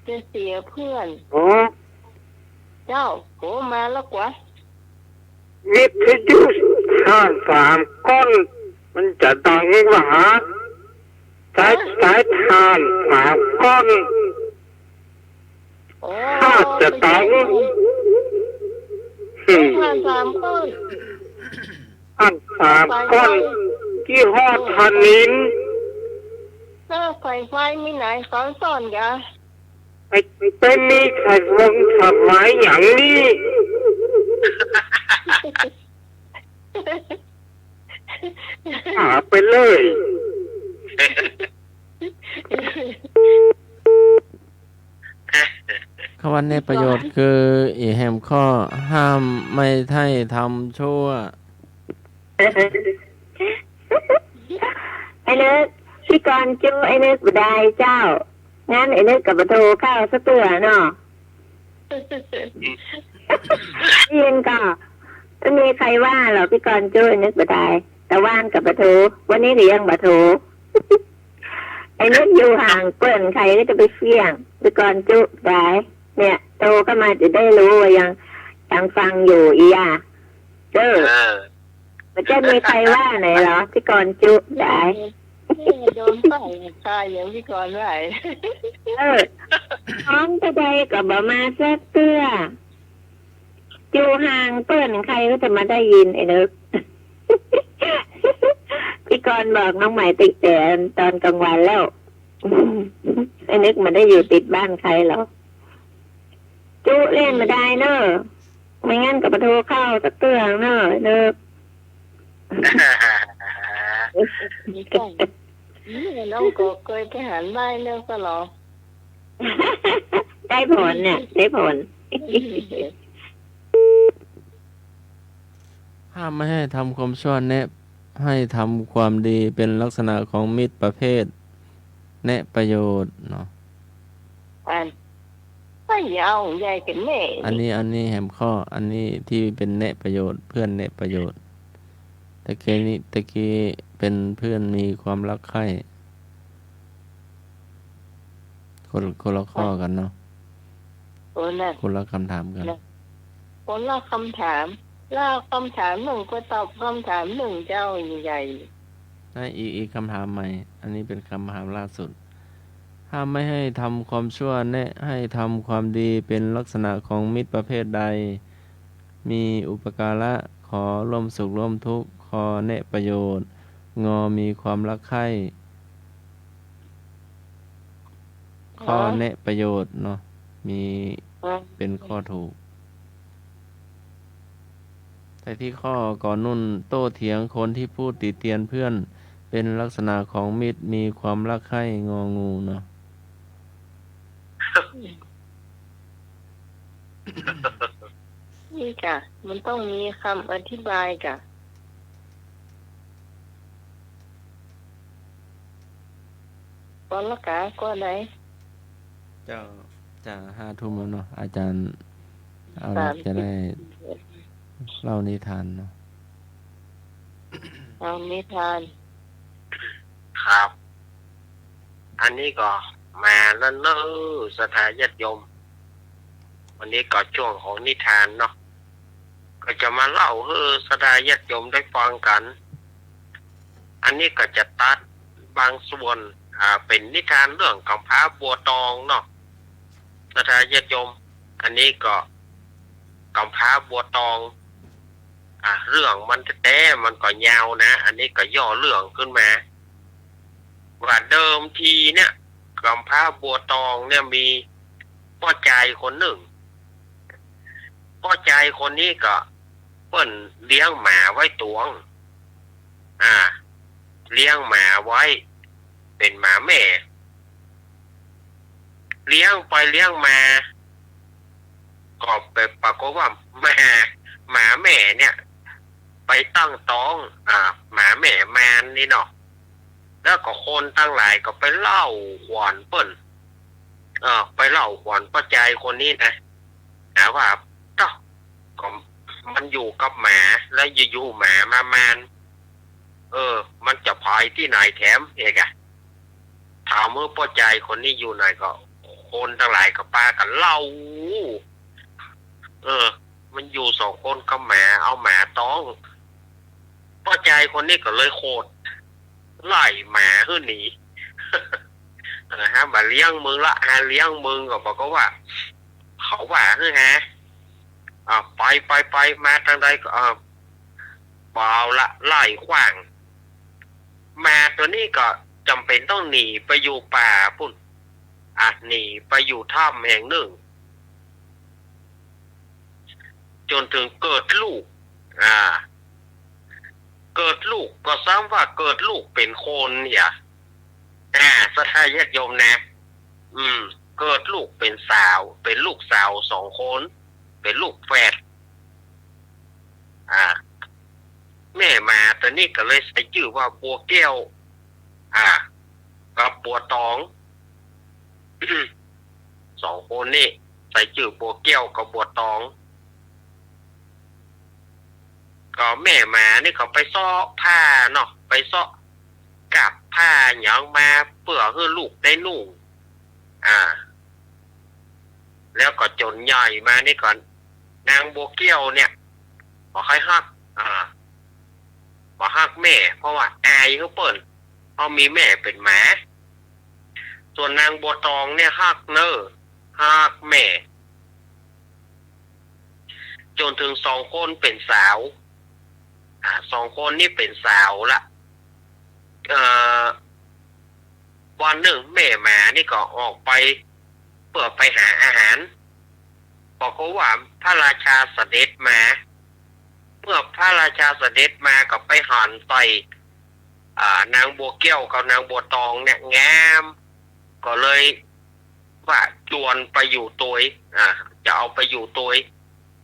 จะเสียเพื่อน โอ้ เจ้าโหมาแล้วกว่า วิทยุห้า3 ก้อนมันจะดังกว่าหา สายทานหาก้อน โอ้ ถ้าจะต้อง ผ่านสามก้อน อันสามก้อนที่หอดทานิน ถ้าไฟไฟมีไหนสอนสอนกะ ไปเป็นมีใครวงทำไมอย่างนี้หาไปเลย คำว่าในประโยชน์คืออีแหมข้อห้ามไม่ให้ทำชั่ว ไอ้นึกพี่กรณ์จูไอ้นึกบ่ได้เจ้างั้นไอ้นึกกับประตูเข้าสักเตือเนาะยินก็ไม่มีใครว่าหรอกพี่กรณ์จูไอ้นึกบ่ได้แต่ว่านกับประตูวันนี้เลี้ยงประตูไอ้นึกอยู่ห่างเปิ้นใครก็จะไปเฟี้ยงพี่กรณ์จูได้เนี่ยโตก็มาจะได้รู้ว่ายังฟังอยู่อีอ่ะมันจะมีใครว่าไหนเหรอพี่กรณ์จูได้ โดนใส่ตายอย่างพี่กรณ์ไหว ท้องจะได้กับบมาแซ่บเตื้ออยู่ห่างเปิ้นใครก็จะมาได้ยินไอ้นึก พี่กรณ์บอกน้องใหม่ติดแต่ตอนกลางวันแล้ว ไอ้นึกมันได้อยู่ติดบ้านใครหรอจุเล่นมาได้เนอะไม่งั้นกับประตูเข้าสักเตื้อเนอะเนอะ น้องก็เคยไปหันได้เรื่องก็หรอ ได้ผลเนี่ยได้ผล ห้ามไม่ให้ทำความชั่วแนะให้ทำความดีเป็นลักษณะของมิตรประเภท แนะประโยชน์เนาะ ไม่ยาวใหญ่กันแน่ อันนี้แหมข้ออันนี้ที่เป็นแนะประโยชน์เพื่อนแนะประโยชน์ตะกี้เป็นเพื่อนมีความรักใคร่คนละข้อกันเนาะ คนละคำถามกัน คนละคำถามแล้วคำถามหนึ่งก็ตอบคำถามหนึ่งเจ้าใหญ่ อีกคำถามใหม่ อันนี้เป็นคำถามล่าสุด ห้ามไม่ให้ทำความชั่วแนะให้ทำความดีเป็นลักษณะของมิตรประเภทใด มีอุปการะขอร่วมสุขร่วมทุกข์ขอแนะประโยชน์ งอมีความรักใคร่ข้อแนะประโยชน์เนาะมีเป็นข้อถูก แต่ที่ข้อก่อนนุ่นโต้เถียงคนที่พูดติเตียนเพื่อนเป็นลักษณะของมิตรมีความรักใคร่งองูเนาะ นี่จ้ะมันต้องมีคำอธิบายจ้ะตอนละกาก็ได้ เจ้าจะ5 ทุ่มแล้วเนาะอาจารย์เอาละจะได้เล่านิทานเนาะ เอานิทาน ครับ อันนี้ก็มาแล้วเนอะสถาญาติโยม วันนี้ก็ช่วงของนิทานเนาะก็จะมาเล่าให้สถาญาติโยมได้ฟังกัน อันนี้ก็จะตัดบางส่วนเป็นนิทานเรื่องกำพร้าบัวตองเนาะสถาญาติโยม อันนี้ก็กำพร้าบัวตองเรื่องมันแต่มันก็ยาวนะ อันนี้ก็ย่อเรื่องขึ้นมาว่าเดิมทีเนี่ยกำพร้าบัวตองเนี่ยมีพ่อใจคนหนึ่งพ่อใจคนนี้ก็เปิ้นเลี้ยงหมาไว้ตวงเลี้ยงหมาไว้เป็นหมาแม่เลี้ยงไปเลี้ยงมาก็ไปปรากฏว่าหมาแม่เนี่ยไปตั้งท้องหมาแม่แมนนี่เนาะแล้วก็คนตั้งหลายก็ไปเล่าขวัญเปิ้นไปเล่าขวัญป้าใจคนนี้นะว่าก็มันอยู่กับหมาแล้วอยู่หมามาแมนมันจะพายที่ไหนแถมเอกถามเมื่อป้าใจคนนี้อยู่ไหนก็คนทั้งหลายก็ปากันเล่ามันอยู่2 คนกับหมาเอาหมาต้องป้าใจคนนี้ก็เลยโคตรไล่หมาขึ้นหนี ฮะมาเลี้ยงมึงละฮะเลี้ยงมึงก็บอกก็ว่าเขาว่าคือฮะไปมาทางใดก็เปล่าละไล่ขว้างมาตัวนี้ก็จำเป็นต้องหนีไปอยู่ป่าพุ่นหนีไปอยู่ถ้ำแห่งหนึ่งจนถึงเกิดลูกเกิดลูกก็ซ้ำว่าเกิดลูกเป็นคนเนี่ยสถาญาติโยมนะเกิดลูกเป็นสาวเป็นลูกสาว2 คนเป็นลูกแฝดแม่มาตอนนี้ก็เลยใส่ชื่อว่าบัวแก้วกับบัวตอง 2 คนนี่ใส่ชื่อบัวแก้วกับบัวตองก็แม่มานี่ก็ไปซ้อผ้าเนาะไปซ้อกับผ้าหยังมาเพื่อให้ลูกได้นุ่งแล้วก็จนใหญ่มานี่ก่อนนางบัวแก้วเนี่ยบอกให้ฮักบอกฮักแม่เพราะว่าอายเขาเปิ่นเขามีแม่เป็นหมาส่วนนางบัวตองเนี่ยฮักฮักแม่จนถึง2 คนเป็นสาว2 คนนี่เป็นสาวละวันหนึ่งแม่หมานี่ก็ออกไปเพื่อไปหาอาหารบอกเขาว่าพระราชาเสด็จมาเมื่อพระราชาเสด็จมาก็ไปหันใส่นางบัวแก้วกับนางบัวตองเนี่ยงามก็เลยว่าจวนไปอยู่ตัวจะเอาไปอยู่ตัว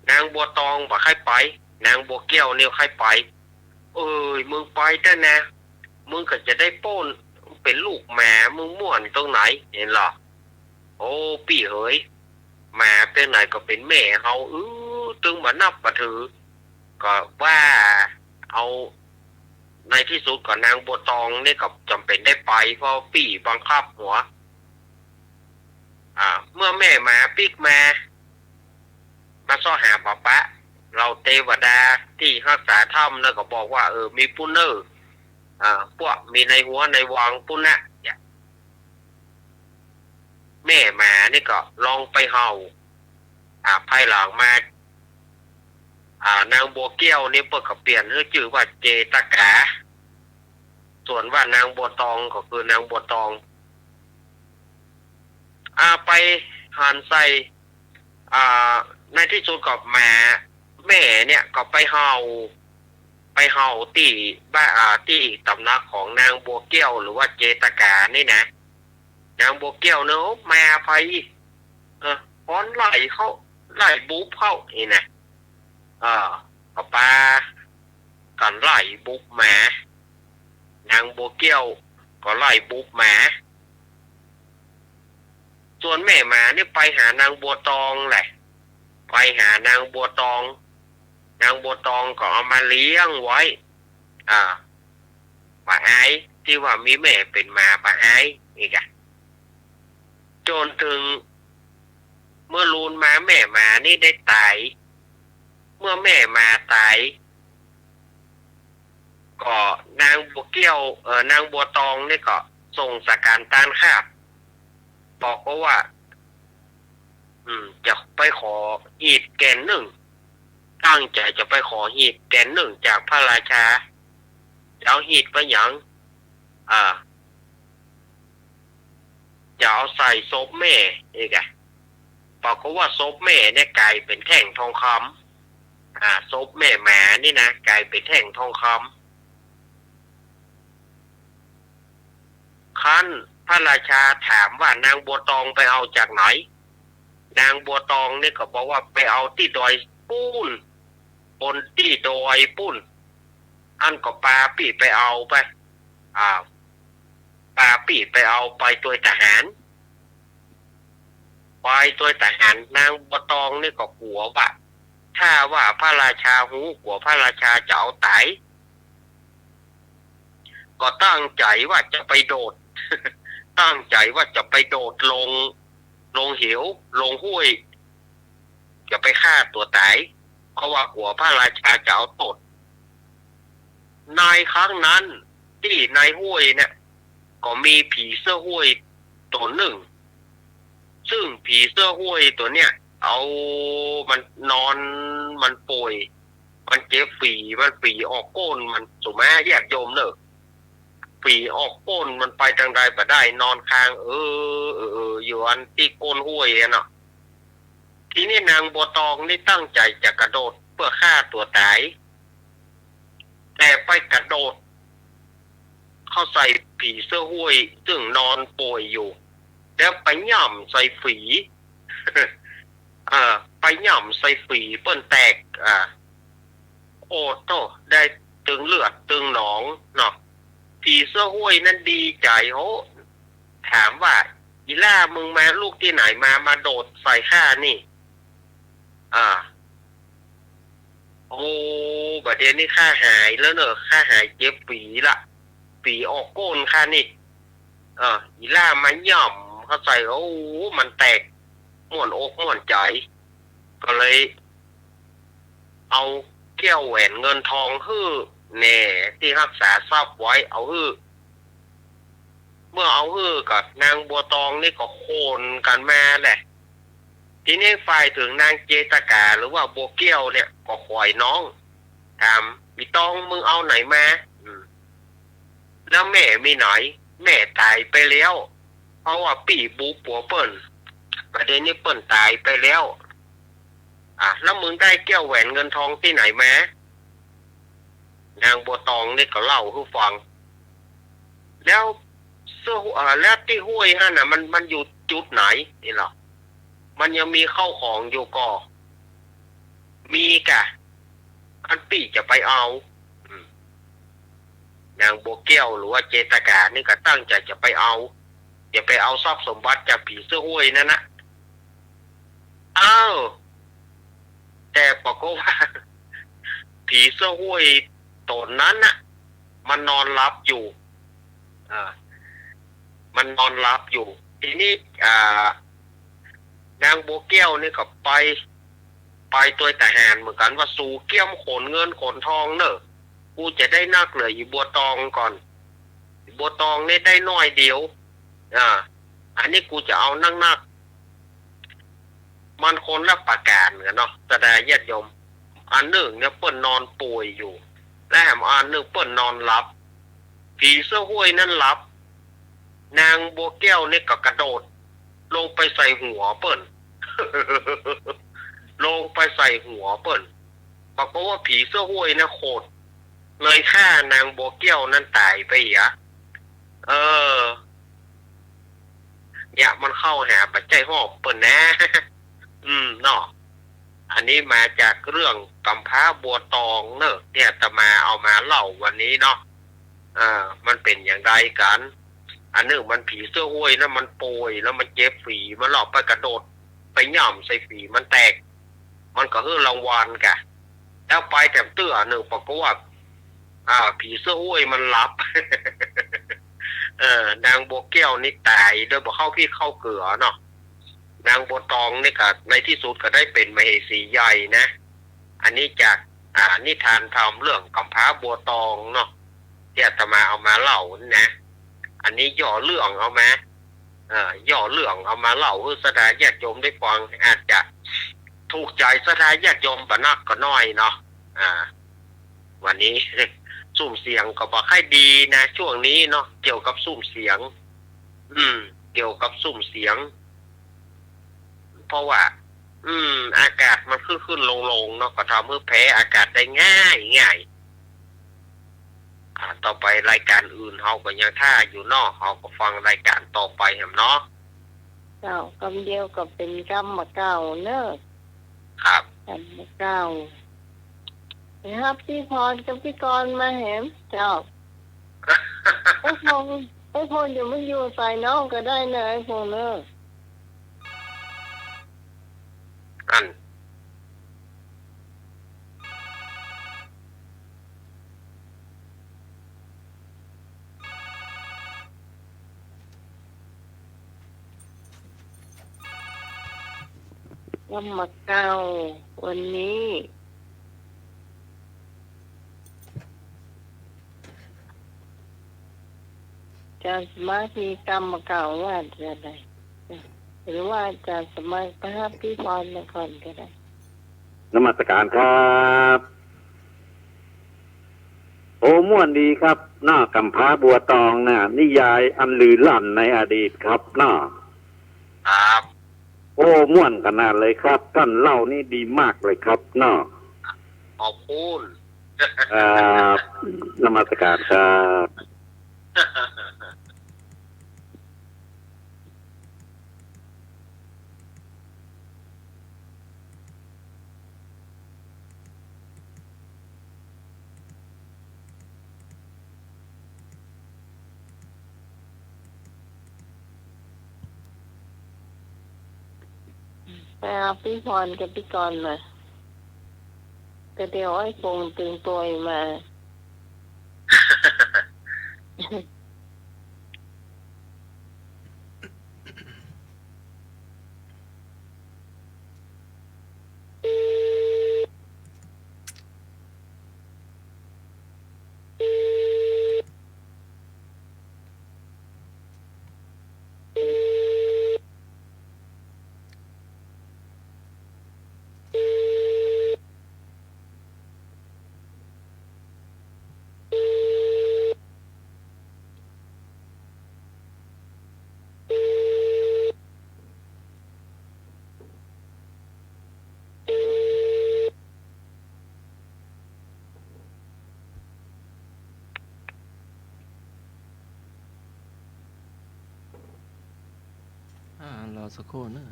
นางบัวตองบอกให้ไปนางบัวแก้วเนี่ยให้ไปมึงไปได้นะมึงก็จะได้ป้นเป็นลูกแม่มึงม่วนตรงไหนเห็นหรอโอ้ปี่เฮ้ยแม่เป็นไหนก็เป็นแม่เขาตึงมานับมาถือก็ว่าเอาในที่สุดก็นางบัวตองนี่ก็จำเป็นได้ไปเพราะปี่บังคับหัวเมื่อแม่มาปิกมาซ้อหาปะเราเทวดาที่รักษาถ้ำแล้วก็บอกว่ามีปุณเนอร์พวกมีในหัวในวังปุณนะแม่มานี่ก็ลองไปเห่าภายหลังมานางบัวแก้วนี่เปิดกับเปลี่ยนชื่อว่าเจตกาส่วนว่านางบัวตองก็คือนางบัวตองไปหันใส่ในที่สุดกับแม่เนี่ยก็ไปเห่าที่บ้านที่ตำนักของนางบัวแก้วหรือว่าเจตกานี่นะนางบัวแก้วเนอะมาไปค้อนไล่เขาไล่บุ๊บเข้านี่นะก็ปากันไล่บุ๊บหมานางบัวแก้วก็ไล่บุ๊บหมาส่วนแม่หมานี่ไปหานางบัวตองแหละไปหานางบัวตองนางบัวตองก็เอามาเลี้ยงไว้ป้าไอ้ที่ว่ามีแม่เป็นหมาป้าไอ้อีกจนถึงเมื่อลูนมาแม่หมานี่ได้ตายเมื่อแม่หมาตายก็นางบัวแก้วนางบัวตองนี่ก็ส่งสการต้านคาบบอกเขาว่าจะไปขอหีดแกนหนึ่งตั้งใจจะไปขอหีดแกนหนึ่งจากพระราชาจะเอาหีดไปหยังจะเอาใส่ศพแม่อีกบอกเขาว่าศพแม่เนี่ยกลายเป็นแท่งทองคำศพแม่หมานี่นะกลายเป็นแท่งทองคำขั้นพระราชาถามว่านางบัวตองไปเอาจากไหนนางบัวตองนี่ก็บอกว่าไปเอาที่ดอยปุ้นบนที่ดอยปุ้นอันก็ปาปี่ไปเอาไปปาปี่ไปเอาไปตัวทหารไปตัวทหารนางบัวตองนี่ก็กลัวว่าถ้าว่าพระราชาหูกลัวพระราชาจะเอาตายก็ตั้งใจว่าจะไปโดด ตั้งใจว่าจะไปโดดลงเหวลงห้วยจะไปฆ่าตัวตายเพราะว่ากลัวพระราชาจะเอาตดในครั้งนั้นที่ในห้วยเนี่ย ก็มีผีเสื้อห้วยตัวหนึ่งซึ่งผีเสื้อห้วยตัวเนี้ยเอามันนอนมันป่วยมันเจ็บฝีมันฝีออกก้นมันสุแม่แยกโยมเนอะฝีออกก้นมันไปทางใดบ่ได้นอนค้างอยู่อันที่ก้นห้วยเนาะทีนี้นางบัวตองนี่ตั้งใจจะกระโดดเพื่อฆ่าตัวตายแต่ไปกระโดดเข้าใส่ผีเสื้อห้วยซึ่งนอนป่วยอยู่แล้วไปย่ำใส่ฝี ไปย่ำใส่ฝีเปิ้นแตกโอ้โตได้ตึงเลือดตึงหนองเนาะผีเสื้อห้วยนั่นดีใจโหถามว่าอีล่ามึงมาลูกที่ไหนมาโดดใส่ข้านี่โอ้บัดเดี๋ยวนี้ข้าหายแล้วเนอะข้าหายเจ็บฝีละฝีออกก้นข้านี่อีล่ามาย่ำเข้าใจโอ้มันแตกม่วนอกม่วนใจก็เลยเอาแก้วแหวนเงินทองฮื้อแน่ที่รักษาทรัพย์ไว้เอาฮื้อเมื่อเอาฮื้อกับนางบัวตองนี่ก็โคนกันมาแหละทีนี้ฝ่ายถึงนางเจตกาหรือว่าบัวเกี้ยวเนี่ยก็ขวายน้องถามพี่ตองมึงเอาไหนมาแล้วแม่มีไหนแม่ตายไปแล้วเพราะว่าปี่บูปัวเปิ้นประเด็นนี้เปิ้นตายไปแล้วแล้วมึงได้แก้วแหวนเงินทองที่ไหนมานางบัวตองนี่ก็เล่าให้ฟังแล้วแล้วที่ห้วยฮะน่ะมันอยู่จุดไหนนี่หรอมันยังมีเข้าของอยู่ก็มีกะอันปี่จะไปเอานางบัวแก้วหรือว่าเจตกานี่ก็ตั้งใจจะไปเอาอย่าไปเอาทรัพย์สมบัติจากผีเสื้อห้วยนั่นนะแต่ปรากฏว่าผีเสื้อห้วยตนนั้นน่ะมันนอนรับอยู่มันนอนรับอยู่ทีนี้นางบัวแก้วนี่ก็ไปตัวทหารเหมือนกันว่าสู่เกี้ยมขนเงินขนทองเนอะกูจะได้นักเหลืออยู่บัวตองก่อนบัวตองนี่ได้น้อยเดียวอันนี้กูจะเอานักมันคนละประการกันเนาะแสดงญาติโยมอันหนึ่งเนี่ยเปิ้นนอนป่วยอยู่และแถมอันหนึ่งเปิ้นนอนหลับผีเสื้อห้วยนั่นหลับนางบัวแก้วนี่ก็กระโดดลงไปใส่หัวเปิ้น ลงไปใส่หัวเปิ้นปรากฏว่าผีเสื้อห้วยนะโคตรเลยฆ่านางบัวแก้วนั่นตายไปเนี่ยมันเข้าหาปัจจัยหอบเปิ้นนะ เนาะอันนี้มาจากเรื่องกำพร้าบัวตองเนอะเนี่ยจะมาเอามาเล่าวันนี้เนาะมันเป็นอย่างไรกันอันนึงมันผีเสื้อห้วยนะมันป่วยแล้วมันเจ็บฝีมันหลอกไปกระโดดไปย่ำใส่ฝีมันแตกมันก็รางวัลกะแล้วไปแถมเตื้อหนึ่งปรากฏว่าผีเสื้อห้วยมันรับ นางบัวแก้วนี่ตายโดยบอกเข้าพี่เข้าเกลือเนาะนางบัวตองนี่ก็ในที่สุดก็ได้เป็นมเหสีใหญ่นะอันนี้จากนิทานทำเรื่องกำพร้าบัวตองเนาะที่อาตมาเอามาเล่านะอันนี้ย่อเรื่องเอามาย่อเรื่องเอามาเล่าเพื่อสดาญาติโยมได้ฟังอาจจะถูกใจสดาญาติโยมปะนักก็น้อยเนาะวันนี้ สุ่มเสียงก็บอกให้ดีนะช่วงนี้เนาะเกี่ยวกับสุ่มเสียงเกี่ยวกับสุ่มเสียงเพราะว่าอากาศมันขึ้นลงเนาะก็ทำให้แพ้อากาศได้ง่ายต่อไปรายการอื่นเฮาก็ยังท่าอยู่เนาะเฮาก็ฟังรายการต่อไปแหมเนาะเจ้ากำเดียวก็เป็นกำมาเก่าเนอะครับกำมาเก่านะครับพี่พรกับพี่กรมาเห็นเจ้า ไอ้พงเดี๋ยวมันอยู่ใส่น้องก็ได้นะไอ้พงเนอะอันกำมาเก่าวันนี้ จารย์สมาธิกรรมเก่าว่าจะได้หรือว่าอาจารย์สมาธิพระพิพรมาก่อนก็ได้นมัสการครับโอ้ม่วนดีครับหน้ากำพร้าบัวตองน่ะนิยายอันลือลั่นในอดีตครับหน้าครับโอ้ม่วนขนาดเลยครับท่านเล่านี่ดีมากเลยครับหน้าขอบคุณนมัสการครับไปเอาพี่พรกับพี่กรณ์มาก็เดี๋ยวไอ้คงตึงตัวมา รอสักครู่นะ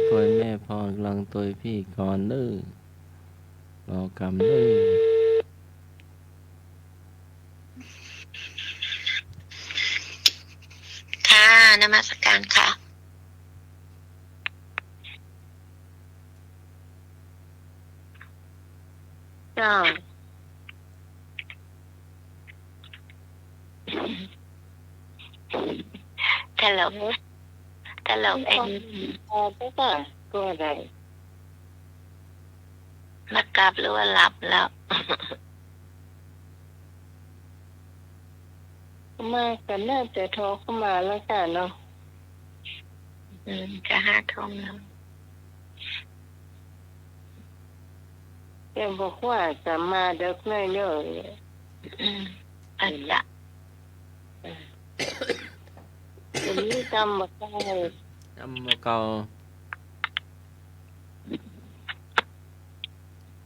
ตัวแม่พอกำลังตัวพี่ก่อนเด้อรอกำเด้อค่ะนมัสการค่ะจ้าตลกเองก็ได้นักกลับหรือว่าหลับแล้วมากันน่าจะโทรเข้ามาแล้วกันเนาะจะ5 ทุ่มแล้วแกบอกว่าจะมาเด็กหน่อยเลยอาจจะทีนี้จำมาได้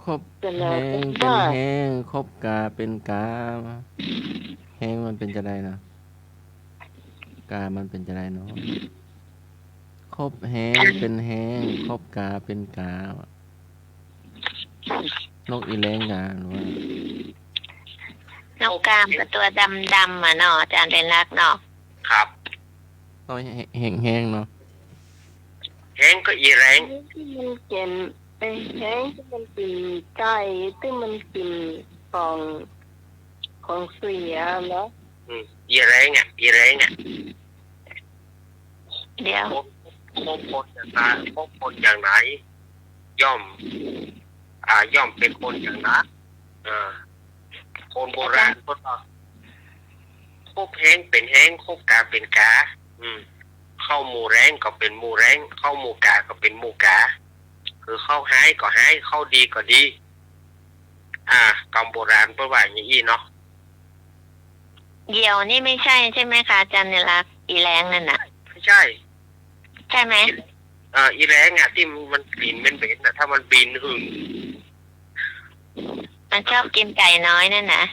ครบแห้งเป็นแห้งครบกาเป็นกาแห้งมันเป็นจะได้นะกามันเป็นจะได้เนาะครบแห้งเป็นแห้งครบกาเป็นกานกอีแรงกาหรือว่านกกามกับตัวดำอ่ะเนาะอาจารย์เป็นรักเนาะครับต้องแห้งเนาะแห้งก็อีแรงที่มันเก็บไปแห้งที่มันกินไก่ที่มันกินของเสียเนาะอีแรงอ่ะเดี๋ยวพบคนอย่างไหนย่อมเป็นคนอย่างนั้นคนโบราณก็ต้องคบแห้งเป็นแห้งคบกาเป็นกาเข้าหมู่แรงก็เป็นหมู่แรงเข้าหมู่กาก็เป็นหมู่กาคือเข้าหายก็หายเข้าดีก็ดีกรรมโบราณเพราะว่าอย่างนี้เนาะเหี่ยวนี่ไม่ใช่ไหมคะอาจารย์เนี่ยรักอีแรงนั่นน่ะไม่ใช่ไหมอีแรงอ่ะที่มันบินเป็นเบ็ดน่ะถ้ามันบินหึงมันชอบกินไก่น้อยนั่นนะ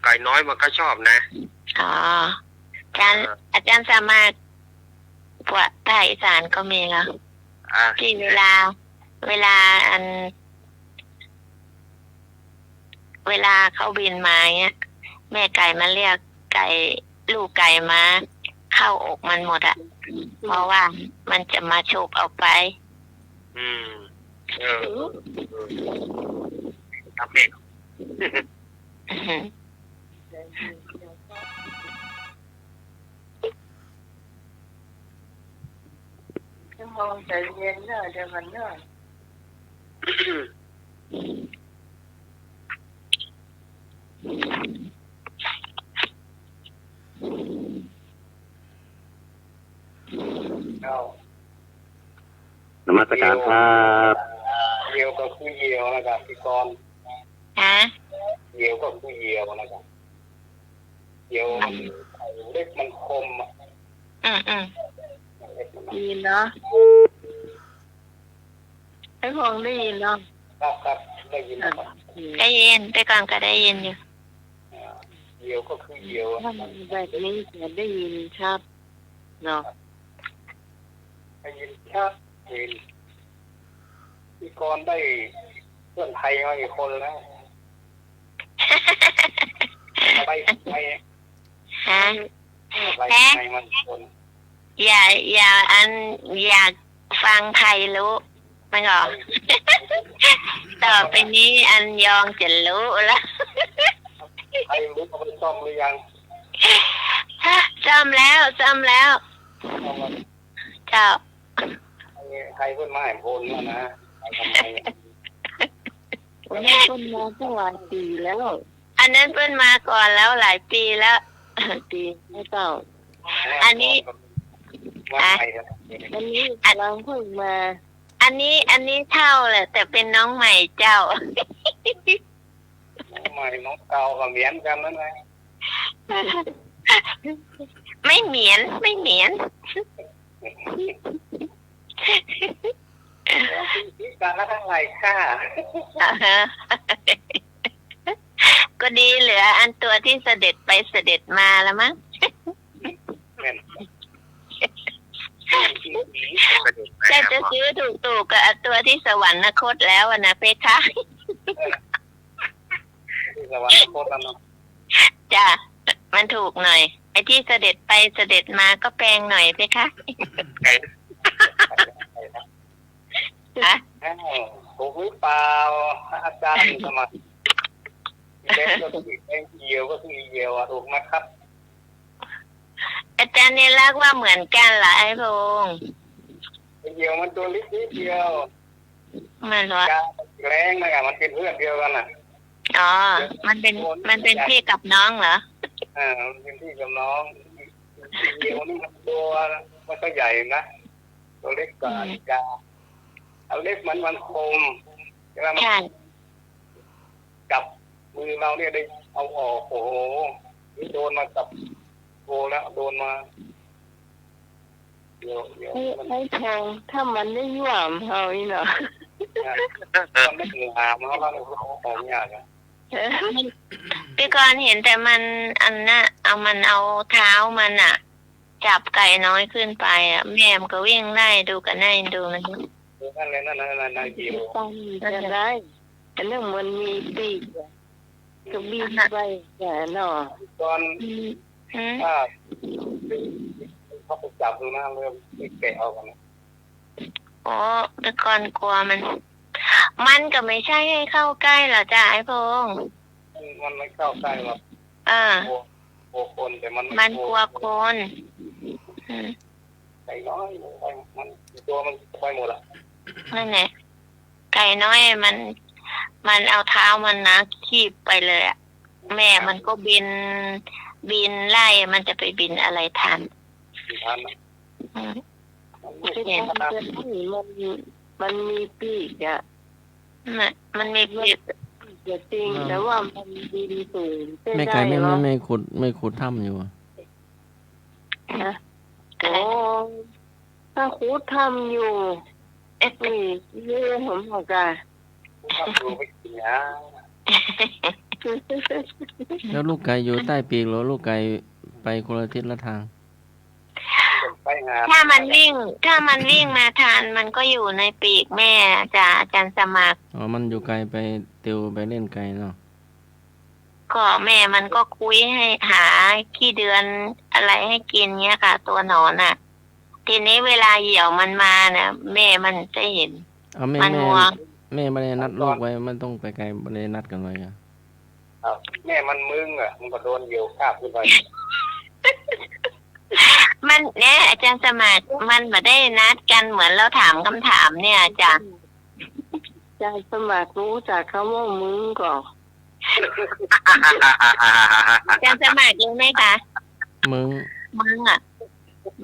ไก่น้อยมันก็ชอบนะอ๋ออาจารย์สามารถพวกภาคอีสานก็มีแล้วที่เวลาเขาบินมาเนี้ยแม่ไก่มาเรียกไก่ลูกไก่มาเข้าอกมันหมดอ่ะเพราะว่ามันจะมาฉกเอาไปทำเองมองใจเย็นเนอะเดี๋ยวมันเนอะ มัสการครับ เยียวก็คือเยียวนะครับพี่กรณ์ ฮะ เยียวก็คือเยียวนะครับเยียวมันเล็กมันคมอะ อืม เล็กมัน ได้ยินเนาะไอ้พงได้ยินเนาะ ครับได้ยินนะครับ ได้ยินแต่ก่อนก็ได้ยินอยู่ เยียวก็คือเยียว ถ้ามันแบบนี้จะได้ยินครับเนาะ ได้ยินชัดเจนพี่กรณ์ได้เพื่อนไทยมาอีกคนแล้วไป ฮะ ไทยมันคน อย่าอยากฟังไทยรู้มันเหรอ ต่อไปนี้อันยองจะรู้แล้ว ไทยรู้เขาไปซ่อมหรือยัง ซ่อมแล้วเจ้า ไทยเพิ่นมาให้โพนแล้วนะทำไม นี่เพิ่นมาตั้งหลายปีแล้ว อันนั้นเพิ่นมาก่อนแล้วหลายปีแล้วปีไม่เจ้า อันนี้ ว่าไทยนะ อันนี้เราเพิ่งมา อันนี้เท่าแหละแต่เป็นน้องใหม่เจ้า น้องใหม่น้องเก่าก็เหมือนกันนั่นแหละ ไม่เหมียน พิการละทั้งหลายค่า ก็ดีเหลืออันตัวที่เสด็จไปเสด็จมาแล้วมั้ง แม่น จะซื้อถูกๆกับอันตัวที่สวรรคตแล้วนะเพคะ ที่สวรรคตแล้วเนาะ จ้ะมันถูกหน่อย ไอ้ที่เสด็จไปเสด็จมาก็แพงหน่อยเพคะฮะ ถูกหรือเปล่าอาจารย์สมัครเล่นก็คือเล่นเยียวก็คือเยียวถูกไหมครับ อาจารย์เนี่ยรักว่าเหมือนกันเหรอไอ้พงษ์ เยียวมันตัวเล็กนิดเดียว มันเหรอ การแรงนะครับมันเป็นเพื่อนเดียวกันน่ะ อ๋อมันเป็นพี่กับน้องเหรอ มันเป็นพี่กับน้องเยียวนี่มันตัวมันก็ใหญ่นะตัวเล็กกว่าอีกาเอาเล็กมันคมเวลามัน ใช่ กับมือเราเนี่ยได้เอาออกโอ้โหโดนมากับโกแล้วโดนมาเดี๋ยวไม่แพงถ้ามันไม่หวามเฮาอีเนาะ มันไม่งามเขาเราของยากอะ พี่กรณ์เห็นแต่มันอันน่ะเอาเท้ามันอ่ะ จับไก่น้อยขึ้นไปอ่ะแม่มันก็วิ่งไล่ดูกันได้ดูมัน นั่นเลยนั่นเกี่ยว ต้องจะได้แต่เรื่องมันมีปีกก็บินไปแก่เนาะ ตอนถ้าเขาไปจับดูนะเริ่มแกะเอากันนะ อ๋อพี่กรณ์กลัวมันก็ไม่ใช่ให้เข้าใกล้หรอจ้าไอ้พงษ์ มันไม่เข้าใกล้หรอก กลัวคนแต่มันกลัวคนไก่น้อยมันตัวมันไปหมดอ่ะ นั่นแหละไก่น้อยมันเอาเท้ามันนะคีบไปเลยอ่ะแม่มันก็บินไล่มันจะไปบินอะไรทัน ทันมันมีปีกอ่ะมันมีปีกจริงแต่ว่ามันบินสูง ไม่ไกลไม่ขุดถ้ำอยู่อะ โอ้ถ้าคูทำอยู่นี่เรื่องผมบอกกัน ทำดูไม่กินนะ แล้วลูกไก่อยู่ใต้ปีกหรือลูกไก่ไปคนละทิศละทาง ไปงาน ถ้ามันวิ่งมาทานมันก็อยู่ในปีกแม่จ้ะอาจารย์สมัคร อ๋อมันอยู่ไกลไปติวไปเล่นไกลเนาะ ก็แม่มันก็คุยให้หาขี้เดือนอะไรให้กินเงี้ยค่ะ ตัวหนอนอ่ะ ทีนี้เวลาเหี่ยวมันมาเนี่ยแม่มันจะเห็น เอาแม่ไม่ได้นัดลูกไว้มันต้องไปไกลไม่ได้นัดกันไว้อะ แม่มันมึงอ่ะมันก็โดนเหยี่ยวคาบขึ้นไป มันเนี่ยอาจารย์สมัครมันมาได้นัดกันเหมือนเราถามคำถามเนี่ยจ้ะอาจารย์สมัครรู้จักคำว่ามึงก่อนอาจารย์สมัครรู้ไหมคะ มึง อ่ะ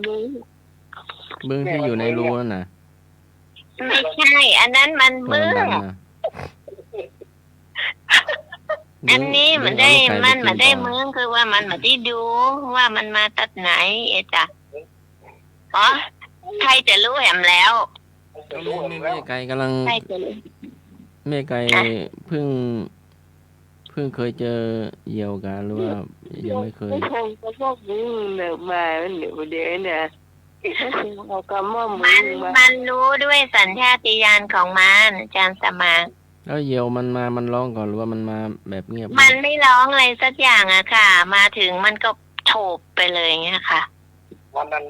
มึง ที่อยู่ในรูนั่นน่ะ ไม่ใช่ อันนั้นมัน ตัว มึง ดำๆนะ อันนี้มันได้ เอาลูกไก่ มัน ไปกิ มันได้ ก่อ มึงคือว่ามันมาที่ดูว่ามันมาตัดไหนจ้ะอ๋อใครจะรู้แหมแล้ว แม่ไก่กำลัง ใครจะรู้ แม่ไก่ อ่ะ เพิ่งเคยเจอเหยี่ยวกันหรือว่ายังไม่เคย ไม่คงก็พวกมึงเนี่ยมาเดี๋ยวเนี่ยเอาคำว่ามึ มัน งมา มันรู้ด้วยสัญชาตญาณของมันอาจารย์สมาน แล้วเหยี่ยวมันร้องก่อนหรือว่ามันมาแบบเงียบ มันไม่ร้องอะไรสักอย่างอะค่ะ มาถึงมันก็โฉบไปเลยเงี้ยค่ะ วันนั้น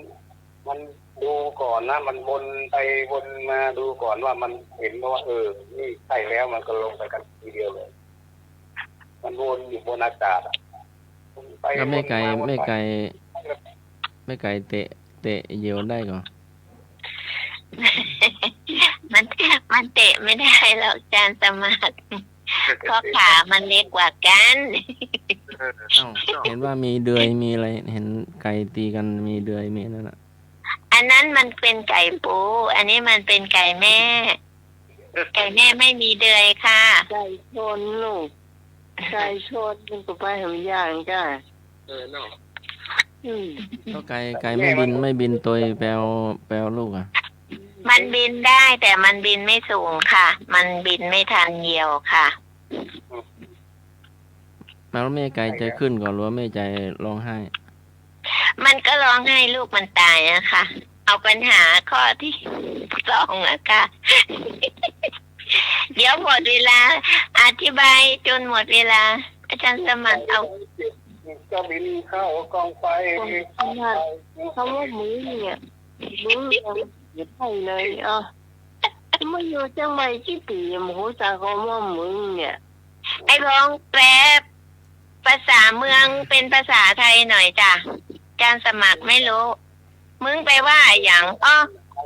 มันดูก่อนนะ มันวนไปวนมาดูก่อนว่ามันเห็นว่านี่ใช่แล้วมันก็ลงไปกันทีเดียวเลย มันวนอยู่บนอากาศอะไป แล้วแม่ไก่ วนมาวนไป เตะเหยี่ยวได้ก่อน มันเตะไม่ได้หรอกอาจารย์สมานเพราะขามันเล็กกว่ากัน เห็นว่ามีเดือยมีอะไรเห็นไก่ตีกันมีเดือยมีนั่นแหละ อันนั้นมันเป็นไก่ปู อันนี้มันเป็นไก่แม่ ไก่แม่ไม่มีเดือยค่ะ ไก่ชนลูกไก่ชนมันก็ไปทำอย่างจ้ะ เนาะ ก็ไก่ไม่บินตัวแปลวลูกอ่ะ มันบินได้แต่มันบินไม่สูงค่ะ มันบินไม่ทันเหยี่ยวค่ะ แล้วแม่ไก่ใจขึ้นก่อนหรือว่าแม่ใจร้องไห้ มันก็ร้องไห้ลูกมันตายนะคะ เอาปัญหาข้อที่สองอะค่ะ เดี๋ยวหมดเวลา อธิบายจนหมดเวลา อาจารย์สมานเอา ก็บินเข้ากองไฟ คำว่ามึงเนี่ยมึงยังอยู่ไทยเลยอ่ะมันอยู่จังไหนที่ปีมโหจากคำว่ามึงเนี่ย ไอ้พงแปลภาษาเมืองเป็นภาษาไทยหน่อยจ้ะอาจารย์สมัครไม่รู้ มึงไปว่าอย่างอ้อ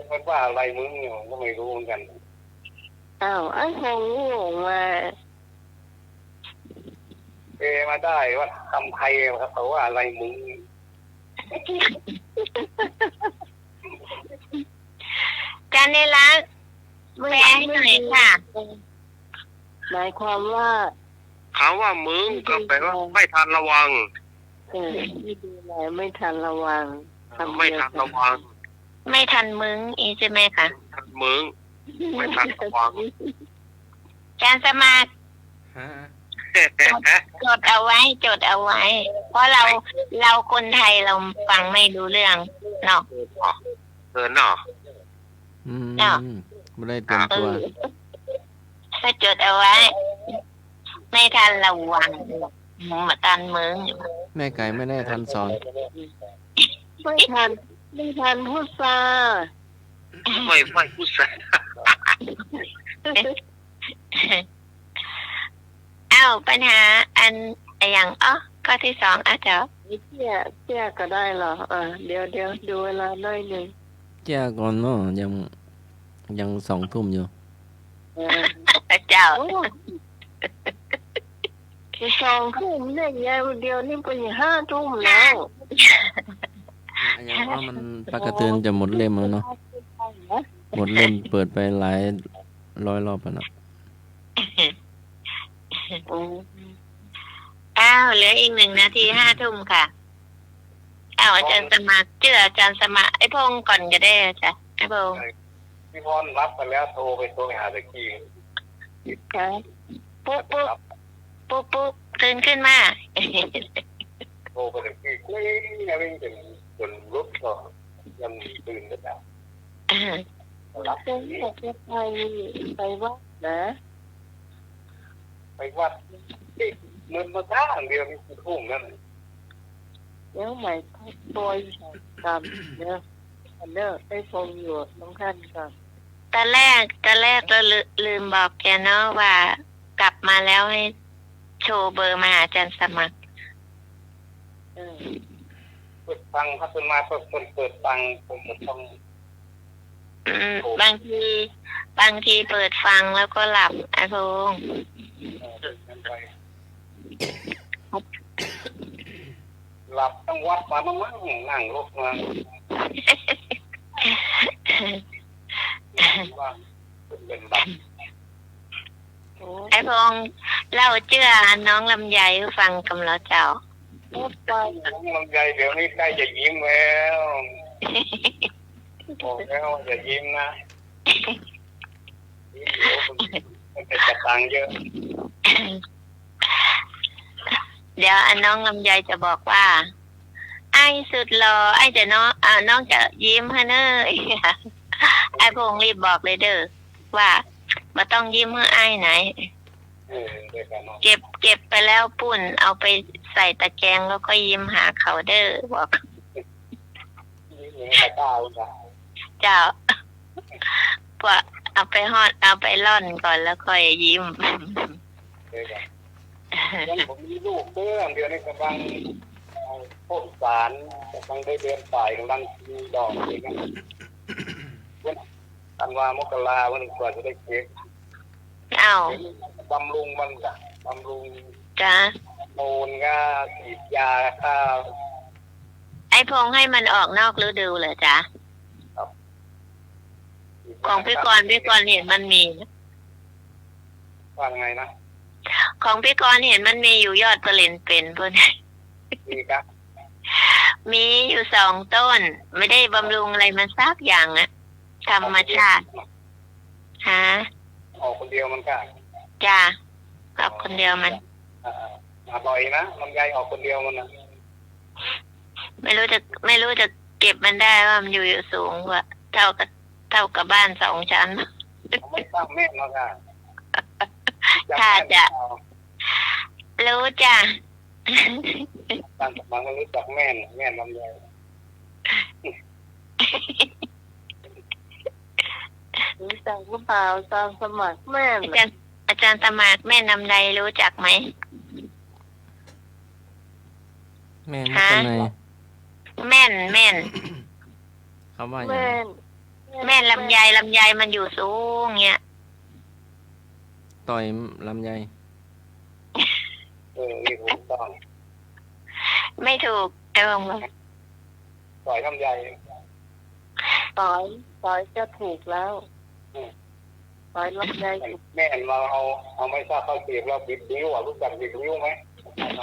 มันว่าอะไรมึงเนี่ยผมก็ไม่รู้เหมือนกัน อ้าวไอ้คงงงมา มาได้ว่าคำไทยเขาว่าอะไรมึง อาจารย์ในรักแปลให้หน่อยค่ะ หมายความว่า คำว่ามึงก็แปลว่าไม่ทันระวัง ที่ดูแลไม่ทันระวัง ไม่ทันระวัง ไม่ทันมึงอีใช่ไหมคะ ทันมึงไม่ทันระวัง อาจารย์สมัครจดเอาไว้จดเอาไว้ เพราะเราคนไทยเราฟังไม่รู้เรื่องเนาะ เนาะ ไม่ได้เตรียมตัว ถ้าจดเอาไว้ ไม่ทันระวังมาตันมึง แม่ไก่ไม่ได้ทันสอน ไม่ทันพูดซา ไม่พูดใส่ อ้าวปัญหาอันอย่างข้อที่สองอาจารย์ เที่ยก็ได้เหรอเดี๋ยวดูเวลาหน่อยหนึ่ง แจ้ก่อนเนาะยัง2 ทุ่มอยู่ เจ้า สองทุ่มเนี่ยยายเดียวนี่เป็น5 ทุ่มแล้ว อย่างว่ามันปกติจะหมดเล่มแล้วเนาะหมดเล่มเปิดไปหลายร้อยรอบแล้วเนาะ อ้าวเหลืออีก1 นาที5 ทุ่มค่ะอ้าวอาจารย์สมัครเจออาจารย์สมัครไอ้พงศ์ก่อนก็ได้จ้ะไอ้พงศ์ พี่พรรับไปแล้วโทรไปหาตะกี้ ปุ๊บตื่นขึ้นมา โทรไปตะกี้ยังไม่ถึงจนรถก็ยังตื่นกันแล้วรับ จะไปวัดนะ ไปวัดเงินมาท่าเดียวนี่คือทุ่มนั่น เดี๋ยวใหม่ปอยตามเนี่ยอันเนอร์ไอ้ฟงอยู่น้องท่านก่อน ตอนแรกเราลืมบอกแกเนาะว่ากลับมาแล้วให้โชว์เบอร์มาหาอาจารย์สมัคร เปิดฟังพัฒนาเปิดฟังผมต้อง บางทีเปิดฟังแล้วก็หลับไอ้พงษ์ หลับทั้งวัดมามั่งนั่งรถมา เป็นบัตร ไอ้พงษ์เล่าเชื่อน้องลำไยให้ฟังกำลังเจ้า น้องลำไยเดี๋ยวนี้ใกล้จะยิ้มแล้วบอกแล้วอย่ายิ้มนะยิ้มเดี๋ยวมันจะจัดตังค์เยอะ เดี๋ยวน้องลำไยจะบอกว่า ไอ้สุดหล่อไอ้จะน้องจะยิ้มให้เนอะไอ้พงษ์รีบบอกเลยเด้อว่าบ่ต้องยิ้มให้ไอ้ไหน เดี๋ยวกันเนาะ เก็บไปแล้วปุ่นเอาไปใส่ตะแกรงแล้วก็ยิ้มหาเขาเด้อบอก ยิ้มอย่างนี้ตาจ้า เจ้าว่าเอาไปฮอดเอาไปล่อนก่อนแล้วค่อยยิ้ม เดี๋ยวกันยังผมมีลูกเพื่อนเดี๋ยวนี้กำลังพ่นสารกำลังได้เดินสายกำลังมีดอกอะไรกันอันว่ามกราวันกว่าจะได้เก็บ อ้าว บำรุงมันจ้ะบำรุง จ้า โมูลก็ฉีดยาข้าว ไอ้พงให้มันออกนอกฤดูเหรอจ๊ะของพี่กรณ์เห็นมันมีนะ ว่าไงนะ ของพี่กรณ์เห็นมันมีอยู่ยอดเปลี่ยนเป็นพวกนี้ ดีครับ มีอยู่2 ต้น ไม่ได้บำรุงอะไรมันสักอย่างอะธรรมชาติฮะ ออกคนเดียวมันก็ จ้ากับคนเดียวมัน มาบ่อยนะลำไยออกคนเดียวมันนะ ไม่รู้จะเก็บมันได้ว่ามันอยู่สูงกว่าเท่ากับบ้าน2 ชั้น เขาไม่สร้างแม่นแล้วค่ะ ค่ะจะรู้จ้ะ ตั้งแต่มันก็รู้จักแม่นลำไย รู้จักหรือเปล่าตามสมัครแม่ อาจารย์ตะหมากแม่นำใดรู้จักไหม แม่ไม่เป็นไร แม่น เขาว่าอย่าง แม่ แม่นลำไยมันอยู่สูงเงี้ย ต่อยลำไย นี่ถูกต้อง ไม่ถูกไอ้บงบอก ปล่อยลำไย ต่อยจะถูกแล้วต่อยลำไยถูก แม่นเราเอาไม่ทราบเข้าเสียบเราบิดนิ้วรู้จักบิดนิ้วไหมไม่ทร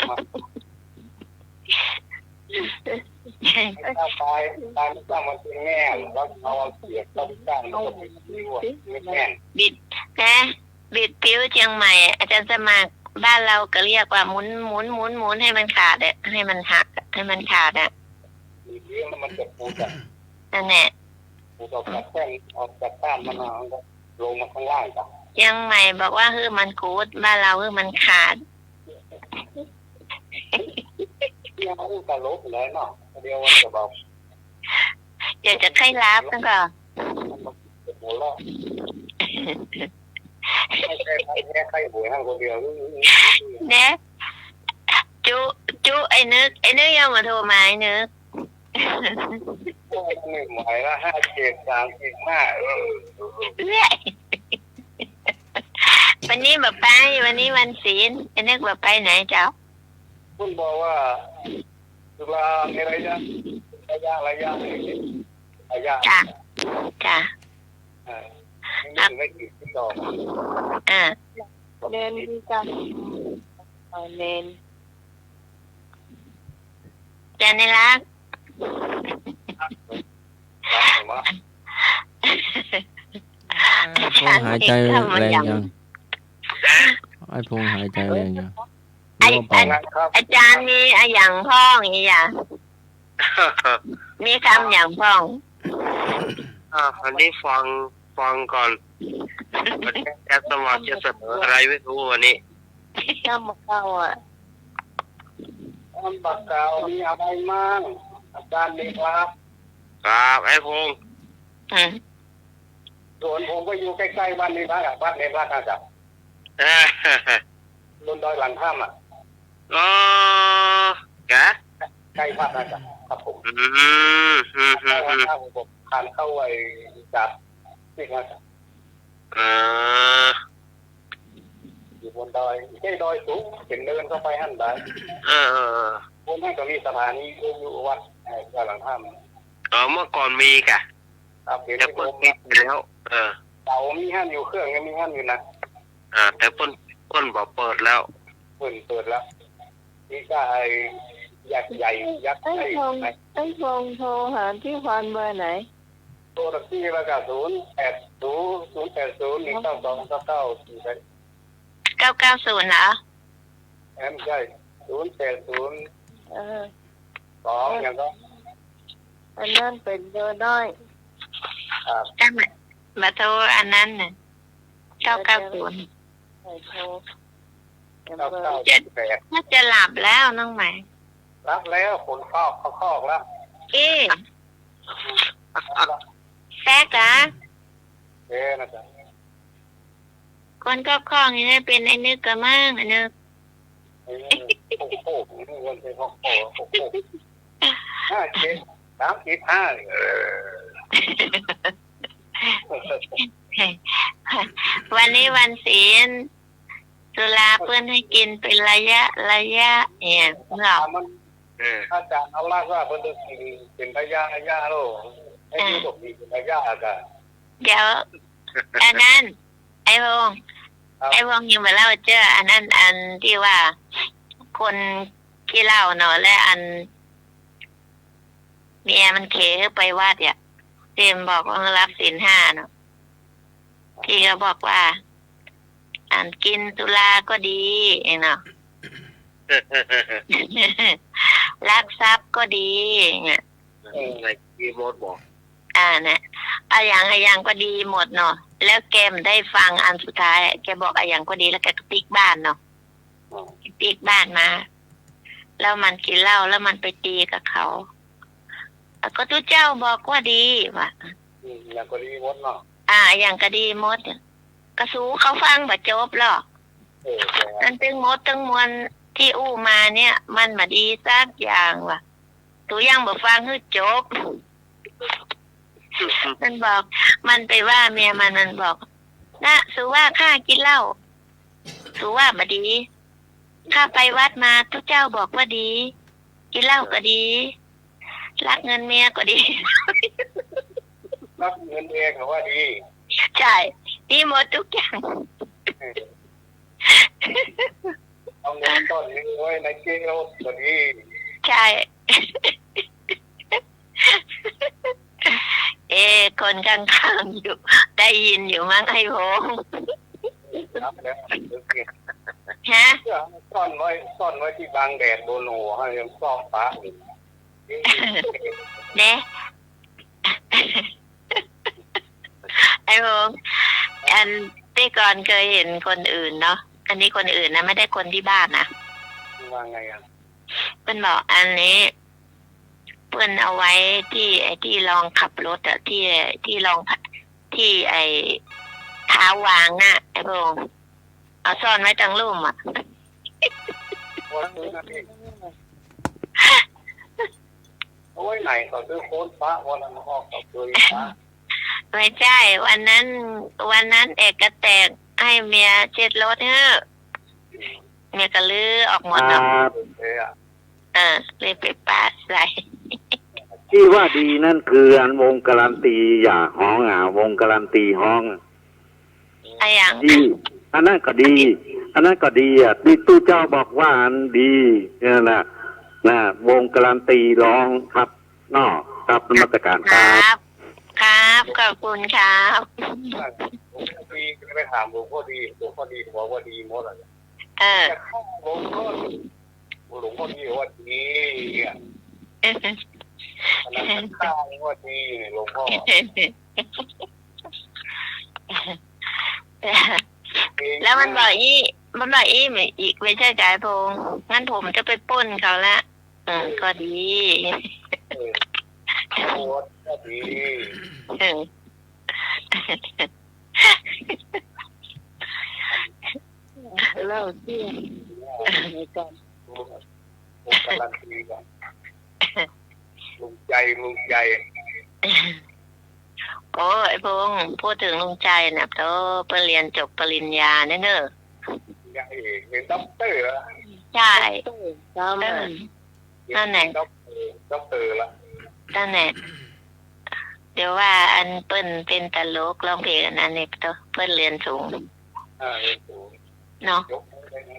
าบตายไม่ทราบมันเป็นแง่แล้วเอาเสียบต้นก้านแล้วก็บิดนิ้วไม่แง่น บิดผิวเชียงใหม่ อาจารย์สมัครบ้านเราก็เรียกว่าหมุนให้มันขาดอะให้มันหักให้มันขาดอะ บิดนิ้วมันจะปูจาก นั่นแหละ ปูออกจากแป้งออกจากก้านมันลงมาข้างล่างจ้ะ เชียงใหม่บอกว่ามันกูดบ้านเรามันขาด ยังไม่ตลกเลยเนาะเดียวมันจะบอก เดี๋ยวจะใครรับนั่นก็ หัวเราะไม่ใช่ใครหวยห้างคนเดียว เนี่ยจุไอ้นึกยังมาโทรมาไอ้นึก หนึ่งหมายละ5735วันนี้แบบไปวันนี้วันศีลไอ้นึกแบบไปไหนเจ้า คุณบอกว่าตุลาในระยะจ้ะไม่กี่ดอก เน้นดีจังเน้น จะในรัก พงหายใจแรงยังไอ้พงหายใจแรงยัง อาจารย์มีอย่างพ้องอีอย่างมีคำอย่างพ้อง อันนี้ฟังก่อนวันนี้แอดสมัครจะเสนออะไรไม่รู้วันนี้ ข้ามเข้าอ่ะ อันบักเก่ามีอะไรมั่งอาจารย์เด็กครับครับไอ้พงษ์ส่วนผมก็อยู่ใกล้ๆบ้านในบ้านบ้านในบ้านอาจารย์บนดอยหลังถ้ำอ๋อกะใกล้บ้านอาจารย์ครับผมผมทานเข้าไว้จัดที่อาจารย์อยู่บนดอยใกล้ดอยสูงเป็นเดินเข้าไปหันได้บนนั้นก็มีสถานีอยู่วัดดอยหลังถ้ำเมื่อก่อนมีกะครับเดี๋ยวนี้ผมมีแล้ว เตามีห้านอยู่เครื่องยังมีห้านอยู่นะแต่เปิ้นบอกเปิดแล้วเปิดแล้วนี่ก็ไอ้ยักษ์ใหญ่ยักษ์ใหญ่ไอ้พงโทรหาที่ควันเบอร์ไหนโทรที่แล้วก็080 192 99 990เหรอใช่0802อย่างก็อันนั้นเป็นเบอร์น้อยก็มาโทรอันนั้นน่ะ990น่าจะหลับแล้วน้องใหม่รับแล้วขนคอกแล้วแป๊กเหรอนะจ๊ะคนก็คล้องนี่เป็นไอ้นึกกะมั่งไอ้นึกโอ้โหนี่คนเป็นโอ้โห5 7 วันนี้วันศีลสุราเพื่อนให้กินเป็นระยะเนี่ยเหรออาจารย์เอาล่ะว่าเพื่อนจะกินเป็นระยะโลให้ดูตกดีเป็นระยะกันเดี๋ยวอันนั้นไอ้วงยังมาเล่าเจ้าอันนั้นอันที่ว่าคนที่เล่าเนาะและอันเมียมันเขไปวัดเนี่ยเต็มบอกว่ารับศีล 5เนาะที่เขาบอกว่าอันกินสุราก็ดีเนาะ ลักทรัพย์ก็ดีเนี่ยในกีโมดบอกเนี่ยอย่างก็ดีหมดเนาะแล้วแกมได้ฟังอันสุดท้ายแกบอกอย่างก็ดีแล้วแกก็ติ๊กบ้านเนาะติ๊กบ้านมาแล้วมันกินเหล้าแล้วมันไปตีกับเขาก็ทุกเจ้าบอกว่าดีว่ะอย่างก็ดีหมดเนาะอย่างก็ดีหมดกระสูเขาฟังบ่จบหรอกนั่นตึงหมดตึงมวลที่อู้มาเนี่ยมันมาดีสักอย่างว่ะตัวยังบ่ฟังให้จบมันบอกมันไปว่าเมียมันบอกนะสูว่าข้ากินเหล้าสูว่าบ่ดีข้าไปวัดมาทุกเจ้าบอกว่าดีกินเหล้าก็ดีรักเงินเมียก็ดีรักเงินเองก็ว่าดีใช่ดีหมดทุกอย่างเอาเงินต้นนี้ไว้ในเกลียวก็ดีใช่คนข้างๆอยู่ได้ยินอยู่มั้งไอ้โหงฮะซ่อนไว้ที่บางแดดโดนหัวให้ยังซอกปากเนี่ยไอ้โหงอันที่ก่อนเคยเห็นคนอื่นเนาะอันนี้คนอื่นนะไม่ได้คนที่บ้านนะว่าไงเพิ่นบอกอันนี้เพิ่นเอาไว้ที่ลองขับรถที่ลองที่ไอ้เท้าวางน่ะไอ้โหงเอาซ่อนไว้ตั้งลุ่มเอาไว้ไหนต่อซื้อโค้ดฟ้าวันนั้นออกกับตัวฟ้าไม่ใช่วันนั้นเอกแตกให้เมียเช็ดรถเมียก็ลื้อออกหมดเนาะเลยไปปาใส่ที่ว่าดีนั่นคืออันวงการันตีอย่าห้องวงการันตีห้องอย่างดีอันนั้นก็ดีที่ตู้เจ้าบอกว่าอันดีเนี่ยนะวงการันตีร้องครับนอกครับนมัสการครับขอบคุณครับดีก็ไปถามหลวงพ่อดีบอกว่าดีหมดเลยหลวงพ่อดีว่าดีอันนั้นข้าวว่าดีหลวงพ่อแล้วมันบอกอีไม่ใช่จ่ายพงงั้นผมจะไปป้นเขาละก็ดีก็ดีเล่าเรื่องในการการันตีกันลุงใจโอ้ไอ้พงพูดถึงลุงใจเนี่ยเขาไปเรียนจบปริญญาเนอะเป็นด็อกเตอร์ใช่นั่นแหละด็อกเตอร์ละนั่นแหละ เดี๋ยวว่าอันเปิ้นเป็นตลกร้องเพลงอันนั้นนี่ตัวเปิ้นเรียนสูง เรียนสูง เนาะ ยก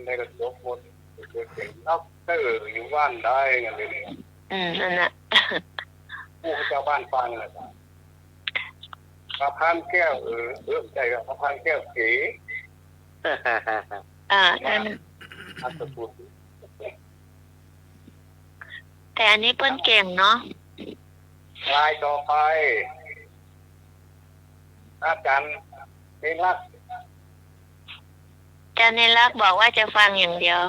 ได้ก็ยกหมดเก่งๆเอาก็อยู่บ้านได้ไงเลย นั่นน่ะ ผู้เจ้าบ้านฟังเลยพระพานแก้วใจกับพระพานแก้วเก๋ นั่น อัศพุทธ แต่อันนี้เปิ้นเก่งเนาะ ลายต่อไปอาจารย์เองรัก อาจารย์ในรักบอกว่าจะฟังอย่างเดียว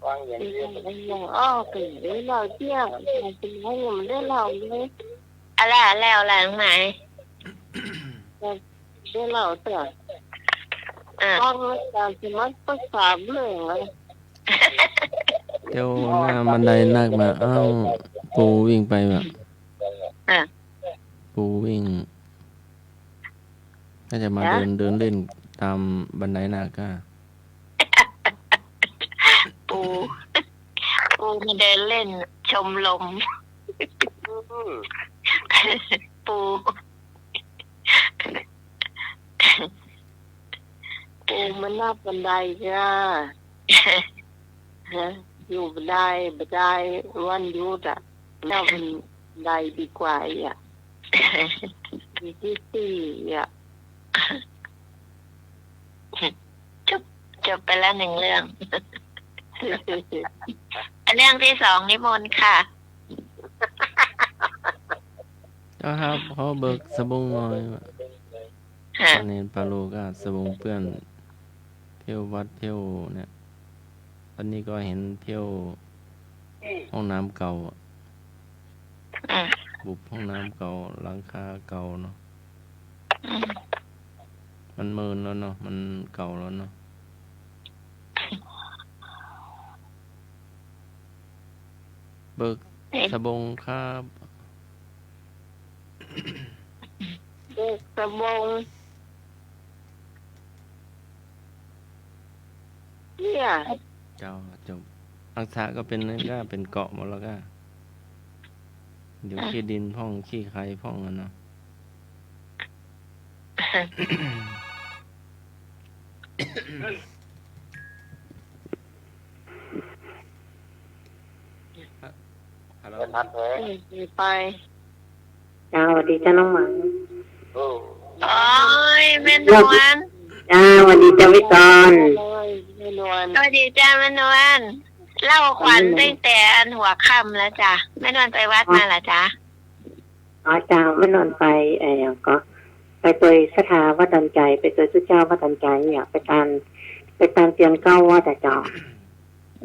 ฟังอย่างเดียว อ๋อเก่งเลยเราเที่ยวเป็นให้มันได้เราเลยอะไรแล้วอะไรตรงไหนได้เราเถอะฟังอาจารย์จะมาประสานเรื่องเลย เที่ยวหน้าบันไดนักมาอ้าวปูวิ่งไปแบบปูวิ่งถ้าจะมาเดินเล่นตามบันไดหนักก็ปูมาเดินเล่นชมลมปูมันนับบันไดจ้าอยู่บันไดวันหยุดอ่ะนับบันไดดีกว่าอ่ะมีที่สี่อ่ะจบไปแล้วหนึ่งเรื่อง เรื่องที่สองนิมนต์ค่ะ เจ้าครับเขาเบิกสบงหน่อยอันนี้ปาโลก็สบงเปื้อนเที่ยววัดเที่ยวเนี่ยอันนี้ก็เห็นเที่ยวห้องน้ำเก่าบุบห้องน้ำเก่าหลังคาเก่าเนาะมันเมินแล้วเนาะมันเก่าแล้วเนาะเบิกสบงครับเบิกสบงเนี่ยเจ้าจบอักษะก็เป็นนั่นก็เป็นเกาะหมดแล้วก็เดี๋ยวขี้ดินพ่องขี้ไข่พ่องกันเนาะฮัลโหล ทันแท้ ไป สวัสดีจ้าน้องหมา โอ้ โอ้ยแม่นวล สวัสดีจ้าวิกร แม่นวลสวัสดีจ้าแม่นวลเล่าขวัญตั้งแต่อันหัวค่ำแล้วจ้ะแม่นวลไปวัดมาเหรอจ๊ะจ้าไม่นอนไปก็ไปตัวสถาวัดดันใจไปตัวสุเจ้าวัดดันใจเนี่ยไปตามเตียนเก้าว่าแต่จ้า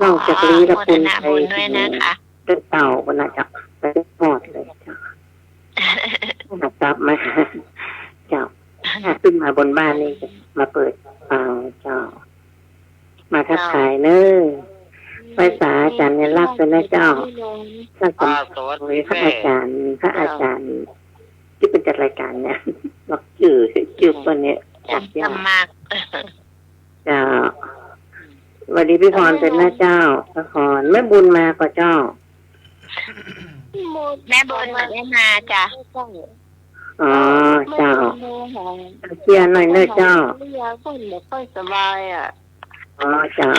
นอกจากนี้ละคุณไปด้วยนะคะ เดินเต่าวันน่ะจ้ะไปหอดเลยจ้ะกลับมาเจ้าขึ้นมาบนบ้านนี่มาเปิดฟังเจ้ามาทักทายเนอะภาษาอาจารย์เนี่ยรับเป็นนะเจ้าท่านสมเด็จพระอาจารย์ที่เป็นจัดรายการเนี่ยบอกชื่อคนเนี้ยจากเจ้าเจ้าสวัสดีพี่พรเป็นนะเจ้าพระพรแม่บุญมาก็เจ้าแม่บุญมาได้มาจ้ะอ๋อเจ้าเชียร์หน่อยเนอะเจ้าไม่ค่อยสบายอ่ะอ๋อเจ้า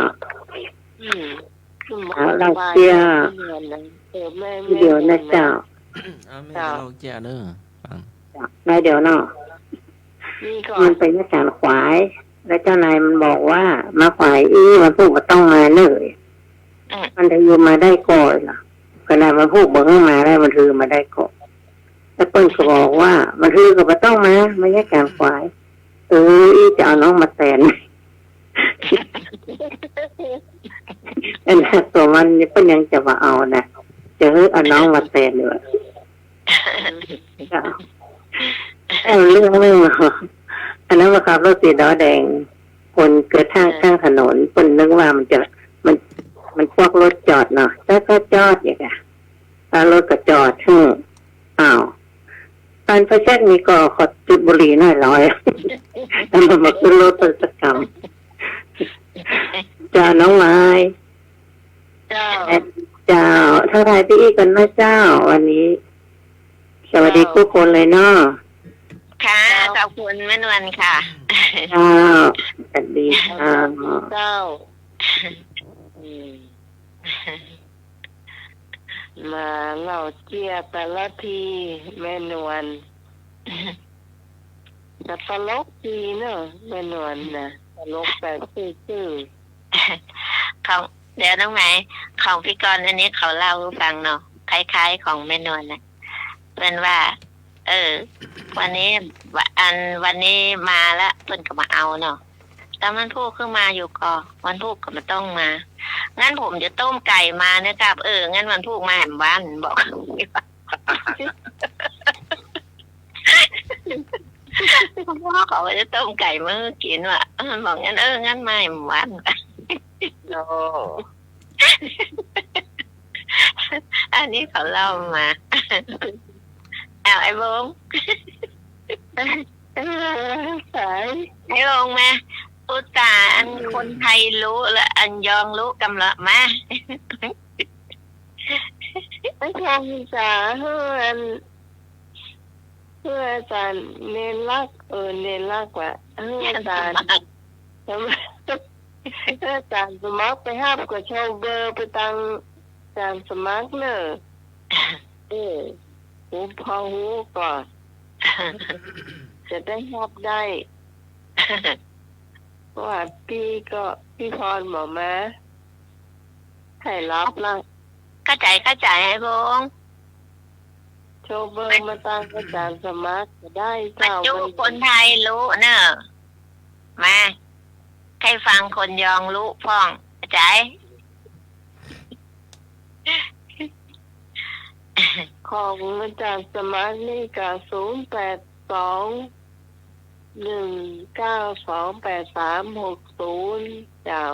เราเชียร์เดี๋ยวนะเจ้าไม่เราเจ้าเด้อฟังนายเดี๋ยวเนาะมันเป็นอาจารย์ขวายแล้วเจ้านายมันบอกว่ามาขวายมันพูดว่าต้องมาเลยมันจะอยู่มาได้ก่อนล่ะขนาดมันพูดบอกให้มาได้มันถือมาได้ก่อนแล้วเปิ้ลก็บอกว่ามันถือก็ไม่ต้องมาไม่ใช่การขวายจะเอาน้องมาแทนอันนั้นตัวมันนี่เปิ้ลยังจะมาเอานะจะเอาน้องมาแทนเลยเรื่องอันนั้นว่าขับรถสีดอแดงคนเกิดทางข้างถนนคนนึกว่ามันพวกรถจอดเนาะแล้วก็จอดอย่างเงี้ยแล้วรถก็จอดอ้าวตอนพระเจ้ามีก็ขอจุดบุหรี่หน่อยแล้วมันมาขึ้นรถประจำจ้าน้องไม้เจ้าทักทายพี่อีกกันนะเจ้าวันนี้แข วัสดีทุกคนเลยเนาะ ค่ะขอบคุณแม่นวลค่ะ จ้าสวัสดีค่ะ เจ้ามาเล่าเจียแต่ละทีแม่นวลแต่ตลกดีเนอะแม่นวลนะตลกแต่ซื่อ ของเดี๋ยวน้องไหมของพี่กรณ์อันนี้เขาเล่าให้ฟังเนาะคล้ายๆของแม่นวลนะเป็นว่า วันนี้มาแล้วเพิ่นก็มาเอาเนาะแต่มันพูดขึ้นมาอยู่ก่อวันพูดก็มาต้องมางั้นผมจะต้มไก่มานะครับงั้นวันพูดมาแหมบ้านบอกพ่อเขาจะต้มไก่มื้อกินว่ะบอกงั้นงั้นมาแหมบ้าน ๆโอ้ อันนี้เขาเล่ามาไอ้บง สาย ไอ้บงมาอุตส่าห์อันคนไทยรู้และอันยองรู้กำลังมา ไม่ทางษาเพื่ออาจารย์เน้นรักเน้นรักว่าอาจารย์อาจารย์สมัครไปห้าบกับโชว์เบอร์ไปตังอาจารย์สมัครเนอะหูพอหูก่อนจะได้ห้าบได้ว่าพี่พรบอกมาให้รับละ เข้าใจไอ้บง โชว์เบอร์มาตั้งอาจารย์สมัครจะได้ ปัจ เจ้า จุคนไทยรู้เนอะมาใครฟังคนยองรู้พ้องเข้าใจ ของอาจารย์สมัครนี่ก็0821928360เจ้า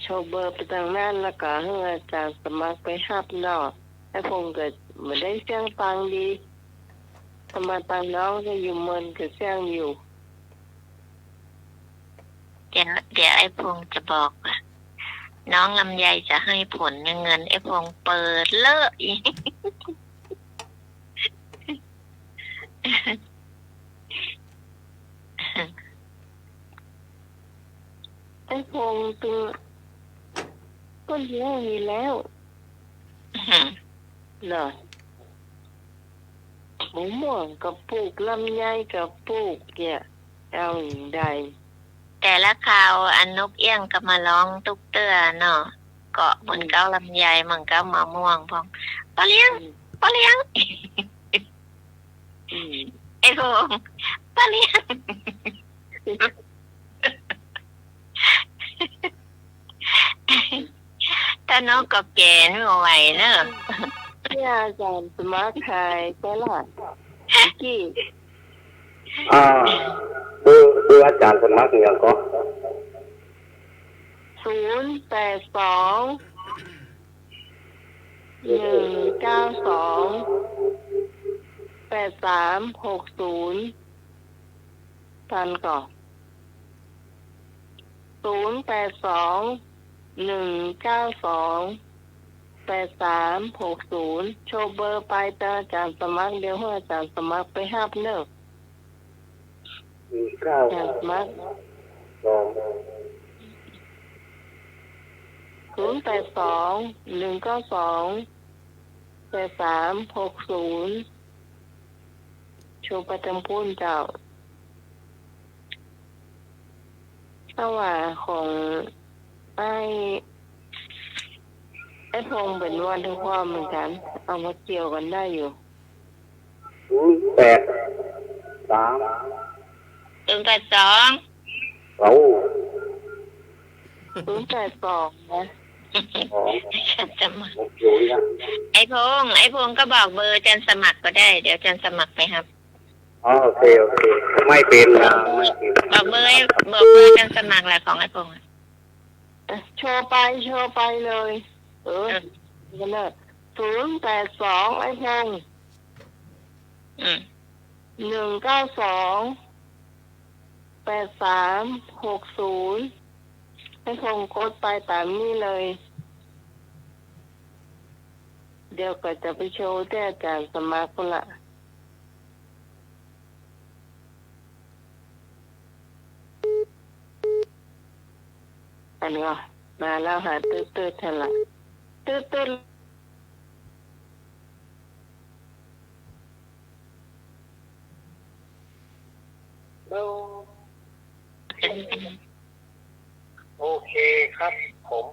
โชว์เบอร์ไปทางนั้นแล้วก็ให้อาจารย์สมัครไปฮับเนาะให้พงก็ไม่ได้เสียงตังดีธรรมตังน้องก็อยู่เมินก็เสียงอยู่ เดี๋ยวไอ้พงจะบอกว่าน้องลำไยจะให้ผลเงินไอ้พงเปิดเลอะอีก ไอ้พงตัวก็เลี้ยงมีแล้วเนาะหมูม่วงกับปลูกลำไยกับปลูกเนี่ยเอาอย่างใด แต่ละข่าวอันนกเอี้ยงก็มาร้องตุกเตื้อเนาะเกาะเหมือนเก้าลำไยมันก็มะม่วงพองปลาเลี้ยงไอ้พงปลาเลี้ยงถ้านกก็แก่ไม่ไหวเนอะ เนี่ยอาจารย์สมาร์ทไทยตลอดกี่ คืออาจารย์สมัครอย่างก็ 082-192-8360ทันก่อน082-192-8360โชว์เบอร์ไปแต่อาจารย์สมัครเดี๋ยวให้อาจารย์สมัครไปห้าเนอะอาจารย์สมัคร082-192-8360โชว์ประจำพูนเจ้าถ้าว่าของไอ้พงเป็นวันทุกความเหมือนกันเอามาเกี่ยวกันได้อยู่ 082 เอา 082นะ ฉันจะมาไอ้พงก็บอกเบอร์จันสมัครก็ได้เดี๋ยวจันสมัครไปครับ โอเคไม่เป็นบอกเบอร์จันสมัครแหละของไอ้พง โชว์ไปเลยกันเลย082ไอ้พง192-8360ให้พงกดไปตามนี้เลย เดี๋ยวก็จะไปโชว์ที่อาจารย์สมัครละอันนี้มาแล้วหาตื้อๆเท่าไหร่ตื้อโอเคครับผม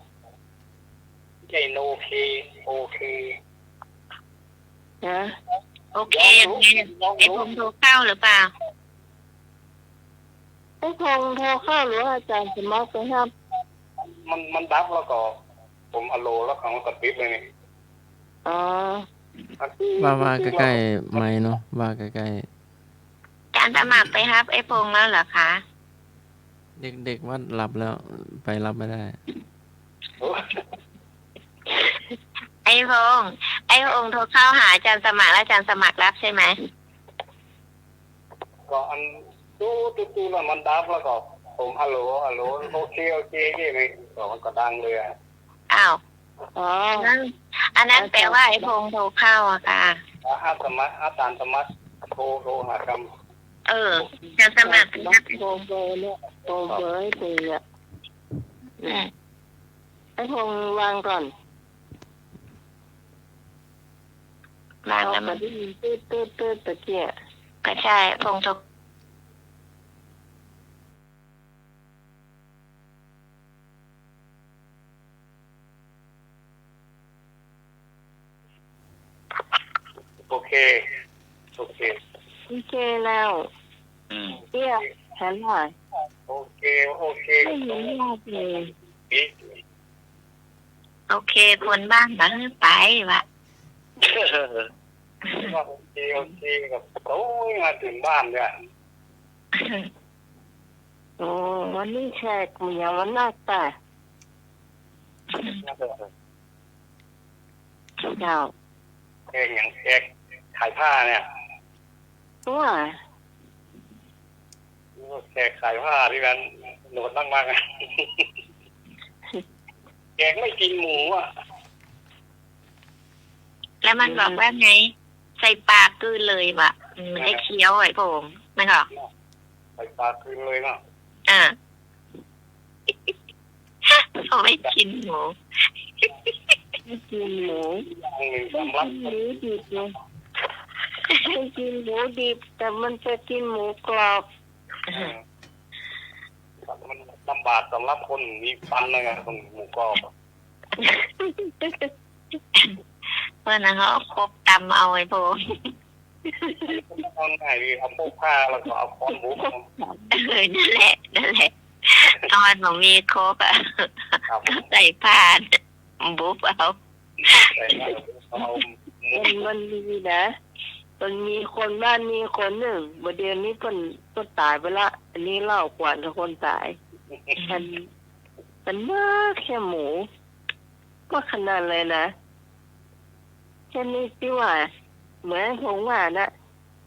ใช่โอเคโอเค นะ โอเคไอ้ผมโทรเข้าหรือเปล่า ไอ้พงโทรเข้าหรืออาจารย์สมัครไปครับ มันดับแล้วก็ผมอโลแล้วเขาก็ปิดเลยนี่ อ๋อ ว่าใกล้ๆไม้เนาะว่าใกล้ การสมัครไปครับ ไอ้พงแล้วเหรอคะ ๆเด็กๆว่าหลับแล้วไปรับไม่ได้ ไอ้พงโทรเข้าหาอาจารย์สมัครแล้วอาจารย์สมัครรับใช่ไหม ก็อันตู้แล้วมันดับแล้วก็ผมฮัลโหลโอเคนี่เลยก็มันก็ดังเลยอ่ะ อ้าว อ๋อ อันนั้นแปลว่าไอ้พงโทรเข้าอะค่ะ อาตารสมัครโทรหากรรม อาจารย์สมัครรับ โทรเบอร์เนี่ยโทรเบอร์ให้คุยอ่ะไอ้พงวางก่อน วางแล้ว มั มัน น ได้ยินตื้อตะเกียบ ก็ใช่พงโทร โอเค โอเคแล้วเตี้ยแขนหน่อย โอเค ไม่เห็นยากเลย โอเคคนบ้านบ้านไปวะ ว่าโอเคกับโอ้ยมาถึงบ้านเนี่ย โอ้วันนี้แขกมีอย่างวันหน้าแต่เจ้า แขกอย่างแขกขายผ้าเนี่ย ตัว แขกขายผ้าที่นั้นหนวดมากๆแขกไม่กินหมูอ่ะ แล้วมันบอกว่าไง ใส่ปากกืนเลยวะมันได้เคี้ยวไอ้พงไม่หรอ ใส่ปลาคืนเลยเนาะ เขาไม่กินหมู ไม่กินหมู อย่างหนึ่ง ไม่ สำหรับ กินหมูดิบเลยไม่กินหมูดิบแต่มันจะกินหมูกรอบ มันลำบากสำหรับคนมีฟันเลยอะคนหมูกรอบ เพราะนั้นเขาครบตำเอาไอ้พง ตอนไหนดีเอาพวกผ้าแล้วก็เอาค้อนบุก นั่นแหละตอนผมมีครบอะใส่ผ้าบุ๊บเอา ใส่เอาหมู มันมีนะมันมีคนบ้านมีคนหนึ่งประเดี๋ยวนี้ก็ตายไปละอันนี้เล่ากว่าจะคนตายมันมากแค่หมูก็ขนาดเลยนะแค่นี้ที่ว่าเหมือนผมว่านะ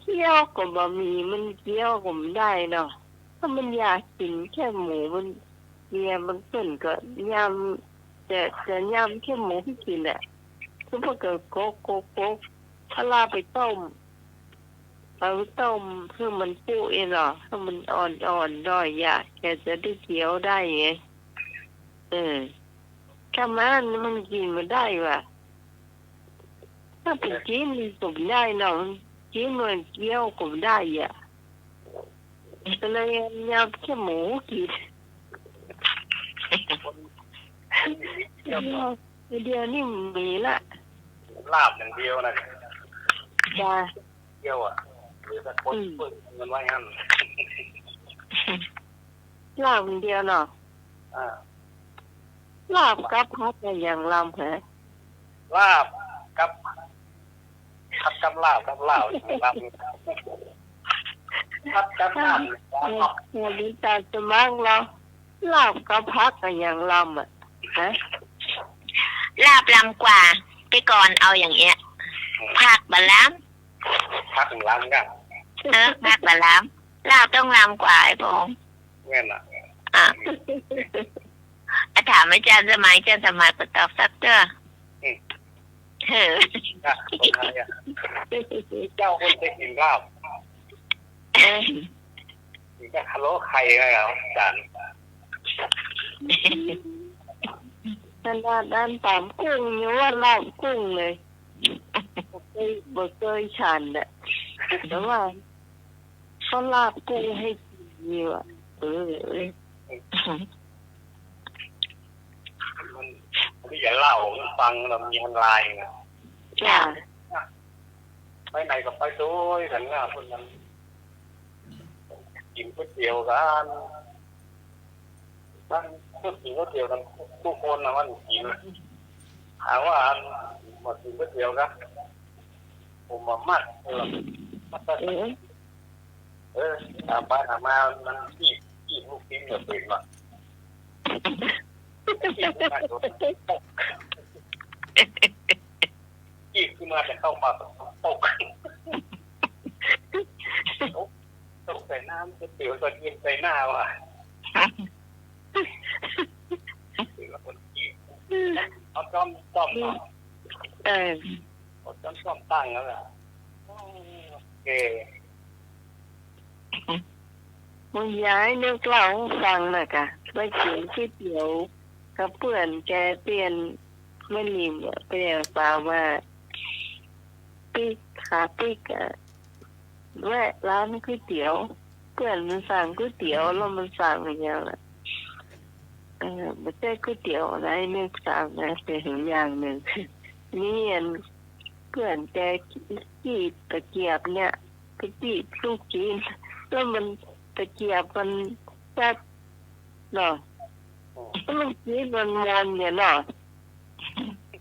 เคี่ยวกับบะหมี่มันเคี่ยวกับมันได้เนาะถ้ามันอยากกินแค่หมูมันเนี่ยมันเกินก็ยำจะยำแค่หมูที่กินอ่ะคือพวกเกิดโก๊กถ้าลาไปต้มเอาต้มเพื่อมันปูเองเหรอถ้ามันอ่อนด้อยอยากแกจะได้เคี้ยวได้ไงแค่มันกินมันได้ว่ะถ้าเป็นกินมันก็ไม่ได้เนาะกินมันเคี้ยวก็ไม่ได้อ่ะก็เลยยำแค่หมูกินเดี๋ยวนี้มีละ ลาบอย่างเดียวนะ จ้า เที่ยวอ่ะหรือแต่คนเปิดเงินไว้งั้น ลาบเดียวเนาะลาบกับพัดอย่างลำเหรอ ลาบกับลาบลาบพัดกับลาบ ลิ้นตาจะมั่งเราลาบกับพัดอย่างลำอ่ะฮะ ลาบลำกว่าไปก่อนเอาอย่างเงี้ยผักบะล้ พักหนึ่งล้านกัน ำผักบะล้ำลาบต้องลำกว่าไอ้พง เงี้ยน่ะ ถามอาจารย์สมัยก็ตอบสักเจ้า คนไทยอ่ะเจ้าคนจะกินลาบกินแต่คาโลไข่ไงอ่ะอาจารย์ ขนาดนั้นตามกุ้งยังว่าลาบกุ้งเลยบ่เคยฉันอ่ะแต่ว่าเขาลาบกุ้งให้กินอยู่อ่ะมันที่อย่าเล่าฟังเรามีอันไลน์นะ จ้า ไปไหนก็ไปด้วยกันนะคนนั้นกินก๋วยเตี๋ยวกันมันก็กินก๋วยเตี๋ยวกันทุกคนนะมันกินถามว่ามากินก๋วยเตี๋ยวกันผมมามัดถามไปถามมามันขี้ลูกชิ้นแบบเป็นว่ะขี้ขึ้นมาจะเข้ามาตกใส่น้ำก๋วยเตี๋ยวตอนกินใส่หน้าว่ะเอาจ้อมเอาจ้อมตั้งแล้วล่ะโอเค มึงย้ายนึกเล่าฟังน่ะกะไปกินก๋วยเตี๋ยวกับเพื่อนแกเปลี่ยนไม่ลืมเปลี่ยนเปล่าว่าปิ๊กขาปิ๊กอะแวะร้านก๋วยเตี๋ยวเพื่อนมันสั่งก๋วยเตี๋ยวแล้วมันสั่งอย่างเงี้ยแหละไม่ใช่ก๋วยเตี๋ยวอะไรนึกสั่งนะแต่ถึงอย่างหนึ่งนี่เพื่อนแกจีบตะเกียบเนี่ยไปจีบลูกจีนแล้วมันตะเกียบมันแซ่บเนาะลูกจีนมันเนี่ยเนาะ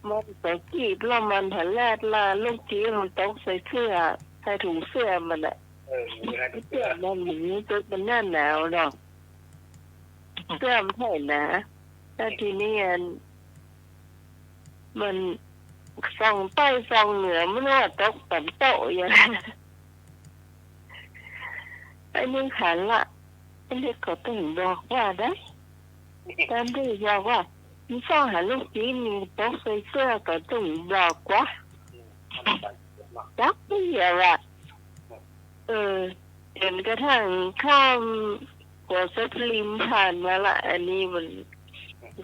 มันใส่จีบแล้วมันหันแรกละลูกจีนมันต้องใส่เสื้อใส่ถุงเสื้อมันอะเสื้อมันหนีจนมันหน้าหนาวเนาะเสื้อมันใส่หนาแล้วทีนี้มันส่องใต้ส่องเหนือมันว่าตกต่ำโตอย่างนั้นไอ้นี่ขันละไอ้นี่ก็ต้องบอกว่าได้ตามที่บอกว่ามีซ่องหาลูกจีนมีโต๊ะใส่เสื้อก็ต้องบอกว่าจักไม่เยอะอ่ะจนกระทั่งข้ามหัวสะพลิมผ่านมาละอันนี้มัน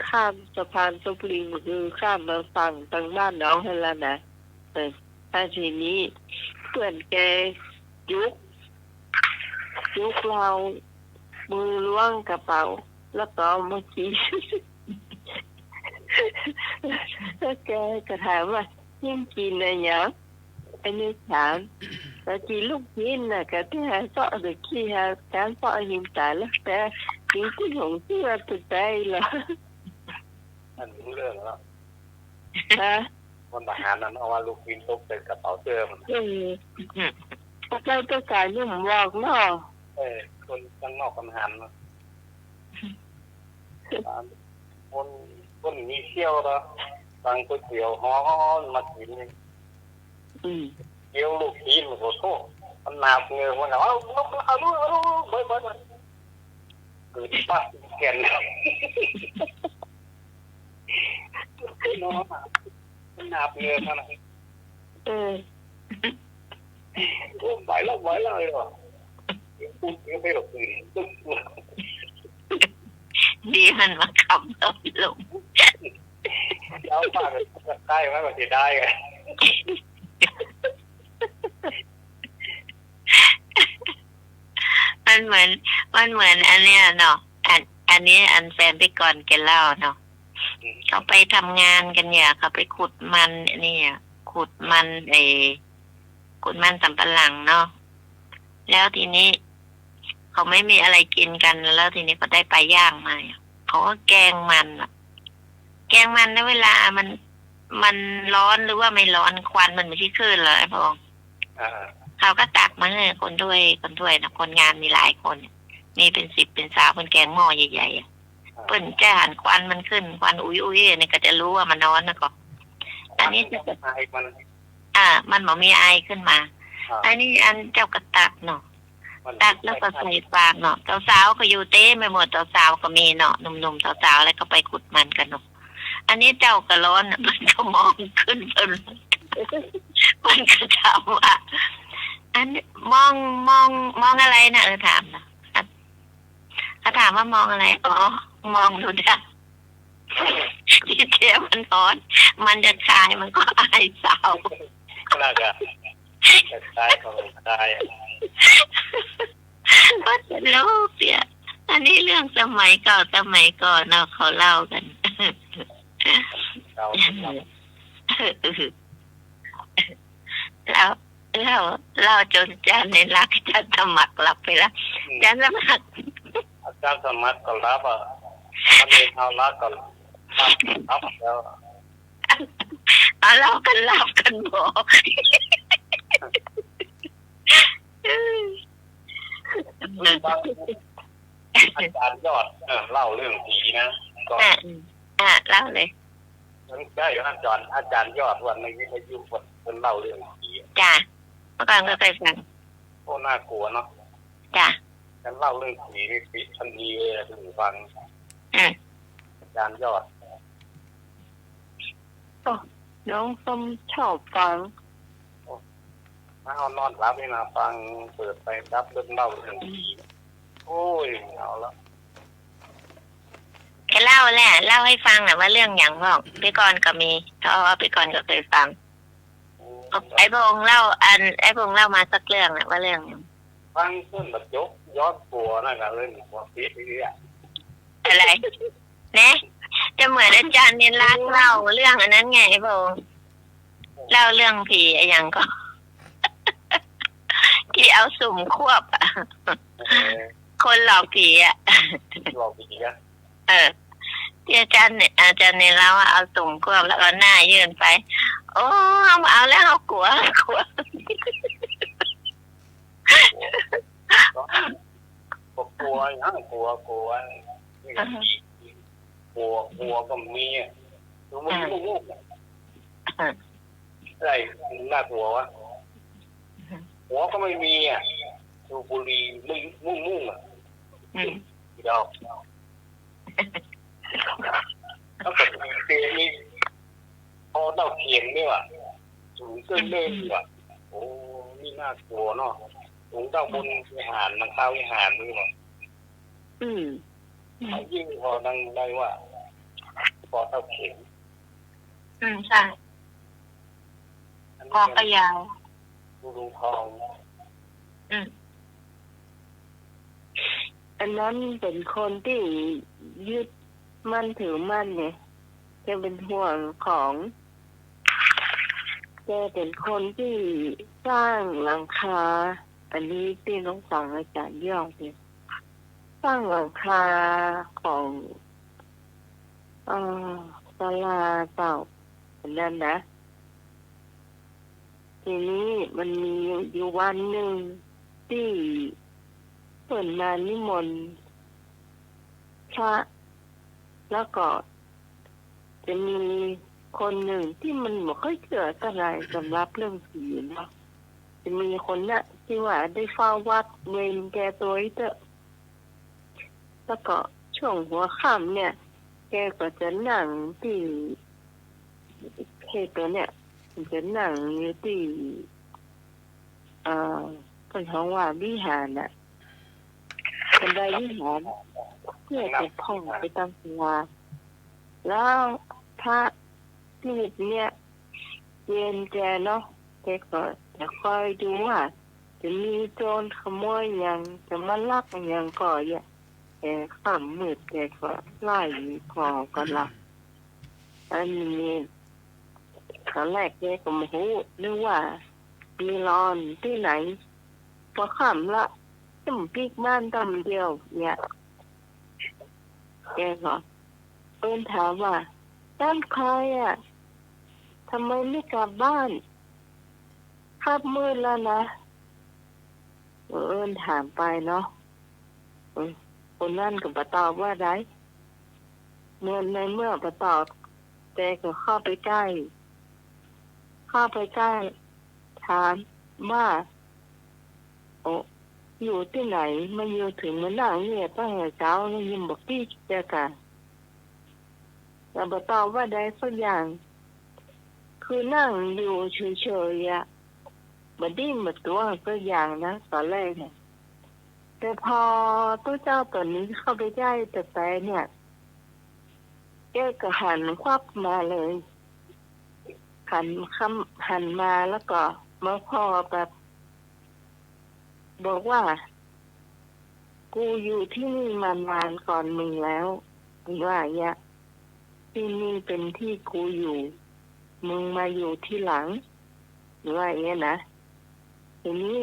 ข้ามสะพานสะพลิมคือข้ามมาฝั่งทางบ้านน้องให้แล้วนะถ้าทีนี้เพื่อนแกยุกเรามือล้วงกระเป๋าแล้วก็เมื่อกี้แล้วแกก็ถามว่ายิ่งกินอะไรอย่างไอ้นี่ถามแต่กินลูกกินน่ะก็ที่หาเสาะเด็กขี้หาการเสาะหิมตาแล้วแต่กินที่ของที่ว่าตุใจเหรออันรู้เรื่องแล้วฮะคนทหารนั้นเอาว่าลูกกินตกใส่กระเป๋าเสื้อมันใจตัวกายนี่ผมบอกเนาะคนข้างนอกคนหันนะคนมีเชี่ยวแล้วสั่งก๋วยเตี๋ยวฮ้อนมากินเกี่ยวลูกกินมันโคตรมันหนาบเงยมันเอาลูกเบิร์ดเกิดปั๊บแก่นน้องมันหนาบเงยเท่าไหร่ไหวแล้วเลยว่ะยังไม่หลบตื่นดีมันมาขับเราลงแล้วป้าก็ใกล้ไหมมันจะได้ไงมันเหมือนอันเนี้ยเนาะอันนี้อันแฟนพี่กรแกเล่าเนาะเขาไปทำงานกันเนี่ยเขาไปขุดมันนี่ขุดมันสำปะหลังเนาะแล้วทีนี้เขาไม่มีอะไรกินกันแล้วทีนี้ก็ได้ปลาย่างมาเขาก็แกงมันแล้วเวลามันร้อนหรือว่าไม่ร้อนควันมันไม่ใช่ขึ้นเลยพ่อเขาก็ตักมาให้คนด้วยนะคนงานมีหลายคนมีเป็น10เป็น20เป็นแกงหม้อใหญ่ๆเปิ้นจะหันควันมันขึ้นควันอุ้ยเนี่ยก็จะรู้ว่ามันร้อนนะก็อันนี้จะมันหมอมีไอขึ้นมาอันนี้อันเจ้ากระตักเนาะตักแล้วก็ใส่ปากเนาะสาวๆก็อยู่เต้ไม่หมดสาวๆก็มีเนาะหนุ่มๆสาวๆแล้วก็ไปขุดมันกันเนาะอันนี้เจ้าก็ร้อนมันก็มองขึ้นเพิ่น มันก็ถามว่าอันมองอะไรนะถามนะเขาถามว่ามองอะไรอ๋อมองดูนะที่เทียมันร้อนมันจะคายมันก็อายสาวน่าจะคายของคายก็จะโลกเนี่ยอันนี้เรื่องสมัยเก่าสมัยก่อนเนาะเขาเล่ากันเราจนอาจารย์ในรักอาจารย์สมัครรับไปแล้วอาจารย์สมัครก็รับอ่ะมันเป็นเอารักก็รับแล้วเรากันรับกันบอกอาจารย์ยอดเล่าเรื่องผีนะก็เล่าเลยมันได้อยู่อาจารย์ยอดวันในวิทยุคนเล่าเรื่องผีจ้ะเมื่อก่อนก็เคยฟังโอ้น่ากลัวเนาะจ้ะฉันเล่าเรื่องผีนี่ปิดทันทีเลยถึงฟังอาจารย์ยอดน้องส้มชอบฟังมาเอานอนรับนี่นะฟังเปิดไปรับเรื่องเล่าเรื่องผีโอ้ยเอาละแค่เล่าแหละเล่าให้ฟังนะว่าเรื่องอย่างบอกพี่กรณ์ก็มีเพราะว่าพี่กรณ์ก็เคยฟังไอ้พงเล่ามาสักเรื่องนะว่าเรื่องฟังขึ้นแบบยกย้อนปัวนั่นก็เรื่องหัวปี๊ดนี่อ่ะอะไรเนี่ยจะเหมือนอาจารย์เน้นรักเล่าเรื่องอันนั้นไงไอ้พงเล่าเรื่องผีอย่างก็ที่เอาสุ่มควบอ่ะคนหลอกผีอ่ะหลอกผีอ่ะที่อาจารย์เนี่ยเล่าว่าเอาสุ่มควบแล้วก็หน้ายื่นไปโอ้เอาแล้วเอากลัวกลัวยังกลัวนี่ก็กลัวก็มีอ่ะดูมันลูกอะไรน่ากลัววะหัวก็ไม่มีอ่ะดูบุหรี่มุ่งอ่ะเดี๋ยวแล้วก็เตะนี่พอเต้าเขียงนี่ว่ะสูงเส้นเล่นว่ะโอ้นี่น่ากลัวเนาะสูงเต้าบนวิหารนังเต้าวิหารนี่ว่ะยิ่งพอนั่งได้ว่าพอเต้าเขียงใช่พอก็ยาวดูทองอันนั้นเป็นคนที่ยึดมั่นถือมั่นเนี่ยจะเป็นห่วงของแกเป็นคนที่สร้างหลังคาอันนี้ที่น้องฟังอาจารย์ยอดเนี่ยสร้างหลังคาของศาลาเก่าอันนั้นนะทีนี้มันมีอยู่วันหนึ่งที่เปิดมานิมนต์พระแล้วก็จะมีคนหนึ่งที่มันไม่ค่อยเชื่ออะไรสำหรับเรื่องผีเนาะจะมีคนน่ะที่ว่าได้เฝ้าวัดเวรแกตัวเตอะแล้วก็ช่วงหัวค่ำเนี่ยแกก็จะนั่งที่เขตตัวเนี่ยจะนั่งอยู่ที่เป็นห้องว่าวิหารน่ะเป็นใดวิหารเพื่อจะท่องไปตามสวาแล้วพระรูปเนี่ยเย็นแกเนาะแกก็จะคอยดูว่าจะมีโจรขโมยอย่างจะมาลักอย่างก่อเนี่ยแกข้ามมืดแกก็ไล่คอกันละอันนี้ตอนแรกแกก็ไม่รู้นึกว่ามีรอนที่ไหนพอค่ำละจุ่มปีกบ้านตำเดียวเนี่ยแกก็ถามว่าด้านใครอ่ะทำไมไม่กลับบ้านค่ำมืดแล้วนะถามไปเนาะคนนั่นก็บ่ตอบว่าไรเมื่อบ่ตอบแกก็เข้าไปใกล้ถามว่าอยู่ที่ไหนมาอยู่ถึงมานั่งเนี่ยตั้งแต่เช้าแล้วยังบอกพี่เจอกันแต่บ่ตอบว่าใดสักอย่าง คือนั่งอยู่เฉยๆอ่ะบัดนี้หมดตัวก็อย่างนะตอนแรกเนี่ยแต่พอตู้เจ้าตัวนี้เข้าไปได้แต่เนี่ยแกก็หันควับมาเลยหันมาแล้วก็มาพอแบบบอกว่ากูอยู่ที่นี่มานานก่อนมึงแล้วว่าเนี่ยที่นี่เป็นที่กูอยู่มึงมาอยู่ที่หลังว่าอย่างเงี้ยนะทีนี้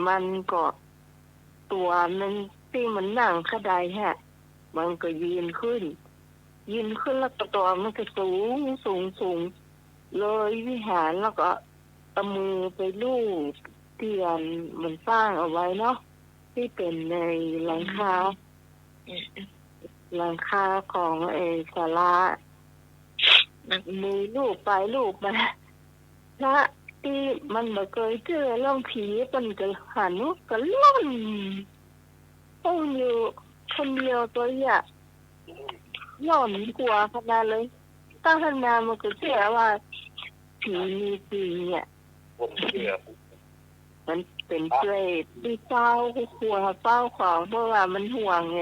มันก็ตัวนึงที่มันนั่งขดายฮะมันก็ยืนขึ้นแล้วตัวมันก็สูงเลยวิหารแล้วก็เอามือไปลูบเตียนมันสร้างเอาไว้เนาะที่เป็นในหลังคาของศาลามือลูบไปลูบมาพระที่มันบ่เคยเจอเรื่องผีมันก็หันก็ล่นต้องอยู่คนเดียวตัวใหญ่ล่นกลัวขนาดเลยตั้งขนาดมันก็เชื่อว่าผีมีจริงเนี่ยผมเชื่อมันเป็นเปรตที่เฝ้ากลัวเฝ้าของเพราะว่ามันห่วงไง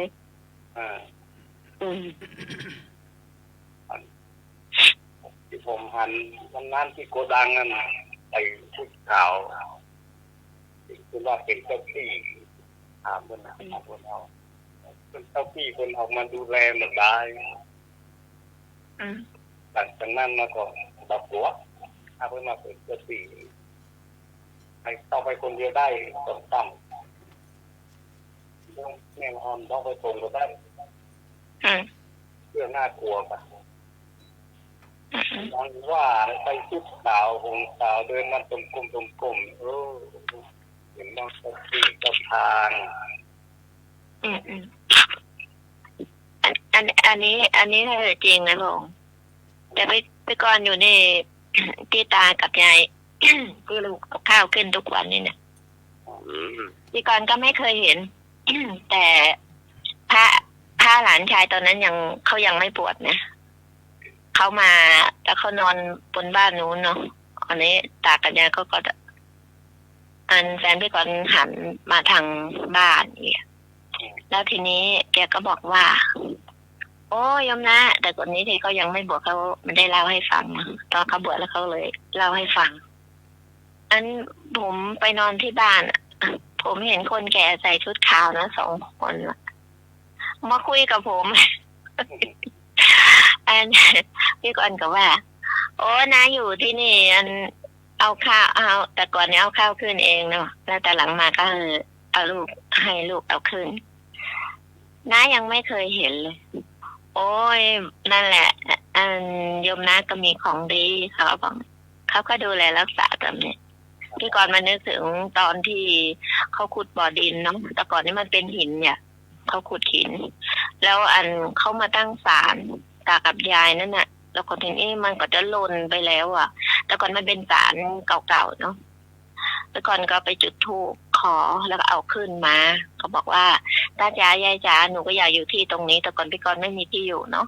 ที่ผมหันวันนั้นที่โกดังนั่นไอ้ผู้ข่าวคือว่าเป็นเจ้าที่ถามคนเอาเป็นเจ้าที่คนออกมาดูแลมันได้หลังจากนั้นมาก็ดับหัวถ้าเพิ่งมาเป็นเจ้าที่ให้ต้องไปคนเดียวได้ต้องต่ำแน่นอนต้องไปตรงก็ได้เพื่อน่ากลัวกันมองว่าไปชุดขาวหงขาวเดินมาตรงกลมเห็นน้องสักทีกับทางอันนี้ถ้าจริงนะผมแต่ไปก่อนอยู่นี่ที่ตากับยายที่ลูกเอาข้าวขึ้นทุกวันนี่เนี่ยที่ก่อนก็ไม่เคยเห็น แต่พระหลานชายตอนนั้นเขายังไม่ปวดนะเขามาแล้วเขานอนบนบ้านนู้นเนาะอันนี้ตากับยายก็อันแฟนพี่ก่อนหันมาทางบ้านเนี่ยแล้วทีนี้แกก็บอกว่าโอ้ยมนะแต่ก่อนนี้ที่เขายังไม่บวชเขาไม่ได้เล่าให้ฟังตอนเขาบวชแล้วเขาเลยเล่าให้ฟังอันผมไปนอนที่บ้านผมเห็นคนแก่ใส่ชุดขาวนะ2 คนมาคุยกับผมอันพี่ก่อนก็ว่าโอ้นะอยู่ที่นี่อันเอาข้าวเอาแต่ก่อนนี้เอาข้าวขึ้นเองเนาะแล้วแต่หลังมาก็เอาลูกให้ลูกเอาขึ้นน้ายังไม่เคยเห็นเลยโอ้ยนั่นแหละอันโยมน้าก็มีของดีเขาบอกเขาก็ดูแลรักษาแบบนี้พี่ก่อนมานึกถึงตอนที่เขาขุดบ่อดินเนาะแต่ก่อนนี้มันเป็นหินเนี่ยเขาขุดหินแล้วอันเขามาตั้งศาลตากับยายนั่นน่ะแล้วคนทีนี้มันก็จะหล่นไปแล้วอ่ะแต่ก่อนมันเป็นศาลเก่าๆเนาะแต่ก่อนก็ไปจุดธูปขอแล้วก็เอาขึ้นมาเขาบอกว่าตาจ๋ายายจ๋าหนูก็อยากอยู่ที่ตรงนี้แต่ก่อนพี่กรไม่มีที่อยู่เนาะ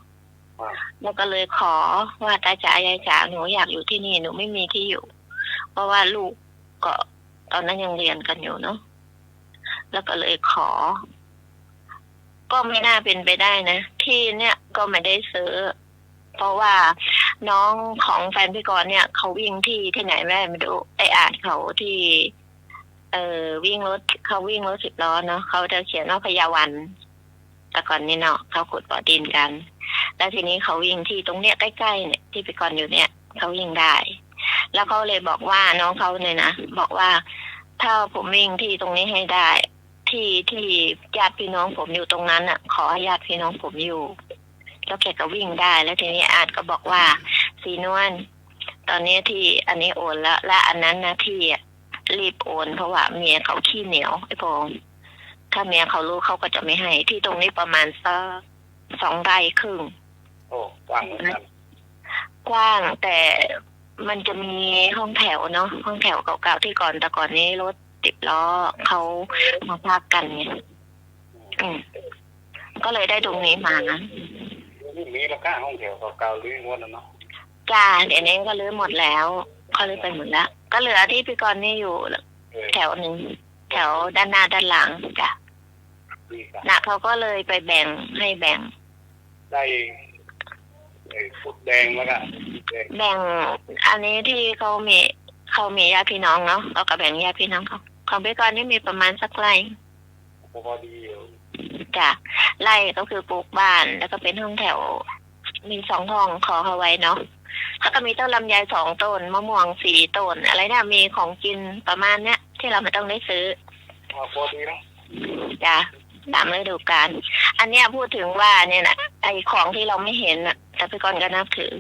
แล้วก็เลยขอว่าตาจ๋ายายจ๋าหนูอยากอยู่ที่นี่หนูไม่มีที่อยู่เพราะว่าลูกก็ตอนนั้นยังเรียนกันอยู่เนาะแล้วก็เลยขอก็ไม่น่าเป็นไปได้นะที่เนี่ยก็ไม่ได้ซื้อเพราะว่าน้องของแฟนพี่กรเนี่ยเขาวิ่งที่ไหนแม่ไม่รู้ไออ่านเขาที่วิ่งรถ10 ล้อเนาะเขาจะเขียนว่าพยาวันแต่ก่อนนี่เนาะเขาขุดบ่อดินกันแล้วทีนี้เขาวิ่งที่ตรงเนี้ยใกล้ๆเนี่ยที่พี่กรอยู่เนี่ยเขาวิ่งได้แล้วเขาเลยบอกว่าน้องเขาเนี่ยนะบอกว่าถ้าผมวิ่งที่ตรงนี้ให้ได้ที่ญาติพี่น้องผมอยู่ตรงนั้นอ่ะขอให้ญาติพี่น้องผมอยู่แล้วแกก็วิ่งได้แล้วทีนี้อาจก็บอกว่าสีนวลตอนนี้ที่อันนี้โอนแล้วและอันนั้นนะที่รีบโอนเพราะว่าเมียเขาขี้เหนียวไอ้พงถ้าเมียเขารู้เขาก็จะไม่ให้ที่ตรงนี้ประมาณสัก2 ไร่ครึ่งโอ้กว้างนะกว้างแต่มันจะมีห้องแถวเนาะห้องแถวเก่าๆที่แต่ก่อนนี้รถ10 ล้อเขามาพักกันเนี่ยก็เลยได้ตรงนี้มานะนี่มีราคาห้องแถวเก่าๆหรือว่าเนาะ จ้าเดี๋ยวนี้ก็รื้อหมดแล้วเขารื้อไปหมดแล้วก็เหลือที่พี่กรณ์นี่อยู่แถวหนึ่งแถวด้านหน้าด้านหลังจ้ะนะเขาก็เลยไปแบ่งให้แบ่งได้ฟุตแดงแล้วก็แบ่งอันนี้ที่เขามีญาติพี่น้องเนาะเขาก็แบ่งญาติพี่น้องเขาของพี่กรณ์นี่มีประมาณสักไร่พอดีอยู่จ้ะไร่ก็คือปลูกบ้านแล้วก็เป็นห้องแถวมี2 ห้องขอเขาไว้เนาะแล้วก็มีต้นลำไย2 ต้นมะม่วง4 ต้นอะไรเนี่ยมีของกินประมาณเนี้ยที่เราไม่ต้องได้ซื้อพอดีนะจ้ะตามฤดูกาลอันเนี้ยพูดถึงว่าเนี่ยนะไอของที่เราไม่เห็นอ่ะแต่พี่กรณ์ก็นับถือ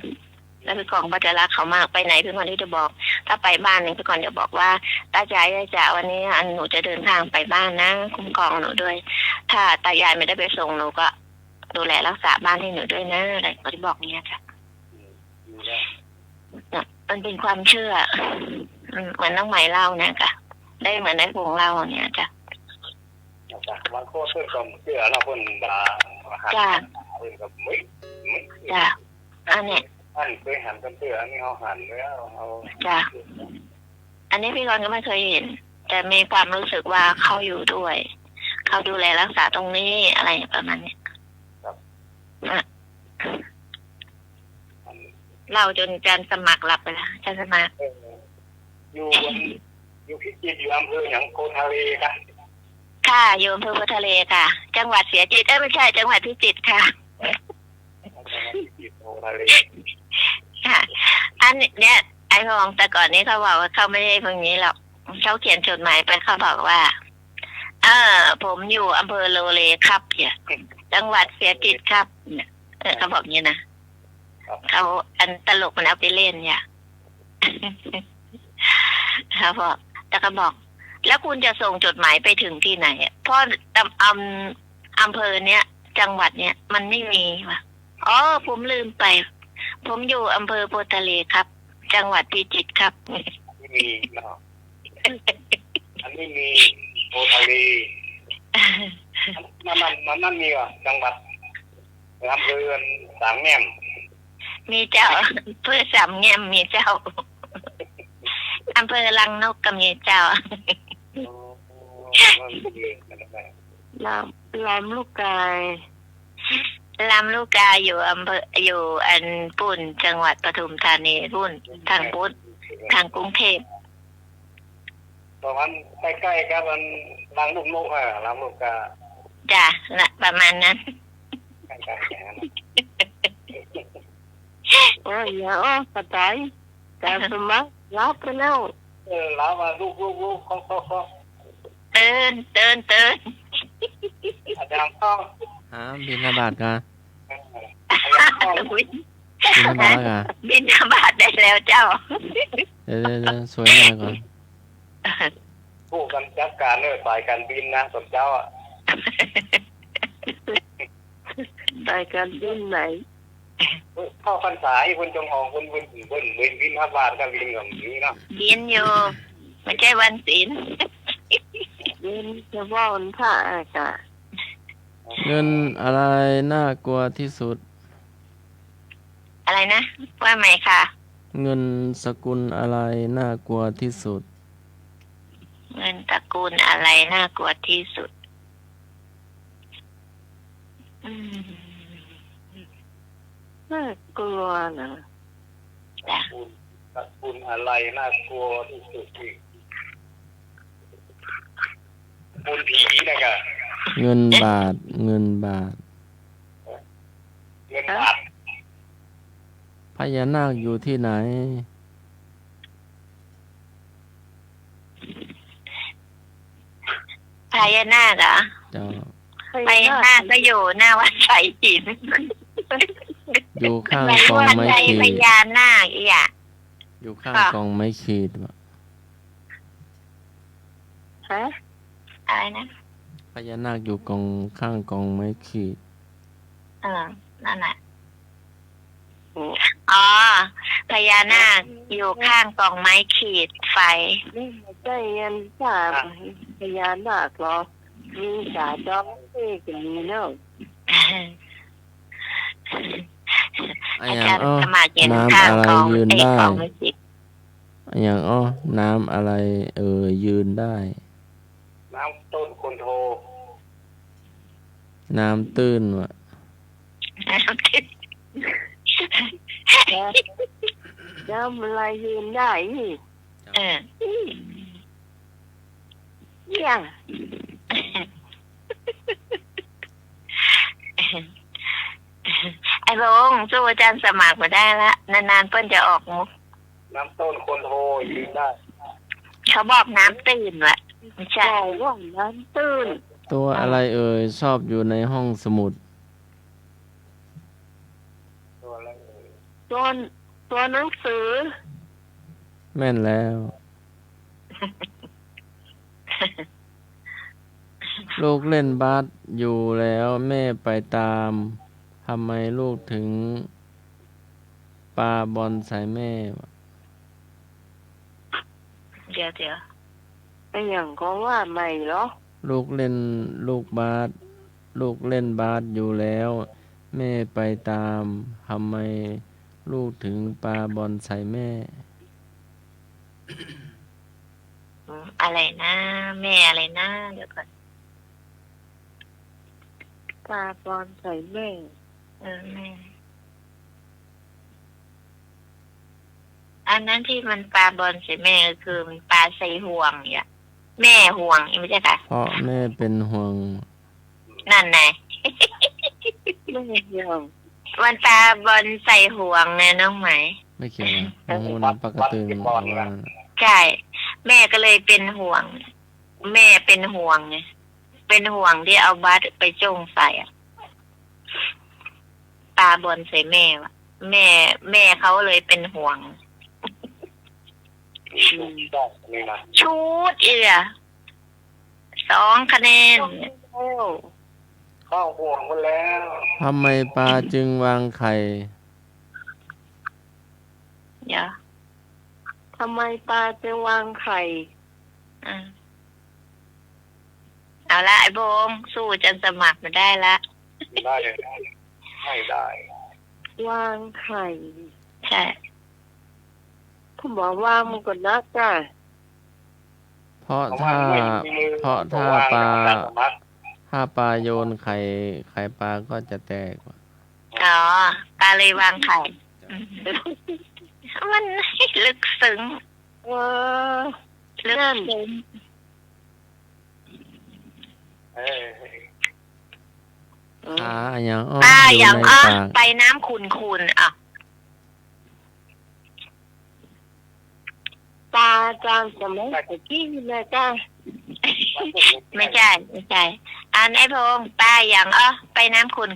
แล้วพี่กรณ์ก็จะรักเขามากไปไหนพี่กรณ์ที่จะบอกถ้าไปบ้านนึงพี่กรณ์จะบอกว่าตาจ๋าวันนี้หนูจะเดินทางไปบ้านนะคุ้มครองหนูด้วยถ้าตายายไม่ได้ไปส่งหนูก็ดูแลรักษาบ้านให้หนูด้วยนะอะไรก็จะบอกเนี่ยจ้ะมันเป็นความเชื่อเหมือนน้องไหมเล่านะจ้ะได้เหมือนในวงเล่าเนี่ยจ้ะบางคนเพื่อนก็เชื่อเราคนด่าจ้ะเพื่อนก็ไม่จ้ะอันเนี้ยอันเคยหันกันเชื่ออันนี้เขาหันแล้วเขาจ้ะอันนี้พี่กรณ์ก็ไม่เคยเห็นแต่มีความรู้สึกว่าเขาอยู่ด้วยเขาดูแลรักษาตรงนี้อะไรประมาณนี้เราจนจันสมัครหลับไปแล้วจันสมัครอยู่พิจิตรอยู่อำเภออย่างโพทะเลค่ะค่ะอยู่อำเภอโพทะเลค่ะจังหวัดเสียจิตไม่ใช่จังหวัดพิจิตรค่ะค่ะอันเนี้ยไอ้พงแต่ก่อนนี้เขาบอกว่าเขาไม่ได้พวกนี้หรอกเขาเขียนจดหมายไปเขาบอกว่าผมอยู่อำเภอโลเลครับเนี่ยจังหวัดเสียจิตครับเนี่ยเขาบอกงี้นะเขาอันตลกมันเอาไปเล่นเนี่ยเขาบอกแต่ก็บอกแล้วคุณจะส่งจดหมายไปถึงที่ไหนเพราะอำเภอเนี้ยจังหวัดเนี้ยมันไม่มีว่ะอ๋อผมลืมไปผมอยู่อำเภอโพทะเลครับจังหวัดพิจิตรครับไม่มีเนาะอันนี้มีโพทะเลมันมีว่ะจังหวัดอำเภอสามแง่มมีเจ้าเพื่อสามแง่มมีเจ้าอำเภอลังนกก็มีเจ้าลำลูกกาอยู่อำเภออยู่อันปุ่นจังหวัดปทุมธานีปุ่นทางพุทธทางกรุงเทพประมาณใกล้ๆกับมันลังลูกนกลังลูกกาจ้ะนะประมาณนั้นใกล้ๆนั้นโอ้ยกระจายแต่สมัครรับไปแล้วรับมาลูกเขาเตือนอาจารย์พ่อบินบาทกะบินบาทได้แล้วเจ้าเดี๋ยวสวยมากก่อนผู้กำกับการสายการบินนะสมเจ้าสายการบินไหนเข้าพรรษาคุณจงหองคุณบินฮับบาทกับบินกับนี้เนาะบินอยู่ไม่ใช่วันศีลบินเฉพาะวันพระจ้ะเงินอะไรน่ากลัวที่สุดอะไรนะว่าไหมค่ะเงินสกุลอะไรน่ากลัวที่สุดเงินตระกูลอะไรน่ากลัวที่สุดน่ากลัวนะตระกูลอะไรน่ากลัวที่สุดอีกปูนผีนะครับเงินบาทพญานาคอยู่ที่ไหนพญานาคเหรอพญานาคก็อยู่หน้าวัดไผ่หินอยู่ข้างกองไม้ขีดพญานาคอยู่ข้างกองไม้ขีดวะฮะอะไรนะพญานาคอยู่ข้างกองไม้ขีดนั่นแหละอ๋อพญานาคอยู่ข้างกองไม้ขีดไฟนี่ไม่ใช่เงินจ้าพญานาคหรอมีจ่าจ้องเอกมีเนาะ อะ อา อย่าง จารย์ อ้อ สมัครเห็น น้ำ ข้าง อะไร ของ ยืน ไอ้ ได้ ของมิสิก อะอย่างอ้อน้ำอะไรยืนได้ น้ำต้นคนโท น้ำตื้นวะ น้ำอะไรยืนได้นี่ เออ เนี่ย ไอ้บงสู้อาจารย์สมัครมาได้ละนานๆเพิ่นจะออกมุก น้ำต้นคนโทยืนได้ เขาบอกน้ำตื่นวะไม่ใช่ ใช่ว่าน้ำตื้น ตัวอะไรชอบอยู่ในห้องสมุด ตัวอะไรเอ่ย ตัวหนังสือ แม่นแล้ว ลูกเล่นบาสอยู่แล้วแม่ไปตามทำไมลูกถึงปาบอลใส่แม่วะ เดี๋ยว ไอ้อย่างก็ว่าใหม่เหรอ ลูกเล่นบาสอยู่แล้ว แม่ไปตามทำไมลูกถึงปาบอลใส่แม่ อะไรนะแม่อะไรนะเดี๋ยวก่อน ปลาบอลใส่แม่ แม่อันนั้นที่มันปลาบอลใส่แม่ก็คือมันปลาใส่ห่วงเนี่ยแม่ห่วงไม่ใช่ค่ะ เพราะแม่เป็นห่วง นั่นไง แม่ห่วง มันปลาบอลใส่ห่วงไงน้องไหม ไม่เกี่ยวนะงูนะปกติว่า ใช่แม่ก็เลยเป็นห่วง แม่เป็นห่วงไงเป็นห่วงที่เอาบัสไปจ้งใส่อะปลาบอลใส่แม่วะแม่เขาเลยเป็นห่วง ได้นี่นะ ชูด2 คะแนน เข้าห่วงหมดแล้ว ทำไมปลาจึงวางไข่ เดี๋ยว ทำไมปลาจะวางไข่ เอาละไอ้โบงสู้จนสมัครมาได้ละ ได้ไม่ได้ วางไข่ ใช่ เขาบอกว่ามันก็นักจ้ะ เพราะถ้าปลาโยนไข่ปลาก็จะแตกว่ะ อ๋อปลาเลยวางไข่มันลึกซึ้ง ว่า ลึกซึ้ง ขาอย่างอ้อ ปลา อยู่ อย่าง ใน อ้อ ปาก ไปน้ำขุนอ่ะ ปลาจางจะไม่ตะกี้เลยจ้ะ ไม่ใช่อันไอ้พงปลาอย่างอ้อไปน้ำขุน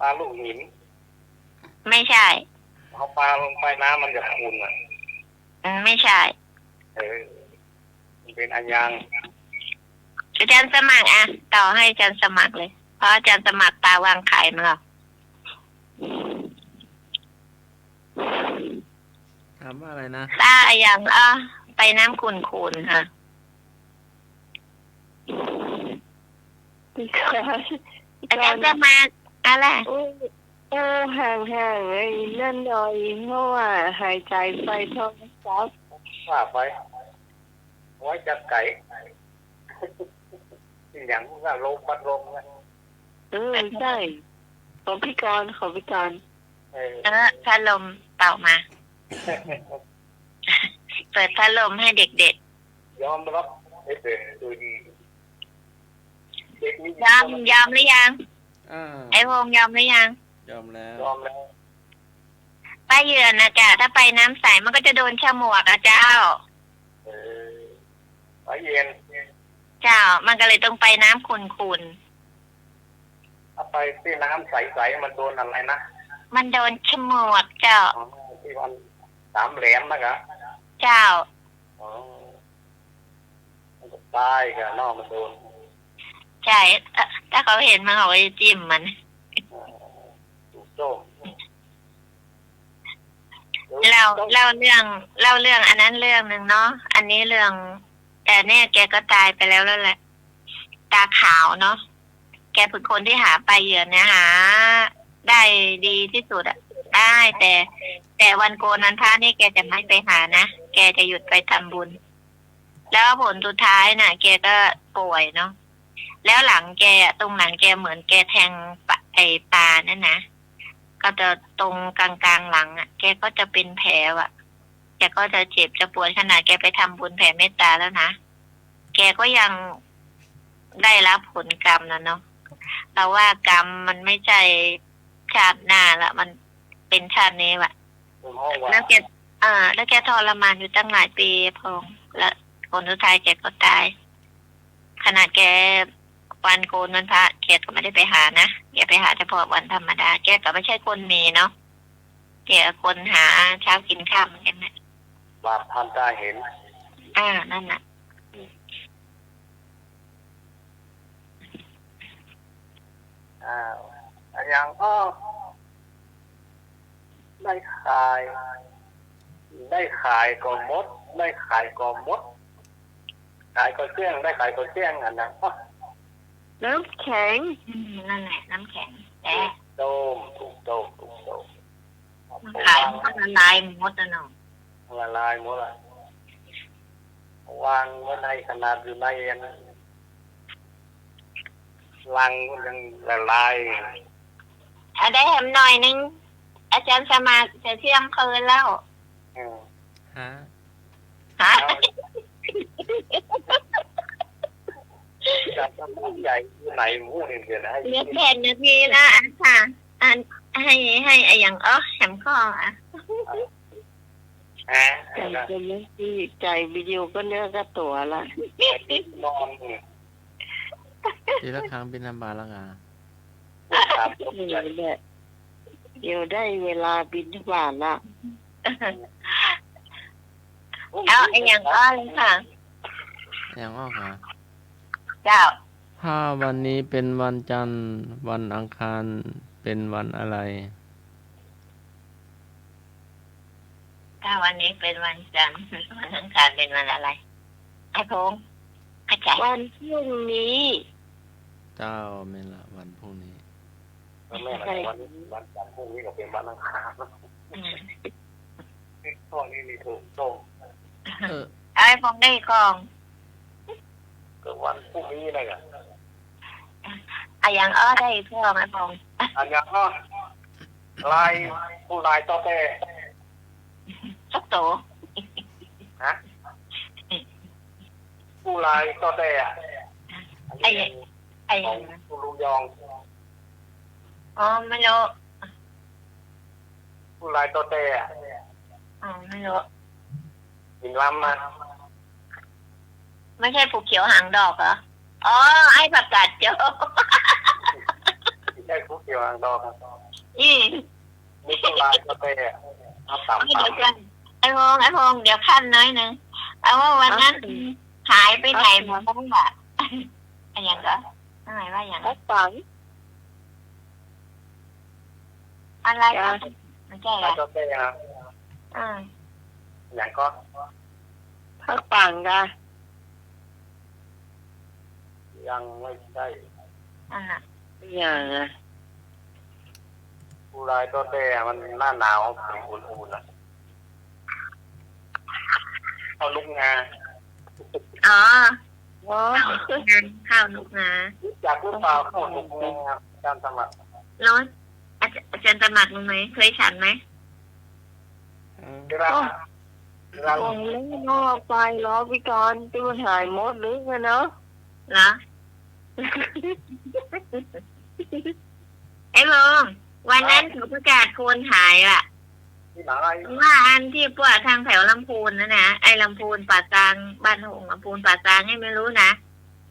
ปลาลูกหิน ไม่ใช่ เอาปลาลงไปน้ำมันจะขุ่นอ่ะ ไม่ใช่ มันเป็นอันยัง อาจารย์สมัครอ่ะต่อให้อาจารย์สมัครเลยเพราะอาจารย์สมัครปลาวางไข่มาหรอ ถามว่าอะไรนะ ปลาอย่างอ้อไปน้ำขุนค่ะ พี่คะ อาจารย์สมัครอะไร ห่างไอ้นั่นหน่อยเพราะว่าหายใจไปท้องซับ ว่าไปไว้จัดไก่อย่างว่าลมพัดลมนะ ใช่ของพี่กรณ์ พัดลมเป่ามา เปิดพัดลมให้เด็ก ยอมรับดูดีเด็กนี่ ๆยอมหรือยังไอ้พงยอมหรือยัง ยอมแล้ว ยอมแล้ว ป้าเยือนนะจ๊ะถ้าไปน้ำใสมันก็จะโดนฉมวกอะเจ้า ไปเย็น เจ้า มันก็เลยต้องไปน้ำขุน ถ้าไปที่น้ำใสๆมันโดนอะไรนะ ๆมันโดนฉมวกเจ้า ที่มันสามแหลมนะครับ เจ้า มันก็ตายกันนอกมันโดน ใช่ถ้าเขาเห็นมันเขาจะจิ้มมัน ถูกโจ้ เล่าเรื่องอันนั้นเรื่องหนึ่งเนาะอันนี้เรื่อง แต่เนี่ยแกก็ตายไปแล้วแหละตาขาวเนาะแกเป็นคนที่หาปลาเหยื่อเนี่ยหา ได้ดีที่สุดอะได้แต่วันโกนวันพระนี่แกจะไม่ไปหานะแกจะหยุดไปทำบุญ แล้วผลสุดท้ายน่ะ แกก็ป่วยเนาะแล้วหลังแกตรงหลังแกเหมือนแกแทงปลานั่นนะก็จะตรงกลางหลังอ่ะแกก็จะเป็นแผลอ่ะแกก็จะเจ็บจะปวดขนาดแกไปทำบุญแผ่เมตตาแล้วนะแกก็ยังได้รับผลกรรมนะเนาะเราว่ากรรมมันไม่ใช่ชาติหน้าละมันเป็นชาตินี้ว่ะแล้วแกแล้วแกทรมานอยู่ตั้งหลายปีพองแล้วผลสุดท้ายแกก็ตายขนาดแกวันโกนวันพระแกก็ไม่ได้ไปหานะแกไปหาเฉพาะวันธรรมดาแกก็ไม่ใช่คนมีเนาะแกคนหาเช้ากินข้าวเหมือนกันนะบาปทันตาเห็นนั่นน่ะอย่างก็ได้ขายก็มดได้ขายก็มดขายก็เสี่ยงได้ขายก็เสี่ยงอันนั้นน้ำแข็งนั่นแหละน้ำแข็งแต่โดมถูกโดมขายมันละลายหมดแล้วเนาะละลายหมดละวางไว้ในขนาดอยู่ในลังมันยังละลายได้แถมหน่อยนึงอาจารย์สมาจะเที่ยงคืนแล้วฮะจะทำใหญ่ไหนหมูนี่เดี๋ยวนะเรียกแผ่นนาทีละค่ะให้อย่างแหมข้อใจจะไม่ดีใจวิดีโอก็เนื้อก็ตัวละนอนทีละครั้งเป็นลำบากแล้วไงเดี๋ยวได้เวลาบินทบาทละเอาอย่างเลยค่ะอย่างค่ะเจ้าถ้าวันนี้เป็นวันจันทร์วันอังคารเป็นวันอะไรถ้าวันนี้เป็นวันจันทร์วันอังคารเป็นวันอะไรไอ้พงษ์เข้าใจวันพรุ่งนี้เจ้าเมล่ะวันพรุ่งนี้แม่วันจันทร์พรุ่งนี้ก็เป็นวันอังคารข้อนี้มีถูกต้องไอ้พงษ์ได้กองก็วันพรุ่งนี้เลยอ่ะอย่างได้เพื่อไหมพงษ์อย่างลายผู้ลายต่อแต่สักโตฮะผู้ลายต่อแต่ของผู้ลุงยองไม่รู้ผู้ลายต่อแต่ไม่รู้หินลำมาไม่ใช่ผูกเขียวหางดอกเหรอไอ้ผักกาดเจ้าใช่ผูกเขียวหางดอกครับนี่ผู้ลายต่อแต่ต่ำเดี๋ยวกันไอ้พงษ์เดี๋ยวขั้นน้อยนึงเอาว่าวันนั้นหายไปไหนหมดแล้วอ่ะอย่างก็อะไรว่าอย่างฝังอะไรมันแก่อะไรต่อแต่ครับอย่างก็ถ้าฝังกันยังไม่ใช่อย่างผู้ลายต่อแต่มันหน้าหนาวอุ่นๆนะเอาลูกงาข้าวลูกงาจากลูกเปล่าข้าวลูกงาอาจารย์สมัครร้อนอาจารย์สมัครไหมเคยฉันไหมลงเล่นนอกไปล้อวิกรที่มันหายหมดหรือไงเนาะเหรอไอ้พงษ์วันนั้นเขาประกาศคนหายอ่ะว่าอันที่พวกทางแถวลำพูนนะไอ้ลำพูนป่าซางบ้านหงลำพูนป่าซางให้ไม่รู้นะ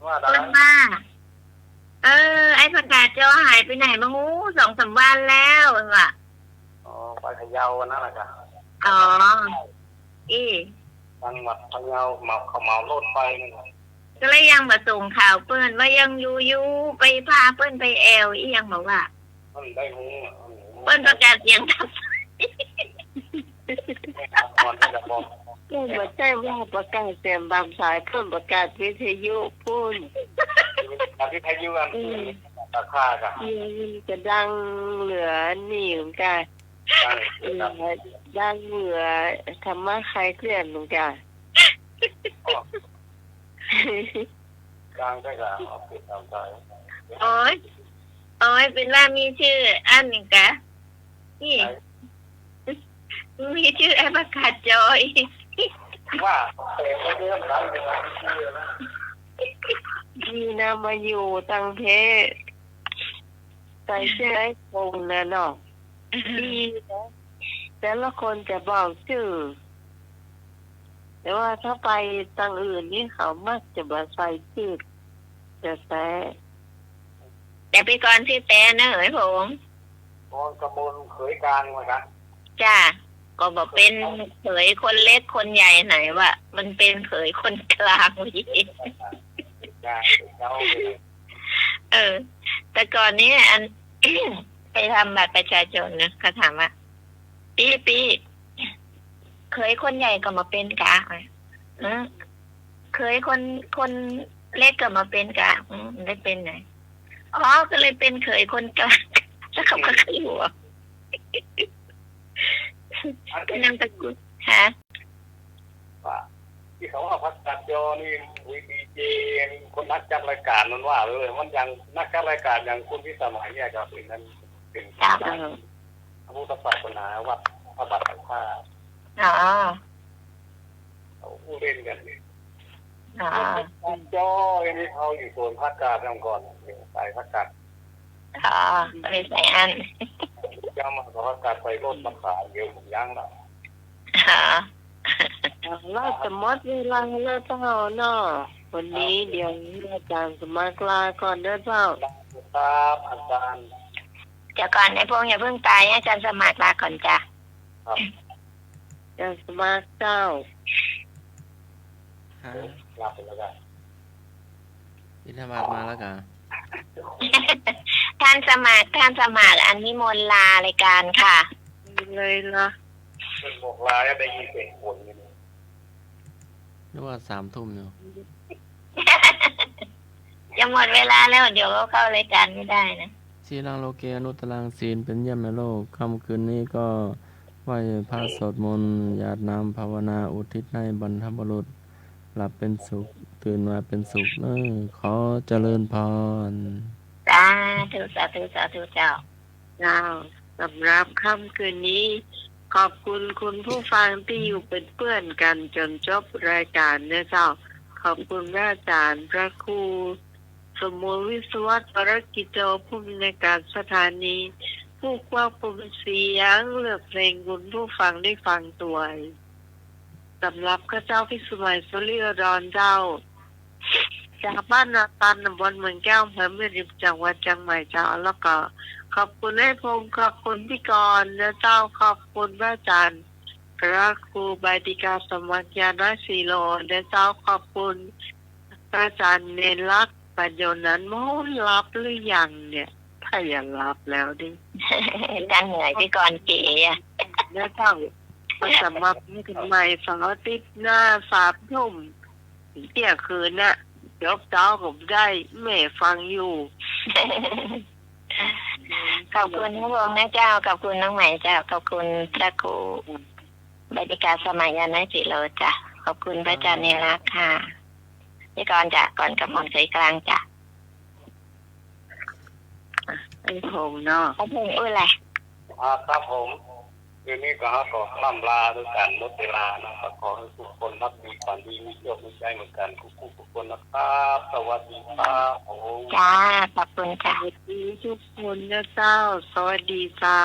ว่าไอ้ประกาศเจ้าหายไปไหนมาหู2-3 วันแล้วว่ะไปพะเยาวันนั้นแหละจ้ะจังหวัดพะเยาเขาเมารถไปนี่ก็เลยยังมาส่งข่าวเปิ้นว่ายังอยู่ไปพาเปิ้นไปแอลยังบอกว่าได้หูเปิ้นประกาศเสียงทับก็มาแจ้งว่าประกาศเสียงบางสายเพิ่มประกาศวิทยุพูนวิทยุกัน ราคากัน จะดังเหลือนี่เหมือนกันดังเหลือธรรมะใครเคลื่อนเหมือนกัน กลางได้กับเอาปิดตามใจ โอ้ยเป็นว่ามีชื่ออันหนึ่งกะนี่มีชื่อแอปประกาศจอย ว่าเตะไม่เรื่องอะไรเป็นอะไรชื่อนะ มีนามาอยู่ตังเพศใส่เสื้อไอ้คงนะเนาะดีนะแต่ละคนจะบอกชื่อแต่ว่าถ้าไปตังอื่นนี่เขามักจะมาใส่ชื่อจะแซ่ แต่พี่กรณ์ชื่อแต่นะเหยผม มองกระมวลเขยกลางเหมือนกัน จ้าก็บอกเป็นเขยคนเล็กคนใหญ่ไหนวะมันเป็นเขยคนกลางวิ กลางเจ้า แต่ก่อนนี้อัน ไปทำบัตรประชาชนนะเขาถามว่าปีเคยคนใหญ่ก็มาเป็นกะเคยคนเล็กก็มาเป็นกะได้เป็นไหนอ๋อก็เลยเป็นเคยคนกลางแล้วเขาก็ขึ้นหัวเป็นนามสกุลฮะ ว่าที่เขาว่าพักจัดจอนี่วีดีเจคนนักจัดรายการมันว่าเลยมันยังนักจัดรายการอย่างคุณพิสมัยเนี่ยครับเป็นนั้นเป็นผู้ประสบปัญหาว่าพระบาทผ้า อ๋อ เขาผู้เล่นกันนี่ อ๋อ จอยังมีเขาอยู่โซนภาคกลางก่อนสายภาคกลาง อ๋อเลยใส่อัน ย่ามาภาคกลางไปรถมาขายเยอะหมดย่างแล้ว อ๋อ เราจะมดเวลาแล้วเจ้าเนาะวันนี้เดี๋ยวอาจารย์สมัครลาก่อนเด้อเจ้า ครับอาจารย์ เดี๋ยวก่อนไอ้พวกอย่าเพิ่งตายอาจารย์สมัครลาก่อนจ้ะ ครับ อาจารย์สมัครเจ้า ลาไปแล้วกัน พิธบัตรมาแล้วกะ ท่านสมัครอันนิมนต์ลารายการค่ะ เลยละ เป็นบอกลาได้ยินเสียงฝนอยู่ นึกว่า3 ทุ่มอยู่ จะหมดเวลาแล้วเดี๋ยวเขาเข้ารายการไม่ได้นะ ชีรังโลเกอนุตตรังศีลเป็นเยี่ยมในโลกค่ำคืนนี้ก็ไหว้พระสวดมนต์หยาดน้ำภาวนาอุทิศให้บรรพบุรุษหลับเป็นสุขตื่นมาเป็นสุขขอเจริญพร สาธุเจ้า เจ้าสำหรับค่ำคืนนี้ ขอบคุณคุณผู้ฟังที่อยู่เป็นเพื่อนกันจนจบรายการนะเจ้าขอบคุณพระอาจารย์พระครูสมุวิศวัตรภารกิจโจผู้อำนวยการสถานีผู้ควบคุมเสียงเลือกเพลงคุณผู้ฟังได้ฟังตัวสำหรับข้าเจ้าพิสุมัยสุริยดอนเจ้าจากบ้านนาตันตำบลเมืองแก้วอำเภอแม่ริมจังหวัดเชียงใหม่เจ้าแล้วก็ขอบคุณให้พงศ์ขอบคุณพี่กรณ์นะเจ้าขอบคุณพระอาจารย์พระครูใบดิกาสมัญญาณสีโลนะเจ้าขอบคุณพระอาจารย์เนรลักษณ์ปัญโยนั้นโม้รับหรือยังเนี่ยถ้าอย่ารับแล้วดิ ท่านเหนื่อยพี่กรณ์เก๋อะ นะเจ้าก็สำหรับนี่ถึงใหม่เสาร์อาทิตย์หน้า3 ทุ่มเที่ยงคืนน่ะยกเจ้าผมได้แม่ฟังอยู่ ขอบคุณพระองค์นะเจ้าขอบคุณน้องใหม่เจ้าขอบคุณพระครูบดิกาสมัยยานสิโลจ้ะขอบคุณพระอาจารย์เนรลักษณ์ค่ะพี่กรณ์จ้ะก่อนกับหมอนเคยกลางจ้ะ ไอ้ผมเนาะ พระพงษ์อุ้ยแหละ ครับผมคืนนี้ก็ขอล่ำลาด้วยกันลดเวลานะครับขอให้ทุกคนรักดีฝันดีมีโชคมีใจเหมือนกันทุกคนนะครับสวัสดีครับผม จ้าขอบคุณจ้ะ สวัสดีทุกคนนะเจ้าสวัสดีเจ้า